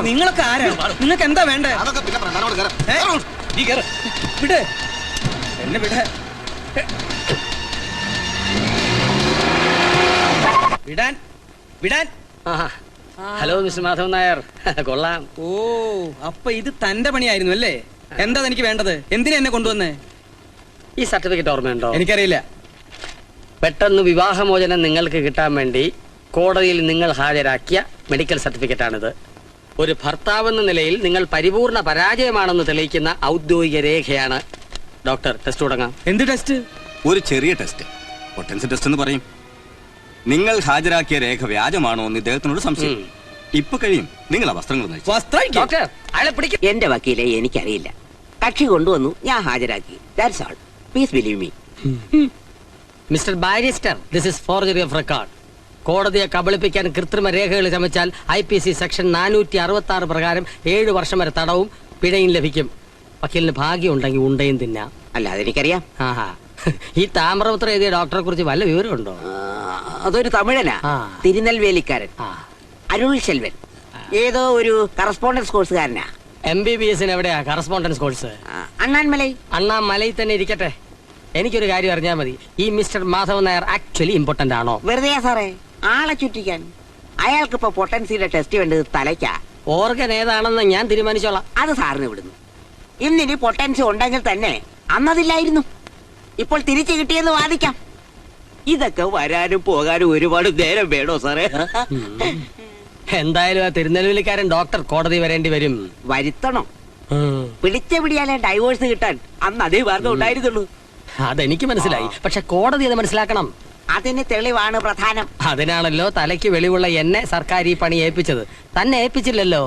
നിങ്ങളൊക്കെ ആരാ? നിങ്ങൾക്ക് എന്താ വേണ്ടേ? അതൊക്കെ പിന്നെ പ്രധാനോട് കയറാം. നീ കേറ്. വിട് എന്നെ, വിട. വിടാൻ വിടാൻ. Hello mister Madhavan Nair. കൊള്ളാം. ഓ, അപ്പൊ ഇത് തന്റെ പണിയായിരുന്നു അല്ലേ? എന്താ എനിക്ക് വേണ്ടത്? എന്തിനാ എന്നെ കൊണ്ടുവന്നേ? ഈ സർട്ടിഫിക്കറ്റ് ഓർമ്മയുണ്ടോ? എനിക്കറിയില്ല. പെട്ടെന്ന് വിവാഹമോചനം നിങ്ങൾക്ക് കിട്ടാൻ വേണ്ടി കോടതിയിൽ നിങ്ങൾ ഹാജരാക്കിയ മെഡിക്കൽ സർട്ടിഫിക്കറ്റ് ആണിത്. ഒരു ഭർത്താവെന്ന നിലയിൽ നിങ്ങൾ പരിപൂർണ പരാജയമാണെന്ന് തെളിയിക്കുന്ന ഔദ്യോഗിക രേഖയാണ്. ഡോക്ടർ, ടെസ്റ്റ് തുടങ്ങാം. എന്ത് ടെസ്റ്റ്? ഒരു ചെറിയ ടെസ്റ്റ്, പൊട്ടൻസി ടെസ്റ്റ് എന്ന് പറയും. നിങ്ങൾ ഹാജരാക്കിയ രേഖ വ്യാജമാണോ എന്ന് ഇദ്ദേഹത്തിനോട് സംശയം. ഇപ്പൊ കഴിയും. നിങ്ങൾ ആ വസ്ത്രങ്ങൾ ഡോക്ടർ, അയാളെ പിടിക്കും. എന്റെ വക്കീലെ എനിക്കറിയില്ല. കക്ഷി കൊണ്ടുവന്നു, ഞാൻ ഹാജരാക്കി. That's all. Please believe me. Mister barrister, this is forgery of record. കോടതിയെ കബളിപ്പിക്കാൻ കൃത്രിമ രേഖകൾ ചമച്ചാൽ IPC സെക്ഷൻ 466 പ്രകാരം 7 വർഷം വരെ തടവും പിഴയും ലഭിക്കും. വക്കീലിന് ഭാഗ്യം ഉണ്ടെങ്കിൽ ഉണ്ടയും തിന്നാം. അല്ല, അതെനിക്കറിയാം. ആഹാ. ഈ താമ്രപത്രം എഴുതിയ ഡോക്ടറെ കുറിച്ച് വല്ല വിവരമുണ്ടോ? അതൊരു തമിഴനാ, തിരുനെൽവേലിക്കാരൻ. അരുൾ ശെൽവൻ. ഏതോ ഒരു കറസ്പോണ്ടൻസ് കോഴ്സുകാരനാ. MBBS എവിടെയാ കറസ്പോണ്ടൻസ് കോഴ്സ്? അണ്ണാൻമലൈ. അണ്ണാമലൈ തന്നെ ഇരിക്കട്ടെ. എനിക്കൊരു കാര്യം അറിഞ്ഞാൽ മതി. ഈ mister Madhavan Nair actually important ആണോ? വെറുതെ സാറേ, ആളെ ചുറ്റിക്കാൻ. അയാൾക്ക് ഇപ്പൊ പൊട്ടൻസിയുടെ ടെസ്റ്റ് വേണ്ടത് തലയ്ക്കാ. ഓർഗൻ ഏതാണെന്ന് ഞാൻ തീരുമാനിച്ചോളാം. അത് സാറിന് വിടുന്നു. ഇന്നിനി പൊട്ടൻസി ഉണ്ടെങ്കിൽ തന്നെ അന്നതില്ലായിരുന്നു. ഇപ്പോൾ തിരിച്ചു കിട്ടിയെന്ന് വാദിക്കാം. ഇതൊക്കെ വരാനും പോകാനും ഒരുപാട് നേരം വേണോ സാറേ? എന്തായാലും ആ തിരുനെൽവേലിക്കാരൻ ഡോക്ടർ കോടതി വരേണ്ടി വരും. വരുത്തണം. പിടിച്ച പിടിയാലേ ഡൈവോഴ്സ് കിട്ടാൻ അന്ന് അതേ മാർഗം ഉണ്ടായിരുന്നുള്ളൂ. അതെനിക്ക് മനസ്സിലായി. പക്ഷെ കോടതി അത് മനസ്സിലാക്കണം. അതിന് തെളിവാണ് പ്രധാനം. അതിനാണല്ലോ തലയ്ക്ക് വെളിവുള്ള എന്നെ സർക്കാർ ഈ പണി ഏൽപ്പിച്ചത്. തന്നെ ഏൽപ്പിച്ചില്ലല്ലോ.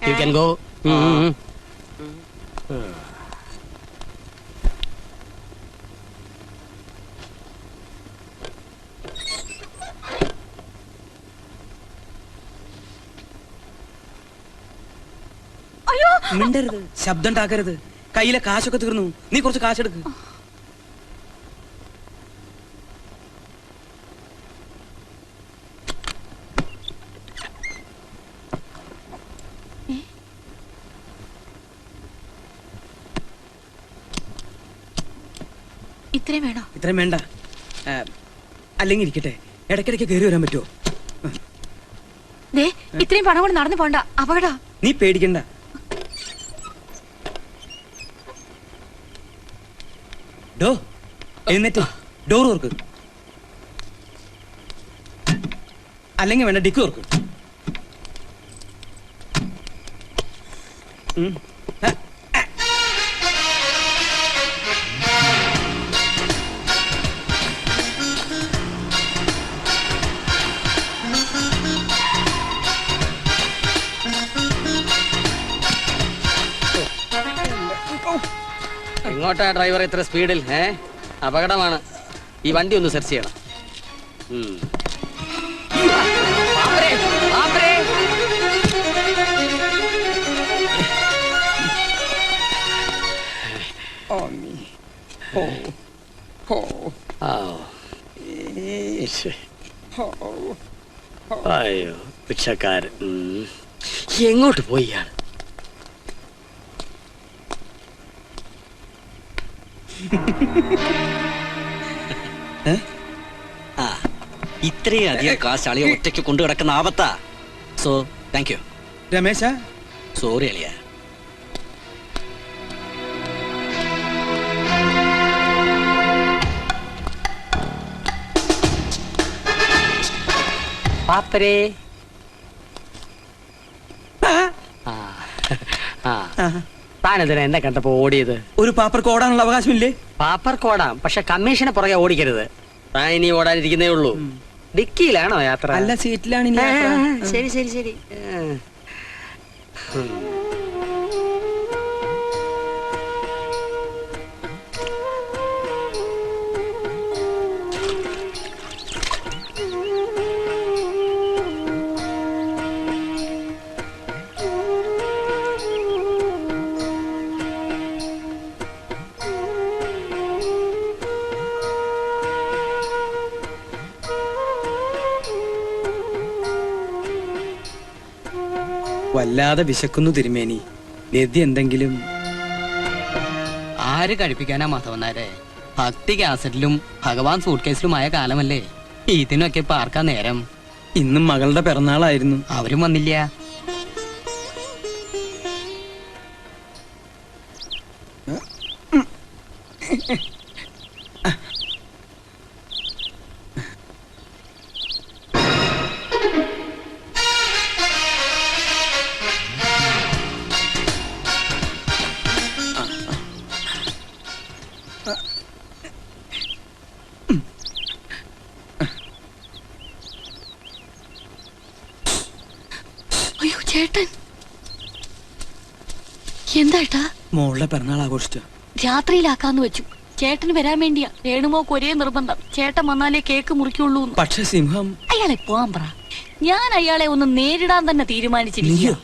U can go. മിണ്ടരുത്, ശബ്ദം ഉണ്ടാക്കരുത്. കയ്യിലെ കാശൊക്കെ തീർന്നു. നീ കുറച്ച് കാശെടുക്ക്. ഇത്രയും വേണോ? ഇത്രയും വേണ്ട. അല്ലെങ്കിൽ ഇരിക്കട്ടെ, ഇടയ്ക്കിടയ്ക്ക് കയറി വരാൻ പറ്റുമോ? ഇത്രയും പണം കൊണ്ട് നടന്നു പോണ്ട, അപകട. നീ പേടിക്കണ്ട. ഡോ എന്നിട്ട് ഡോർ ഓർക്ക്. അല്ലെങ്കിൽ വേണ്ട, ഡിക്ക് ഓർക്ക്. എങ്ങോട്ടാ ഡ്രൈവർ ഇത്ര സ്പീഡിൽ? അപകടമാണ്. ഈ വണ്ടി ഒന്ന് സെർച്ച് ചെയ്യണം. അയ്യോ, ഭിക്ഷക്കാരൻ എങ്ങോട്ട് പോയിയാണ്? ഇത്രയും അധികം കാശ് അളിയ ഒറ്റയ്ക്ക് കൊണ്ടു കിടക്കുന്ന ആപത്താ. സോ താങ്ക് യു രമേശ. സോറി അളിയ. പാപ്പരേ. താനെന്തിനാ എന്നെ കണ്ടപ്പോ ഓടിയത്? ഒരു പാപ്പർക്ക് ഓടാനുള്ള അവകാശമില്ലേ? പാപ്പർക്ക് ഓടാം, പക്ഷെ കമ്മീഷനെ പുറകെ ഓടിക്കരുത്. താൻ ഇനി ഓടാനിരിക്കുന്നേ ഉള്ളൂ. ഡിക്കിയിലാണോ യാത്ര? അല്ല, സീറ്റിലാണ് ഇനി യാത്ര. ശരി ശരി ശരി. വല്ലാതെ വിശക്കുന്നു തിരുമേനി. ലദ്യ എന്തെങ്കിലും? ആര് കഴിപ്പിക്കാനാ മാധവന്നാരെ? ഭക്തി കാസറ്റിലും ഭഗവാൻ സൂട്ട് കേസിലുമായ കാലമല്ലേ. ഇതിനൊക്കെ ഇപ്പൊ ആർക്കാ നേരം? ഇന്നും മകളുടെ പിറന്നാളായിരുന്നു. അവരും വന്നില്ല. അയ്യോ ചേട്ടൻ, എന്താ? മോളുടെ പിറന്നാൾ ആഘോഷിച്ച രാത്രിയിലാക്കാന്ന് വെച്ചു. ചേട്ടന് വരാൻ വേണ്ടിയാ. രേണുമോക്ക് ഒരേ നിർബന്ധം, ചേട്ടൻ വന്നാലേ കേക്ക് മുറിക്കുള്ളൂ. പക്ഷെ സിംഹം അയാളെ പോവാൻ പറ. ഞാൻ അയാളെ ഒന്ന് നേരിടാൻ തന്നെ തീരുമാനിച്ചിരിക്കുക.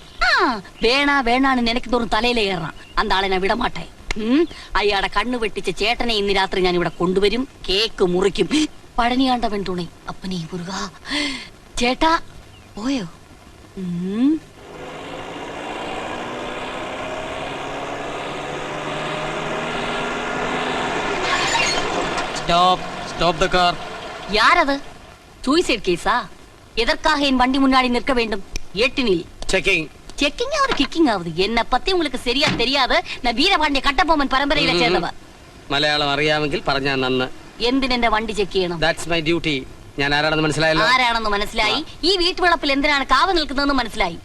വേണാണ് നിനക്ക് തോറും തലയിലെ കയറാം. അന്താളെ ഞാൻ വിടമാട്ടെ. അയാളെ കണ്ണു വെട്ടിച്ച് ചേട്ടനെ ഇന്ന് രാത്രി ഞാൻ ഇവിടെ കൊണ്ടുവരും. കേക്ക് മുറിക്കും. പഴനി കാണ്ടവൻ തുണை അപ്പനീ മുരുക. ചേട്ടാ പോയോ? Stop the car. யாரது? சூசைட் கேஸா? எதற்காக என் வண்டி முன்னாடி நிற்க வேண்டும்? எட்டினில் ചെക്കിംഗ്. செக்கிங் ஆகுது, கிக்கிங் ஆகுது. என்ன பத்தி உங்களுக்கு சரியா தெரியாது. நான் வீரபாண்டிய കട്ടബൊമ്മൻ പരമ്പരയിലെ ചേർന്നവർ. മലയാളം അറിയാമെങ്കിൽ പറഞ്ഞാൽ നന്ന്. എന്തിനെന്റെ വണ്ടി ചെക്ക് ചെയ്യണം? That's my duty. ഞാൻ ആരാണെന്ന് മനസ്സിലായല്ലോ. ആരാണെന്ന് മനസ്സിലായി. ഈ വീട്ടുവളപ്പിൽ എന്തിനാണ് കാവ നിൽക്കുന്നതെന്ന് മനസ്സിലായി.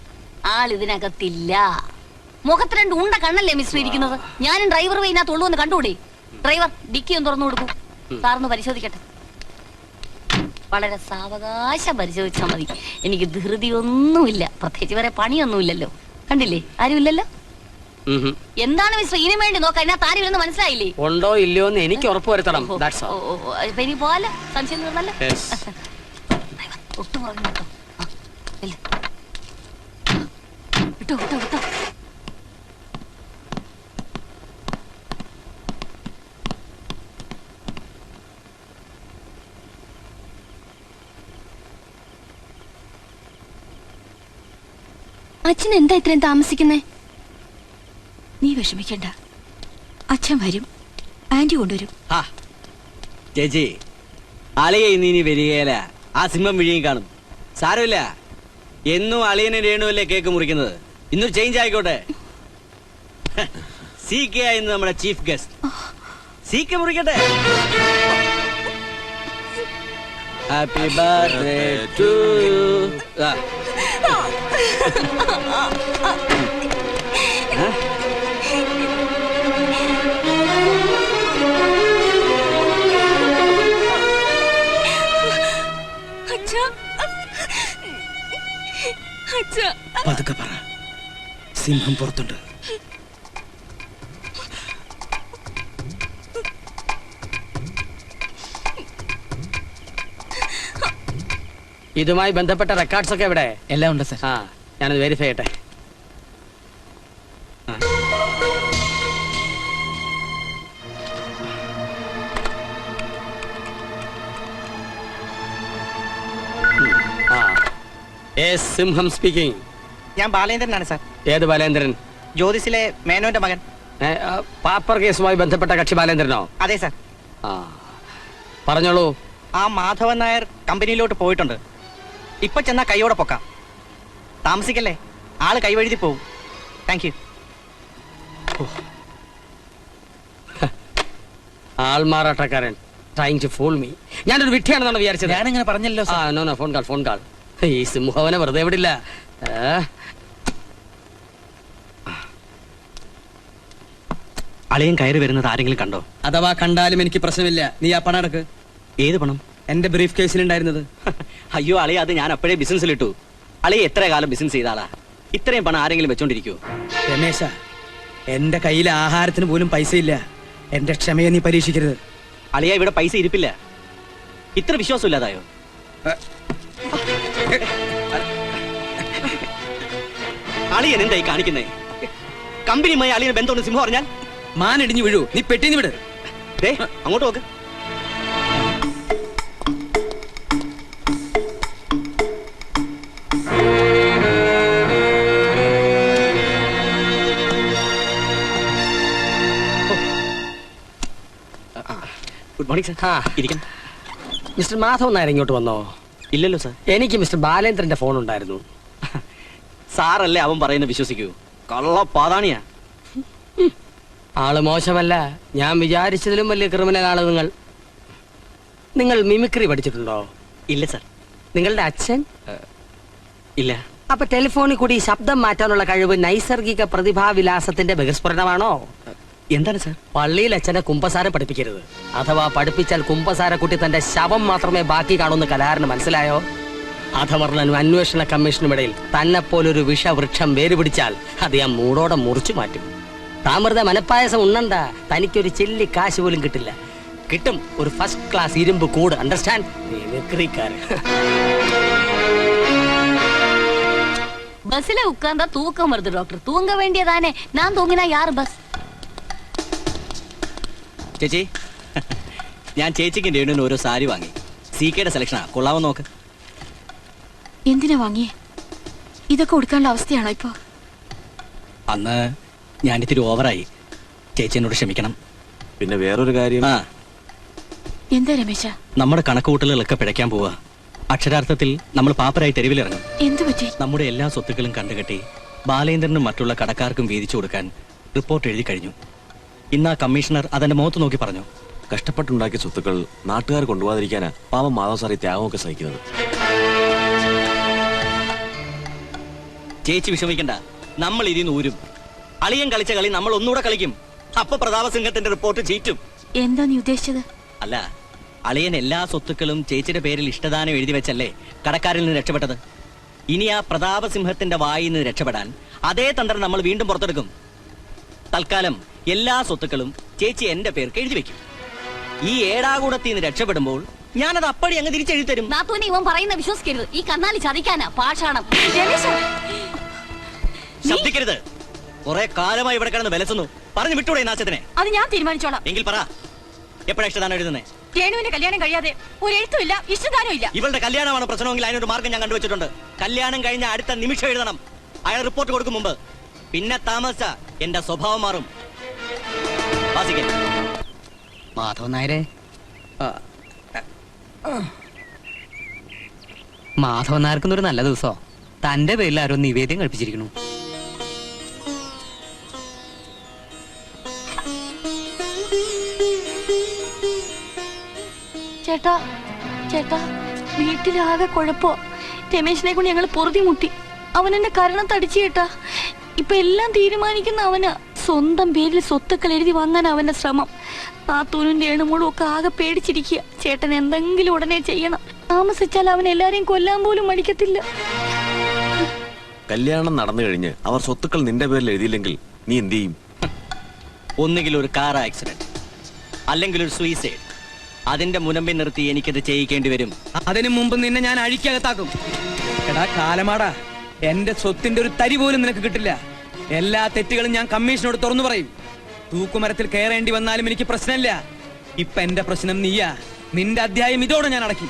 ആൾ ഇതിനകത്തില്ല. മുഖത്ത് രണ്ട് ഉണ്ട കണ്ണല്ലേ മിസ്റ്റർ ഇരിക്കുന്നത്. ഞാനും ഡ്രൈവർ വൈനകത്ത് ഉള്ളൂ എന്ന് കണ്ടുകൂടെ? ഡ്രൈവർ ഡിക്കി ഒന്ന് തുറന്നു കൊടുക്കൂ. സാറിന് പരിശോധിക്കട്ടെ. വളരെ സാവകാശം പരിശോധിച്ചാൽ മതി. എനിക്ക് ധൃതിയൊന്നുമില്ല. പ്രത്യേകിച്ച് വേറെ പണിയൊന്നുമില്ലല്ലോ. കണ്ടില്ലേ, ആരുമില്ലല്ലോ. എന്താണ് മിസ്റ്റർ ഇതിനു വേണ്ടി നോക്കാം? അതിനകത്ത് ആരും ഇല്ലെന്ന് മനസ്സിലായില്ലേ? ഉണ്ടോ ഇല്ലയോ എന്ന് എനിക്ക് ഉറപ്പ് വരുത്തണം. ഇപ്പൊ ഇനി പോവാല്ലോ. സംശയം തീർന്നല്ലോ. ഒട്ടും പറഞ്ഞു കേട്ടോ. വിട്ടോ വിട്ടോ വിട്ടോ. അച്ഛൻ എന്താ ഇത്രയും താമസിക്കുന്നേ? നീ വിഷമിക്കണ്ട, അച്ഛൻ വരും. ആന്റി കൊണ്ടുവരും. ചേച്ചി, അളിയ ഇനി വരികയില്ല. ആ സിംഹം വിഴിയും കാണും. സാരമില്ല, എന്നും അളിയനെ രേണുവല്ലേ കേക്ക് മുറിക്കുന്നത്. ഇന്നൊരു ചേഞ്ച് ആയിക്കോട്ടെ. സി കെ ആയിരുന്നു നമ്മുടെ ചീഫ് ഗസ്റ്റ്. സി കെ മുറിക്കട്ടെ. Happy birthday to you. പതുക്കെ പറ, സിംഹം പുറത്തുണ്ട്. ഇതുമായി ബന്ധപ്പെട്ട റെക്കോർഡ്സ് ഒക്കെ എവിടെ? എല്ലാം ഉണ്ട് സർ. ഞാനത് വെരിഫൈ ചെയ്യട്ടെ. സിംഹം സ്പീക്കിംഗ്. ഞാൻ ബാലേന്ദ്രനാണ് സാർ. ഏത് ബാലേന്ദ്രൻ? ജ്യോതിസിലെ മേനോന്റെ മകൻ. പാപ്പർ കേസുമായി ബന്ധപ്പെട്ട കക്ഷി ബാലേന്ദ്രനോ? അതെ സാർ. പറഞ്ഞോളൂ. ആ മാധവൻ നായർ കമ്പനിയിലോട്ട് പോയിട്ടുണ്ട്. ഇപ്പൊ ചെന്നാ കൈയോടെ പൊക്കാം. താമസിക്കല്ലേ, ആള് കൈവഴുതി പോവും. Thank you. ആൾമാറാട്ടക്കാരൻ. Trying to fool me. ഞാനൊരു വിട്ടിയാണെന്നാണ് വിചാരിച്ചത്. ഞാനിങ്ങനെ പറഞ്ഞല്ലോ. Phone call. ഈ സിംഹവനെ വെറുതെ വിടില്ല. അളിയൻ കയറി വരുന്നത് ആരെങ്കിലും കണ്ടോ? അഥവാ കണ്ടാലും എനിക്ക് പ്രശ്നമില്ല. നീ ആ പണം എടുക്ക്. ഏത് പണം? എന്റെ ബ്രീഫ് കേസിലുണ്ടായിരുന്നത്. അയ്യോ അളിയ, അത് ഞാൻ അപ്പോഴേ ബിസിനസ്സിലിട്ടു. അളിയ എത്ര കാലം ബിസിനസ് ചെയ്ത ആളാ? ഇത്രയും പണം ആരെങ്കിലും വെച്ചോണ്ടിരിക്കുവോ? രമേശ, എന്റെ കയ്യിൽ ആഹാരത്തിന് പോലും പൈസ ഇല്ല. എന്റെ ക്ഷമയെ നീ പരീക്ഷിക്കരുത്. അളിയ, ഇവിടെ പൈസ ഇരിപ്പില്ല. ഇത്ര വിശ്വാസം ഇല്ലാതായോ? അളിയൻ എന്തായി കാണിക്കുന്നേ? കമ്പനിയുമായി അളിയന് ബന്ധമുണ്ട് സിംഹം പറഞ്ഞാൽ മാനിടിഞ്ഞു വീഴൂ. നീ പെട്ടിന്ന് വിട്. അങ്ങോട്ട് നോക്ക്. Good morning sir. ഇരിക്കണം. മിസ്റ്റർ മാധവൻ നായർ ഇങ്ങോട്ട് വന്നോ? ഇല്ലല്ലോ സാർ. എനിക്ക് മിസ്റ്റർ ബാലേന്ദ്രന്റെ ഫോൺ ഉണ്ടായിരുന്നു. സാറല്ലേ അവൻ പറയുന്നത് വിശ്വസിക്കൂ? കള്ള പാതാണിയാ. ആള് മോശമല്ല. ഞാൻ വിചാരിച്ചതിലും വലിയ ക്രിമിനൽ ആണ് നിങ്ങൾ. നിങ്ങൾ മിമിക്രി പഠിച്ചിട്ടുണ്ടോ? ഇല്ല സാർ. നിങ്ങളുടെ അച്ഛൻ? ഇല്ല. അപ്പൊ ടെലിഫോണിൽ കൂടി ശബ്ദം മാറ്റാനുള്ള കഴിവ് നൈസർഗിക പ്രതിഭാവിലാസത്തിന്റെ ബഹിസ്ഫുരണമാണോ? എന്താണ് സാർ? പള്ളിയിൽ അച്ഛനെ കുമ്പസാരം പഠിപ്പിക്കരുത്. അഥവാ പഠിപ്പിച്ചാൽ കുമ്പസാരക്കുട്ടി തന്റെ ശവം മാത്രമേ ബാക്കി കാണുന്ന കലാകാരന് മനസ്സിലായോ? അധമർണനും അന്വേഷണ കമ്മീഷനും ഇടയിൽ തന്നെ പോലൊരു വിഷവൃക്ഷം വേരുപിടിച്ചാൽ അത് ഞാൻ മൂടോടെ മുറിച്ചു മാറ്റും. താമൃത മനപ്പായസം ഉണ്ണണ്ട. തനിക്കൊരു ചെല്ലി കാശ് പോലും കിട്ടില്ല. കിട്ടും ഒരു ഫസ്റ്റ് ക്ലാസ് ഇരുമ്പ് കൂട്. അണ്ടർസ്റ്റാൻഡ്? பஸ்ல உட்கார்ந்தா தூக்கம் வருது டாக்டர். தூங்க வேண்டியதானே. நான் தூங்கினா யார் பஸ்? ചേച്ചി, ഞാൻ ചേച്ചിക്ക് രേണുവിന് ഓരോ സാരി വാങ്ങി. സികെയുടെ സെലക്ഷനാ. കൊള്ളാവോ നോക്ക്. എന്തിനാ വാങ്ങിയേ? ഇതൊക്കെ കൊടുക്കാനുള്ള അവസ്ഥയാണോ ഇപ്പൊ? അന്ന് ഞാനിത്തിരി ഓവറായി. ചേച്ചി എന്നോട് ക്ഷമിക്കണം. പിന്നെ വേറൊരു കാര്യം. എന്താ രമേശ? നമ്മുടെ കണക്കുകൂട്ടലുകളൊക്കെ പിഴയ്ക്കാൻ പോവാ. അക്ഷരാർത്ഥത്തിൽ നമ്മൾ പാപ്പരായി തെരുവിലിറങ്ങും. എന്തു പറ്റി? നമ്മുടെ എല്ലാ സ്വത്തുക്കളും കണ്ടുകെട്ടി ബാലേന്ദ്രനും മറ്റുള്ള കടക്കാർക്കും വീതിച്ചു കൊടുക്കാൻ റിപ്പോർട്ട് എഴുതി കഴിഞ്ഞു. ഇന്ന് ആ കമ്മീഷണർ അതെന്റെ മുഖത്ത് നോക്കി പറഞ്ഞു. കഷ്ടപ്പെട്ടുണ്ടാക്കിയ സ്വത്തുക്കൾ നാട്ടുകാർ കൊണ്ടുപോകാതിരിക്കാനാ പാവം മാധവ് സാർ ഈ ത്യാഗമൊക്കെ സഹിക്കുന്നത്. ചേച്ചി വിഷമിക്കണ്ട. നമ്മൾ ഇതിന്ന് ഊരും. അളിയൻ കളിച്ച കളി നമ്മൾ ഒന്നുകൂടെ കളിക്കും. അപ്പൊ പ്രതാപസിംഹത്തിന്റെ റിപ്പോർട്ട് ചീറ്റും. എന്താ നീ ഉദ്ദേശിച്ചത്? അല്ല, അളിയൻ എല്ലാ സ്വത്തുക്കളും ചേച്ചിയുടെ പേരിൽ ഇഷ്ടദാനം എഴുതി വെച്ചല്ലേ കടക്കാരിൽ നിന്ന് രക്ഷപ്പെട്ടത്. ഇനി ആ പ്രതാപസിംഹത്തിന്റെ വായിൽ നിന്ന് രക്ഷപ്പെടാൻ അതേ തന്ത്രം നമ്മൾ വീണ്ടും പുറത്തെടുക്കും. തൽക്കാലം എല്ലാ സ്വത്തുക്കളും ചേച്ചി എന്റെ പേർക്ക് എഴുതി വെക്കും. ഈ ഏടാകൂടത്തിൽ നിന്ന് രക്ഷപ്പെടുമ്പോൾ ഞാനത് അപ്പടി അങ്ങ് തിരിച്ചെഴുതി തരും. നാത്തൂനെ ഇവൻ പറയുന്ന വിശ്വസിക്കരുത്. ഈ കന്നാലി ചതിക്കാനാ. പാഷാണം. ശബ്ദിക്കരുത്. കുറെ കാലമായി ഇവിടെ കിടന്ന് വിലസുന്നു. പറഞ്ഞു വിട്ടൂടെ നാശത്തിനെ? അത് ഞാൻ തീരുമാനിച്ചോളാം. എങ്കിൽ പറ, എപ്പോഴാ ഇഷ്ടദാനം എഴുതുന്നേ? രേണുവിന്റെ കല്യാണം കഴിയാതെ ഒരു എഴുത്തുമില്ല, ഇഷ്ടദാനവും ഇല്ല. ഇവളുടെ കല്യാണമാണ് പ്രശ്നമെങ്കിൽ അതിനൊരു മാർഗം ഞാൻ കണ്ടുവച്ചിട്ടുണ്ട്. കല്യാണം കഴിഞ്ഞ അടുത്ത നിമിഷം എഴുതണം. അയാൾ റിപ്പോർട്ട് കൊടുക്കും മുമ്പ്. പിന്നെ താമസിച്ച എന്റെ സ്വഭാവം മാറും. മാധവൻ നായരെ, മാധവൻ നായർക്കുന്നൊരു നല്ല ദിവസോ. തന്റെ പേരിൽ ആരോ നിവേദ്യം കഴിപ്പിച്ചിരിക്കുന്നു. ചേട്ടാ, ചേട്ടാ, വീട്ടിലാകെ കുഴപ്പോ. രമേശിനെ കൊണ്ട് ഞങ്ങൾ പൊറുതി മുട്ടി. അവൻ എന്റെ കരണത്തടിച്ചു ചേട്ടാ. ഇപ്പൊ എല്ലാം തീരുമാനിക്കുന്ന അവന്. സ്വന്തം പേരിൽ സ്വത്തുക്കൾ എഴുതി വാങ്ങാൻ അവന്റെ ശ്രമം. നാത്തൂനും രേണുമോളും ഒക്കെ ആകെ പേടിച്ചിരിക്കുക. ചേട്ടൻ എന്തെങ്കിലും ഉടനെ ചെയ്യണം. താമസിച്ചാൽ അവൻ എല്ലാരെയും കൊല്ലാൻ പോലും മടിക്കത്തില്ല. കല്യാണം നടന്നു കഴിഞ്ഞ് അവർ സ്വത്തുക്കൾ നിന്റെ പേരിൽ എഴുതിയില്ലെങ്കിൽ നീ എന്ത് ചെയ്യും? ഒന്നുകിൽ ഒരു കാർ ആക്സിഡന്റ്, അല്ലെങ്കിൽ ഒരു സൂയിസൈഡ്. അതിന്റെ മുനമ്പിൽ നിർത്തി എനിക്കത് ചെയ്യിക്കേണ്ടി വരും. അതിനു മുമ്പ് നിന്നെ ഞാൻ അഴിക്കകത്താക്കും. എടാ കാലമാടാ, എന്റെ സ്വത്തിന്റെ ഒരു തരി പോലും നിനക്ക് കിട്ടില്ല. എല്ലാ തെറ്റുകളും ഞാൻ കമ്മീഷനോട് തുറന്നു പറയും. തൂക്കുമരത്തിൽ കയറേണ്ടി വന്നാലും എനിക്ക് പ്രശ്നമില്ല. ഇപ്പൊ എന്റെ പ്രശ്നം നീയാ. നിന്റെ അധ്യായം ഇതോടെ ഞാൻ അടക്കി.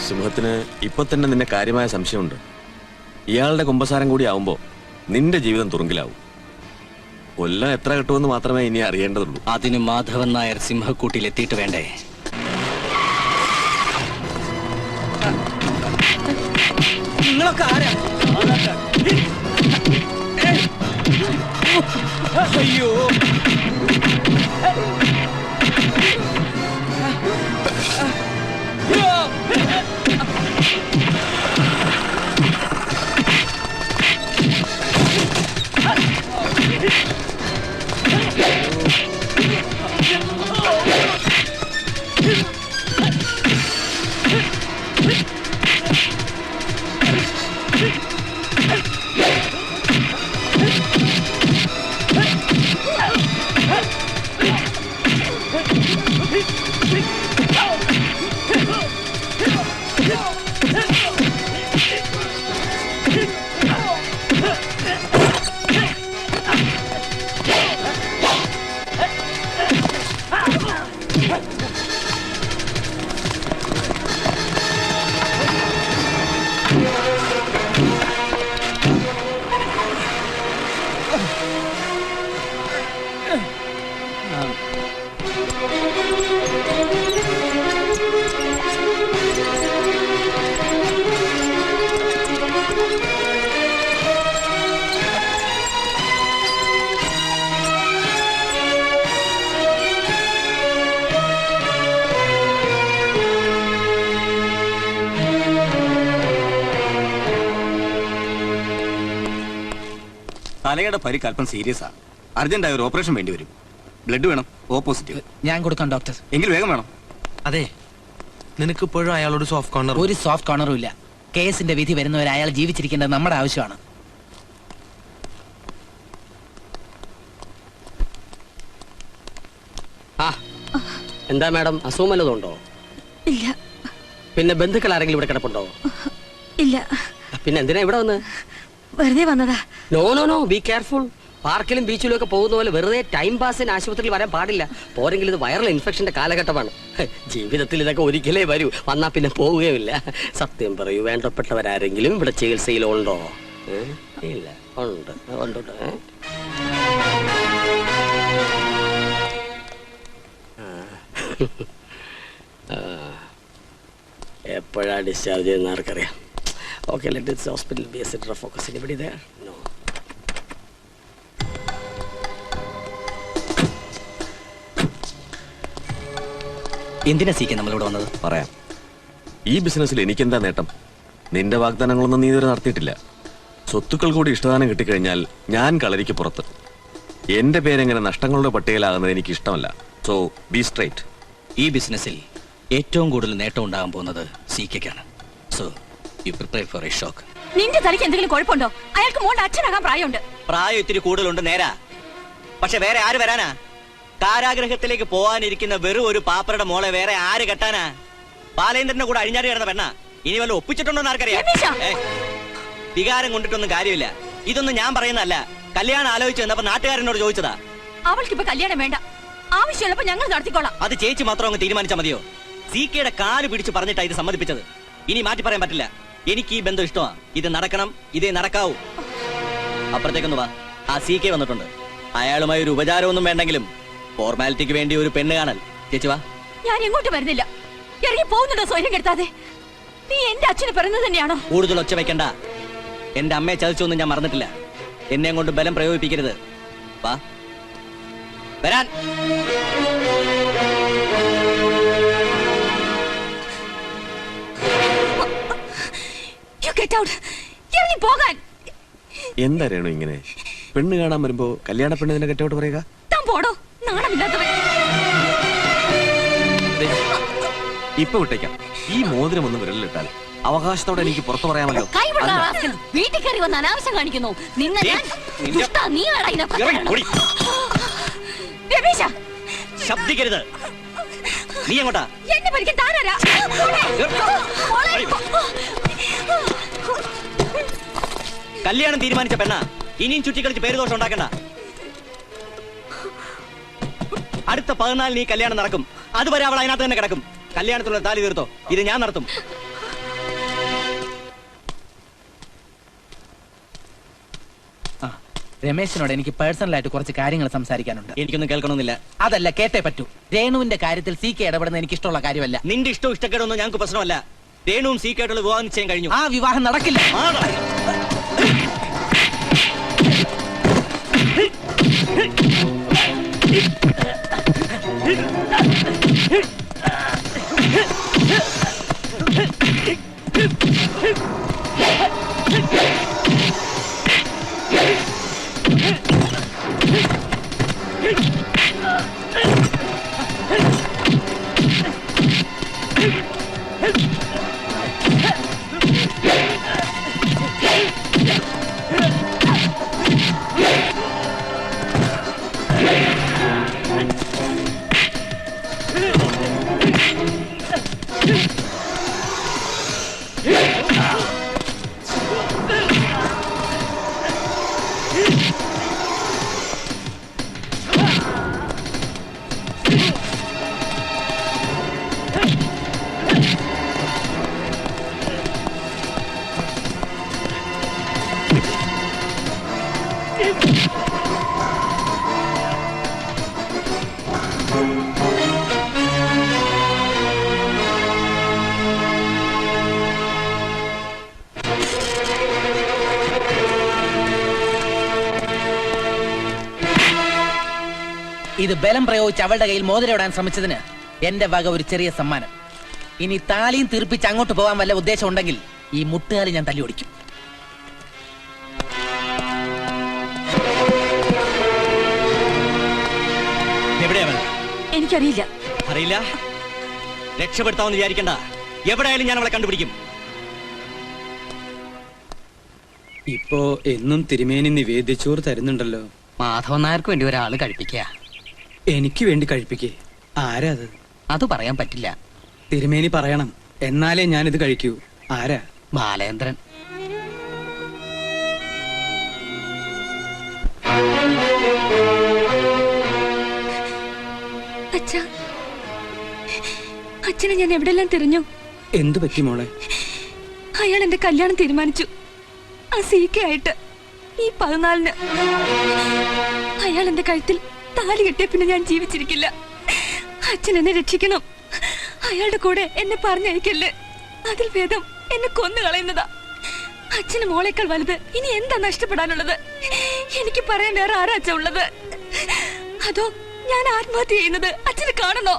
സിംഹത്തിന് ഇപ്പൊ തന്നെ നിന്നെ കാര്യമായ സംശയമുണ്ട്. ഇയാളുടെ കുമ്പസാരം കൂടി ആവുമ്പോ നിന്റെ ജീവിതം തുറുങ്കിലാവും. കൊല്ലം എത്ര കിട്ടുമെന്ന് മാത്രമേ ഇനി അറിയേണ്ടതുള്ളൂ. അതിന് മാധവൻ നായർ സിംഹക്കൂട്ടിൽ എത്തിയിട്ട് വേണ്ടേ? നിങ്ങളൊക്കെ ആരാ? അയ്യോ, തലയുടെ പരിക്ക് അല്പം സീരിയസ് ആ. അർജന്റായ ഒരു ഓപ്പറേഷൻ വേണ്ടി വരും. ബ്ലഡ് വേണം, ഓ പോസിറ്റീവ്. ഞാൻ കൊടുക്കാം ഡോക്ടർ. എങ്കിൽ വേഗം വേണം. അതെ, നിനക്ക് ഇപ്പോഴും അയാളോട് സോഫ്റ്റ് കോർണർ? ഒരു സോഫ്റ്റ് കോർണറും ഇല്ല. കേസിന്റെ വിധി വരുന്നവരെ അയാൾ ജീവിച്ചിരിക്കേണ്ടത് നമ്മുടെ ആവശ്യമാണ്. എന്താ മാഡം, അസുഖം വല്ലതുണ്ടോ? ഇല്ല. പിന്നെ ബന്ധുക്കൾ ആരെങ്കിലും ഇവിടെ കിടപ്പുണ്ടോ? ഇല്ല. പിന്നെ എന്തിനാ ഇവിടെ വന്ന്? വെറുതെ വന്നതാ. No no no, be careful. പാർക്കിലും ബീച്ചിലും ഒക്കെ പോകുന്ന പോലെ വെറുതെ ടൈം പാസിന് ആശുപത്രിയിൽ വരാൻ പാടില്ല. പോരെങ്കിലും ഇത് വൈറൽ ഇൻഫെക്ഷന്റെ കാലഘട്ടമാണ്. ജീവിതത്തിൽ ഇതൊക്കെ ഒരിക്കലേ വരൂ. വന്നാ പിന്നെ പോവുകയുമില്ല. സത്യം പറയൂ, വേണ്ടപ്പെട്ടവരാരെങ്കിലും ഇവിടെ ചികിത്സയിലുണ്ടോ? ഇല്ല. ഉണ്ട് ഉണ്ട്. എപ്പോഴാ ഡിസ്ചാർജ് ചെയ്യുന്ന ആർക്കറിയാം. Okay, let this hospital be a centre of focus. Anybody there? No. എന്തിനാ സീക്കെ നമ്മളിവിടെ വന്നത്? പറയാം. ഈ ബിസിനസ്സിൽ എനിക്കെന്താ നേട്ടം? നിന്റെ വാഗ്ദാനങ്ങളൊന്നും നീ ഇതുവരെ നടത്തിയിട്ടില്ല. സ്വത്തുക്കൾ കൂടി ഇഷ്ടദാനം കിട്ടിക്കഴിഞ്ഞാൽ ഞാൻ കളരിക്ക് പുറത്ത്. എന്റെ പേരെങ്ങനെ നഷ്ടങ്ങളുടെ പട്ടികയിലാകുന്നത് എനിക്ക് ഇഷ്ടമല്ല. So be straight. ഈ ബിസിനസ്സിൽ ഏറ്റവും കൂടുതൽ നേട്ടം ഉണ്ടാകാൻ പോകുന്നത് സീക്കയ്ക്കാണ്. So you prepare for a shock. നിന്റെ തലയ്ക്ക് എന്തെങ്കിലും കുഴപ്പമുണ്ടോ? അയാൾക്ക് മോളുടെ അച്ഛനാകാൻ പ്രായമുണ്ട്. പ്രായം ഇത്തിരി കൂടുതലുണ്ട് നേരാ. പക്ഷെ വേറെ ആര് വരാനാ? കാരാഗ്രഹത്തിലേക്ക് പോവാനിരിക്കുന്ന വെറും ഒരു പാപ്പരുടെ മോളെ വേറെ ആര് കെട്ടാനാ? ബാലേന്ദ്രന്റെ കൂടെ അഴിഞ്ഞാടി കിടന്ന പെണ്ണ. ഇനി വല്ല ഒപ്പിച്ചിട്ടുണ്ടോന്ന് ആർക്കറിയാം? വികാരം കൊണ്ടിട്ടൊന്നും കാര്യമില്ല. ഇതൊന്നും ഞാൻ പറയുന്നതല്ല. കല്യാണം ആലോചിച്ച് വന്നപ്പോ നാട്ടുകാരനോട് ചോദിച്ചതാ. അവൾക്കിപ്പോ കല്യാണം വേണ്ട. ആവശ്യമുള്ളപ്പോ ഞങ്ങൾ നടത്തിക്കോളാം. അത് ചേച്ചി മാത്രം അങ്ങ് തീരുമാനിച്ചാൽ മതിയോ? സീക്കയുടെ കാല് പിടിച്ച് പറഞ്ഞിട്ടാ ഇത് സമ്മതിപ്പിച്ചത്. ഇനി മാറ്റി പറയാൻ പറ്റില്ല. എനിക്ക് ഈ ബന്ധം ഇഷ്ടമാ. ഇത് നടക്കണം, ഇതേ നടക്കാവൂ. അപ്പുറത്തേക്കൊന്ന് വാ. ആ സീക്കെ വന്നിട്ടുണ്ട്. അയാളുമായി ഒരു ഉപചാരമൊന്നും വേണ്ടെങ്കിലും ഫോർമാലിറ്റിക്ക് വേണ്ടി ഒരു പെണ്ണ് കാണൽ. ചേച്ചി വാ. ഞാൻ എങ്ങോട്ട് വരുന്നില്ല. ഇറങ്ങി പോകുന്നുണ്ടോ സ്വയം കെടുത്താതെ? നീ എന്റെ അച്ഛന് പറയുന്നത് തന്നെയാണോ? കൂടുതൽ ഒച്ച വെക്കണ്ട. എന്റെ അമ്മയെ ചതിച്ചൊന്നും ഞാൻ മറന്നിട്ടില്ല. എന്നെ കൊണ്ട് ബലം പ്രയോഗിപ്പിക്കരുത്. വാ വരാൻ. എന്താ രേണു ഇങ്ങനെ? പെണ്ണ് കാണാൻ വരുമ്പോ കല്യാണ പെണ്ണിനെ കെട്ടോട്ട് പറയുക? ഇപ്പൊ വിട്ടേക്കാം. ഈ മോതിരം ഒന്ന് വിരലിലിട്ടാൽ അവകാശത്തോടെ എനിക്ക് പുറത്തു പറയാമല്ലോ. വീട്ടിൽ കയറി വന്ന് അനാവശ്യം കാണിക്കുന്നു. ശബ്ദിക്കരുത്. നീ എങ്ങോട്ടാ? എന്നെ പഠിക്കാൻ താനാരാ? കല്യാണം തീരുമാനിച്ച പെണ്ണ. ഇനിയും ചുറ്റിക്കളിച്ച് പേര് ദോഷം ഉണ്ടാക്കണ്ട. അടുത്ത 14 നീ കല്യാണം നടക്കും. അതുവരെ അവൾ അതിനകത്ത് തന്നെ കിടക്കും. കല്യാണത്തിലുള്ള താലി തീർത്തോ? ഇത് ഞാൻ നടത്തും. രമേശിനോട് എനിക്ക് പേഴ്സണലായിട്ട് കുറച്ച് കാര്യങ്ങൾ സംസാരിക്കാനുണ്ട്. എനിക്കൊന്നും കേൾക്കണമെന്നില്ല. അതല്ല, കേട്ടേ പറ്റൂ. രേണുവിന്റെ കാര്യത്തിൽ സീക്കെ ഇടപെടുന്ന എനിക്ക് ഇഷ്ടമുള്ള കാര്യമല്ല. നിന്റെ ഇഷ്ടവും ഇഷ്ടക്കേടൊന്നും ഞങ്ങൾക്ക് പ്രശ്നമല്ല. രേണുവും സീക്കായിട്ടുള്ള വിവാഹം നിശ്ചയം കഴിഞ്ഞു. ആ വിവാഹം നടക്കില്ല. ഇത് ബലം പ്രയോഗിച്ച് അവളുടെ കയ്യിൽ മോതിരവിടാൻ ശ്രമിച്ചതിന് എന്റെ വക ഒരു ചെറിയ സമ്മാനം. ഇനി താലിയും തീർപ്പിച്ച് അങ്ങോട്ട് പോകാൻ വല്ല ഉദ്ദേശം ഉണ്ടെങ്കിൽ ഈ മുട്ടുകാലി ഞാൻ തല്ലി ഓടിക്കും. എനിക്കറിയില്ല. അറിയില്ല? രക്ഷപ്പെടുത്താമെന്ന് വിചാരിക്കണ്ട. എവിടെയായാലും ഞാൻ അവളെ കണ്ടുപിടിക്കും. ഇപ്പോ എന്നും തിരുമേനി നിവേദ്യച്ചോറ് തരുന്നുണ്ടല്ലോ. മാധവൻ നായർക്ക് വേണ്ടി ഒരാള് കഴിപ്പിക്കുക. എനിക്ക് വേണ്ടി കഴിപ്പിക്കേ? ആരാ അത്? അത് പറയാൻ പറ്റില്ല. തിരുമേനി പറയണം, എന്നാലേ ഞാനിത് കഴിക്കൂ. ആരാ? ബാലേന്ദ്രൻ. അച്ഛനെ ഞാൻ എവിടെല്ലാം തിരഞ്ഞു. എന്തു പറ്റി മോളെ? അയാൾ എന്റെ കല്യാണം തീരുമാനിച്ചു. ആ സീക്കയായിട്ട് ഈ 14-ന്. അയാൾ എന്റെ കഴുത്തിൽ താലി കെട്ടിയ പിന്നെ ഞാൻ ജീവിച്ചിരിക്കില്ല. അച്ഛൻ എന്നെ രക്ഷിക്കണം. അയാളുടെ കൂടെ എന്നെ പറഞ്ഞയക്കല്ലേ. അതിൽ ഭേദം എന്നെ കൊന്നു കളയുന്നതാ. അച്ഛന് മോളേക്കാൾ വലുത് ഇനി എന്താ നഷ്ടപ്പെടാനുള്ളത്? എനിക്ക് പറയാൻ വേറെ ആരാ അച്ഛൻ ഉള്ളത്? അതോ ഞാൻ ആത്മഹത്യ ചെയ്യുന്നത് അച്ഛന് കാണണോ?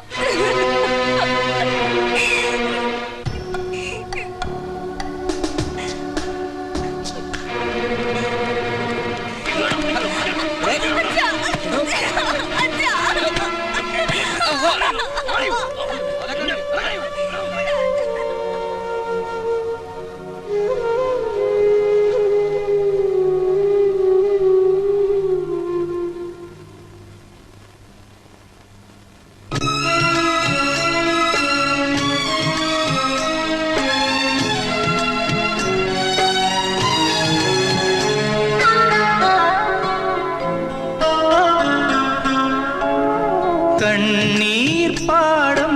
കണ്ണീർ പാടം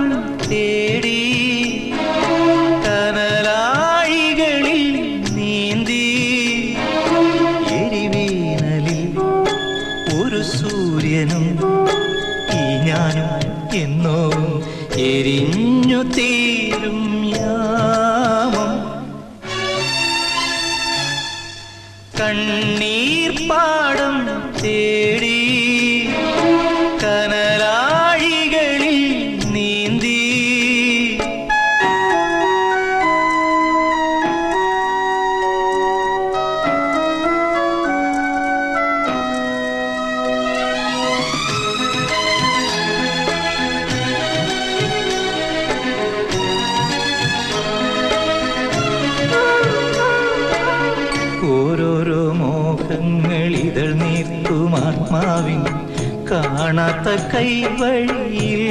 തേടി കനലാഴികളിൽ നീന്തി എരിവേനലിൽ ഒരു സൂര്യനും ഈ ഞാനും എന്നോ എരിഞ്ഞു തീരും യാമം. കണ്ണീർ പാടം തേടി കനലാഴികളിൽ നീന്തി ഓരോരോ മോഹങ്ങൾ ഇതൾ നീർത്തും ആത്മാവിൻ കാണാത്ത കൈവഴിയിൽ.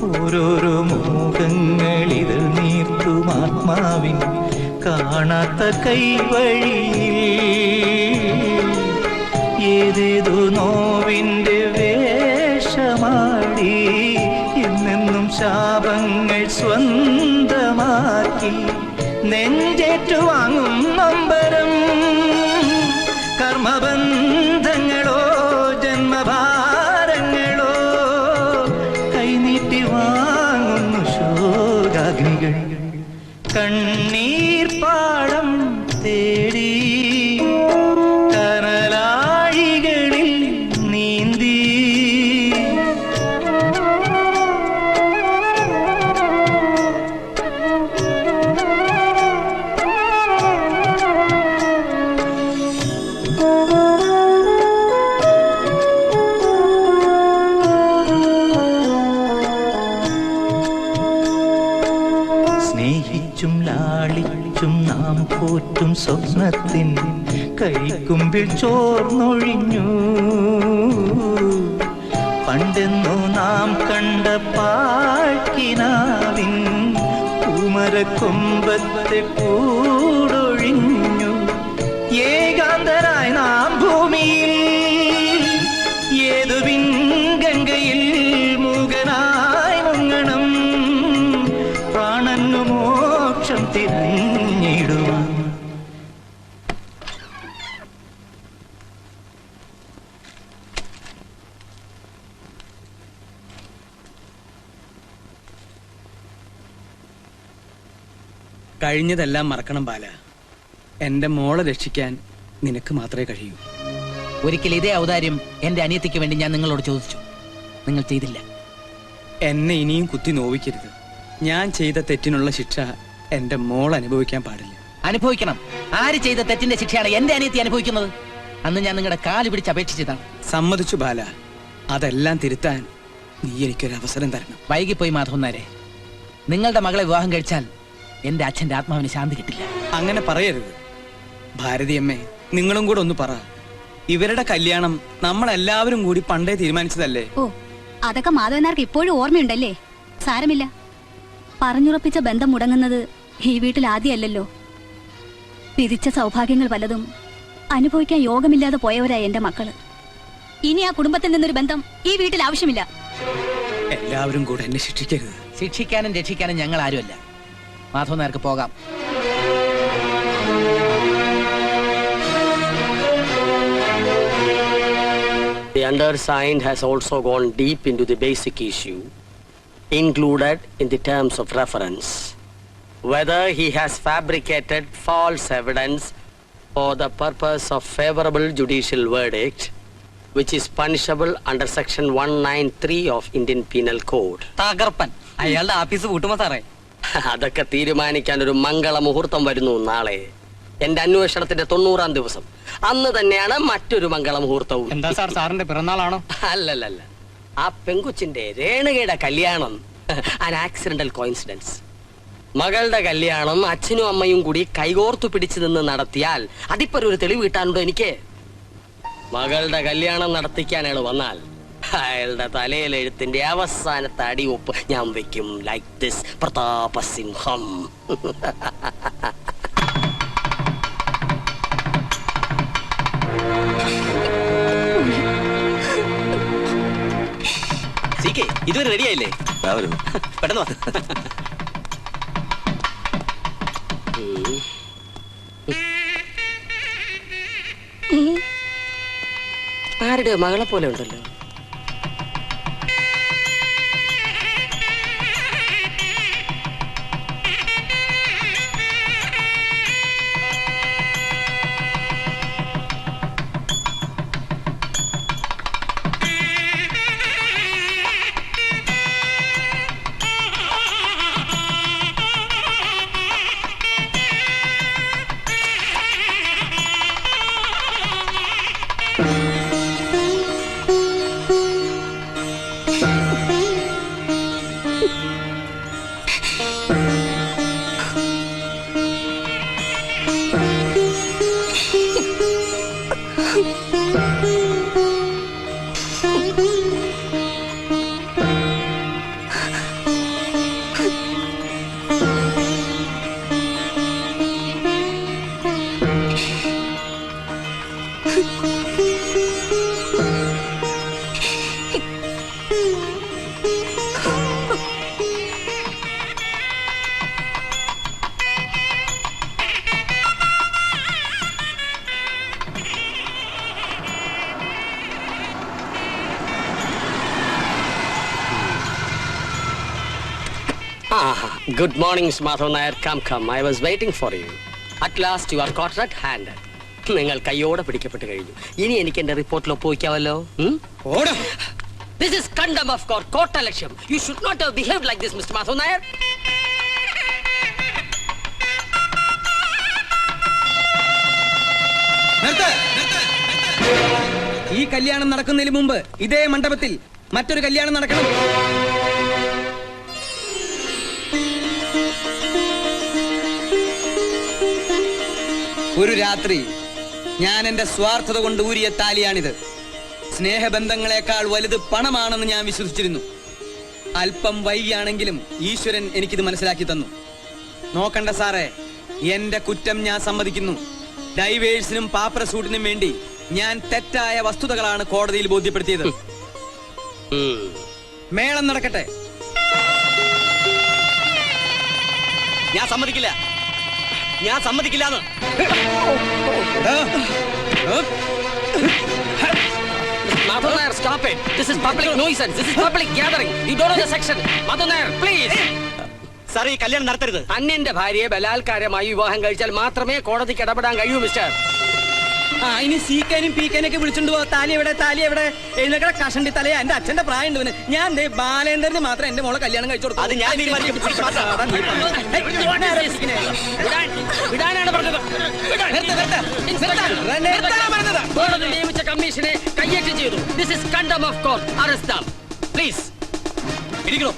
ഓരോരോ മോഹങ്ങൾ ഇതൾ നീർത്തും ആത്മാവിൻ കാണാത്ത കൈവഴിയിൽ. ഏതേതോ നോവിൻ്റെ വേഷമാടി എന്നെന്നും ശാപങ്ങൾ സ്വന്തമാക്കി നെഞ്ചേറ്റുവാങ്ങും നൊമ്പരം. കർമ്മബന്ധങ്ങളോ ജന്മഭാരങ്ങളോ കൈനീട്ടി വാങ്ങുന്നു ശോകാഗ്നികൾ. കണ്ണീർ പാടം തേടി കനലാഴികളിൽ നീന്തി. പോറ്റും സ്വപ്നത്തിൻ കൈക്കുമ്പിൽ ചോർന്നൊഴിഞ്ഞു. പണ്ടെന്നു നാം കണ്ട പാഴ്ക്കിനാവിൻ പൂമരക്കൊമ്പത്തെ കൂടൊഴിഞ്ഞു. ഏകാന്തരായി നാം ഭൂമിയിൽ ഏതു ഗംഗയിൽ മൂകനായി മുങ്ങണം. പ്രാണനു മോക്ഷം തിരഞ്ഞിടുവാൻ. കഴിഞ്ഞതെല്ലാം മറക്കണം ബാല. എന്റെ മോളെ രക്ഷിക്കാൻ നിനക്ക് മാത്രമേ കഴിയൂ. ഒരിക്കൽ ഇതേ ഔദാര്യം എന്റെ അനിയത്തിക്ക് വേണ്ടി ഞാൻ നിങ്ങളോട് ചോദിച്ചു. നിങ്ങൾ ചെയ്തില്ല. എന്നെ ഇനിയും കുത്തി നോവിക്കരുത്. ഞാൻ ചെയ്ത തെറ്റിനുള്ള ശിക്ഷ എന്റെ മോൾ അനുഭവിക്കാൻ പാടില്ല. അനുഭവിക്കണം. ആര് ചെയ്ത തെറ്റിന്റെ ശിക്ഷയാണ് എന്റെ അനിയത്തി അനുഭവിക്കുന്നത്? അന്ന് ഞാൻ നിങ്ങളുടെ കാല് പിടിച്ച് അപേക്ഷിച്ചതാണ്. സമ്മതിച്ചു ബാല. അതെല്ലാം തിരുത്താൻ നീ എനിക്കൊരു അവസരം തരണം. വൈകിപ്പോയി മാധവൻ നായരെ. നിങ്ങളുടെ മകളെ വിവാഹം കഴിച്ചാൽ എന്റെ അച്ഛന്റെ ആത്മാവിന് ശാന്തി കിട്ടില്ല. അങ്ങനെ പറയരുത് ഭാരതിയമ്മേ. നിങ്ങളും കൂടെ ഒന്ന് പറ. ഇവരുടെ കല്യാണം നമ്മളെല്ലാവരും കൂടി പണ്ടേ തീരുമാനിച്ചതല്ലേ? ഓ, അതൊക്കെ മാധവനാർക്ക് ഇപ്പോഴും ഓർമ്മയുണ്ടല്ലേ? സാരമില്ല. പറഞ്ഞുറപ്പിച്ച ബന്ധം മുടങ്ങുന്നത് ഈ വീട്ടിൽ ആദ്യമല്ലല്ലോ. വിധിച്ച സൗഭാഗ്യങ്ങൾ പലതും അനുഭവിക്കാൻ യോഗമില്ലാതെ പോയവരാ എന്റെ മക്കള്. ഇനി ആ കുടുംബത്തിൽ നിന്നൊരു ബന്ധം ഈ വീട്ടിൽ ആവശ്യമില്ല. എല്ലാവരും കൂടെ എന്നെ ശിക്ഷിക്കരുത്. ശിക്ഷിക്കാനും രക്ഷിക്കാനും ഞങ്ങൾ ആരുമല്ല. മാധവൻ നായർക്ക് പോകാം. The undersigned has also gone deep into the basic issue included in the terms of reference, whether he has fabricated false evidence for the purpose of favorable judicial verdict, which is punishable under section 193 of Indian Penal Code. തകർപ്പൻ. അയാളുടെ office പൂട്ടുമോ സാറേ? അതൊക്കെ തീരുമാനിക്കാൻ ഒരു മംഗള മുഹൂർത്തം വരുന്നു നാളെ. എന്റെ അന്വേഷണത്തിന്റെ 90-ാം ദിവസം. അന്ന് തന്നെയാണ് മറ്റൊരു മംഗള മുഹൂർത്തവും. എന്താ സാർ, സാറിന്റെ പിറന്നാളാണോ? അല്ലല്ല, ആ പെങ്കുച്ചിന്റെ രേണുകയുടെ കല്യാണം an accidental coincidence. മകളുടെ കല്യാണം അച്ഛനും അമ്മയും കൂടി കൈകോർത്തു പിടിച്ചു നിന്ന് നടത്തിയാൽ അതിപ്പൊരു ഒരു തെളിവ് കിട്ടാനുണ്ടോ എനിക്ക്? മകളുടെ കല്യാണം നടത്തിക്കാൻ അയാൾ വന്നാൽ അയാളുടെ തലയിലെഴുത്തിന്റെ അവസാനത്തെ അടിയൊപ്പ് ഞാൻ വെക്കും. Like this Prathapasimham. ഇതുവരെ റെഡിയായില്ലേ? പെട്ടെന്ന് വാ. ആരുടെ മകളെ പോലെ ഉണ്ടല്ലോ. Good morning, Miss Madhavan Nair. Come. I was waiting for you. At last you are caught red-handed. നിങ്ങൾ കയ്യോടെ പിടിക്കപ്പെട്ട് കഴിഞ്ഞു. ഇനി എനിക്ക് എന്റെ റിപ്പോർട്ടിൽ ഒപ്പുവയ്ക്കാമല്ലോ. This is contempt of court, കോട്ടലക്ഷ്യം. You should not have behaved like this, Mr. Madhavan Nair. ഈ കല്യാണം നടക്കുന്നതിന് മുമ്പ് ഇതേ മണ്ഡപത്തിൽ മറ്റൊരു കല്യാണം നടക്കണം. ഒരു രാത്രി ഞാൻ എന്റെ സ്വാർത്ഥത കൊണ്ട് ഊരിയ താലിയാണിത്. സ്നേഹബന്ധങ്ങളെക്കാൾ വലുത് പണമാണെന്ന് ഞാൻ വിശ്വസിച്ചിരുന്നു. അല്പം വൈകിയാണെങ്കിലും ഈശ്വരൻ എനിക്കിത് മനസ്സിലാക്കി തന്നു. നോക്കണ്ട സാറേ, എന്റെ കുറ്റം ഞാൻ സമ്മതിക്കുന്നു. ഡൈവേഴ്സിനും പാപ്പര സൂട്ടിനും വേണ്ടി ഞാൻ തെറ്റായ വസ്തുതകളാണ് കോടതിയിൽ ബോധ്യപ്പെടുത്തിയത്. മേളം നടക്കട്ടെ. ഞാൻ സമ്മതിക്കില്ല, ഞാൻ സമ്മതിക്കില്ലാന്ന്. Madhu Nair, stop it. This is public nuisance. This is public gathering. You don't know the section. Madhu Nair, please. Sir, ഈ കല്യാണം നടത്തരുത്. അന്യന്റെ ഭാര്യയെ ബലാത്കാരമായി വിവാഹം കഴിച്ചാൽ മാത്രമേ കോടതിക്ക് ഇടപെടാൻ കഴിയൂ മിസ്റ്റർ. ഇനി സീക്കാനും പീക്കാനൊക്കെ വിളിച്ചോണ്ട് പോവാ. താലി എവിടെ എഴുന്നേക്കട കഷണ്ടി തലയാ. എന്റെ അച്ഛന്റെ പ്രായം ഉണ്ട്. ഞാൻ ബാലേന്ദ്രന് മാത്രം എന്റെ മോളെ കല്യാണം കഴിച്ചു കൊടുത്തു. അത് ഞാൻ തീരുമാനിക്കും. വിടാനാണ് പറഞ്ഞത്. കോടതി നിയമിച്ച കമ്മീഷനെ കയ്യേറ്റം ചെയ്തു. This is contempt of court. Arrest them please. ഇരിക്കണോ?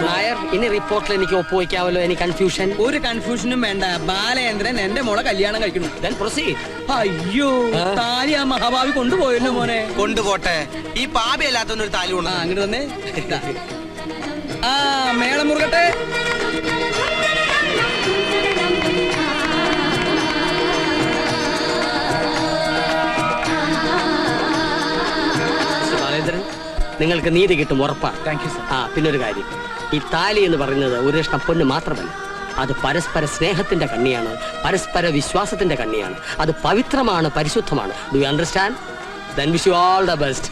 നായർ, ഇനി റിപ്പോർട്ടിൽ എനിക്ക് ഒപ്പുവയ്ക്കാമല്ലോ. എനിക്ക് കൺഫ്യൂഷൻ. ഒരു കൺഫ്യൂഷനും വേണ്ട. ബാലേന്ദ്രൻ എന്റെ മോളെ കല്യാണം കഴിക്കണം. Then proceed. അയ്യോ, താലി ആ മഹാഭാവി കൊണ്ടുപോയല്ലോ മോനെ. കൊണ്ടുപോട്ടെ. ഈ പാപിയല്ലാത്തൊരു താലി കൊണ്ട് അങ്ങോട്ട് വന്നേ. മേളം മുറുകട്ടെ. ബാലേന്ദ്രൻ, നിങ്ങൾക്ക് നീതി കിട്ടും ഉറപ്പാണ്. Thank you sir. പിന്നൊരു കാര്യം, ഈ താലി എന്ന് പറയുന്നത് ഒരു കഷ്ണം പൊന്ന് മാത്രമല്ല. അത് പരസ്പര സ്നേഹത്തിന്റെ കണ്ണിയാണ്, പരസ്പര വിശ്വാസത്തിന്റെ കണ്ണിയാണ്. അത് പവിത്രമാണ്, പരിശുദ്ധമാണ്. Do you understand? Then wish you all the best.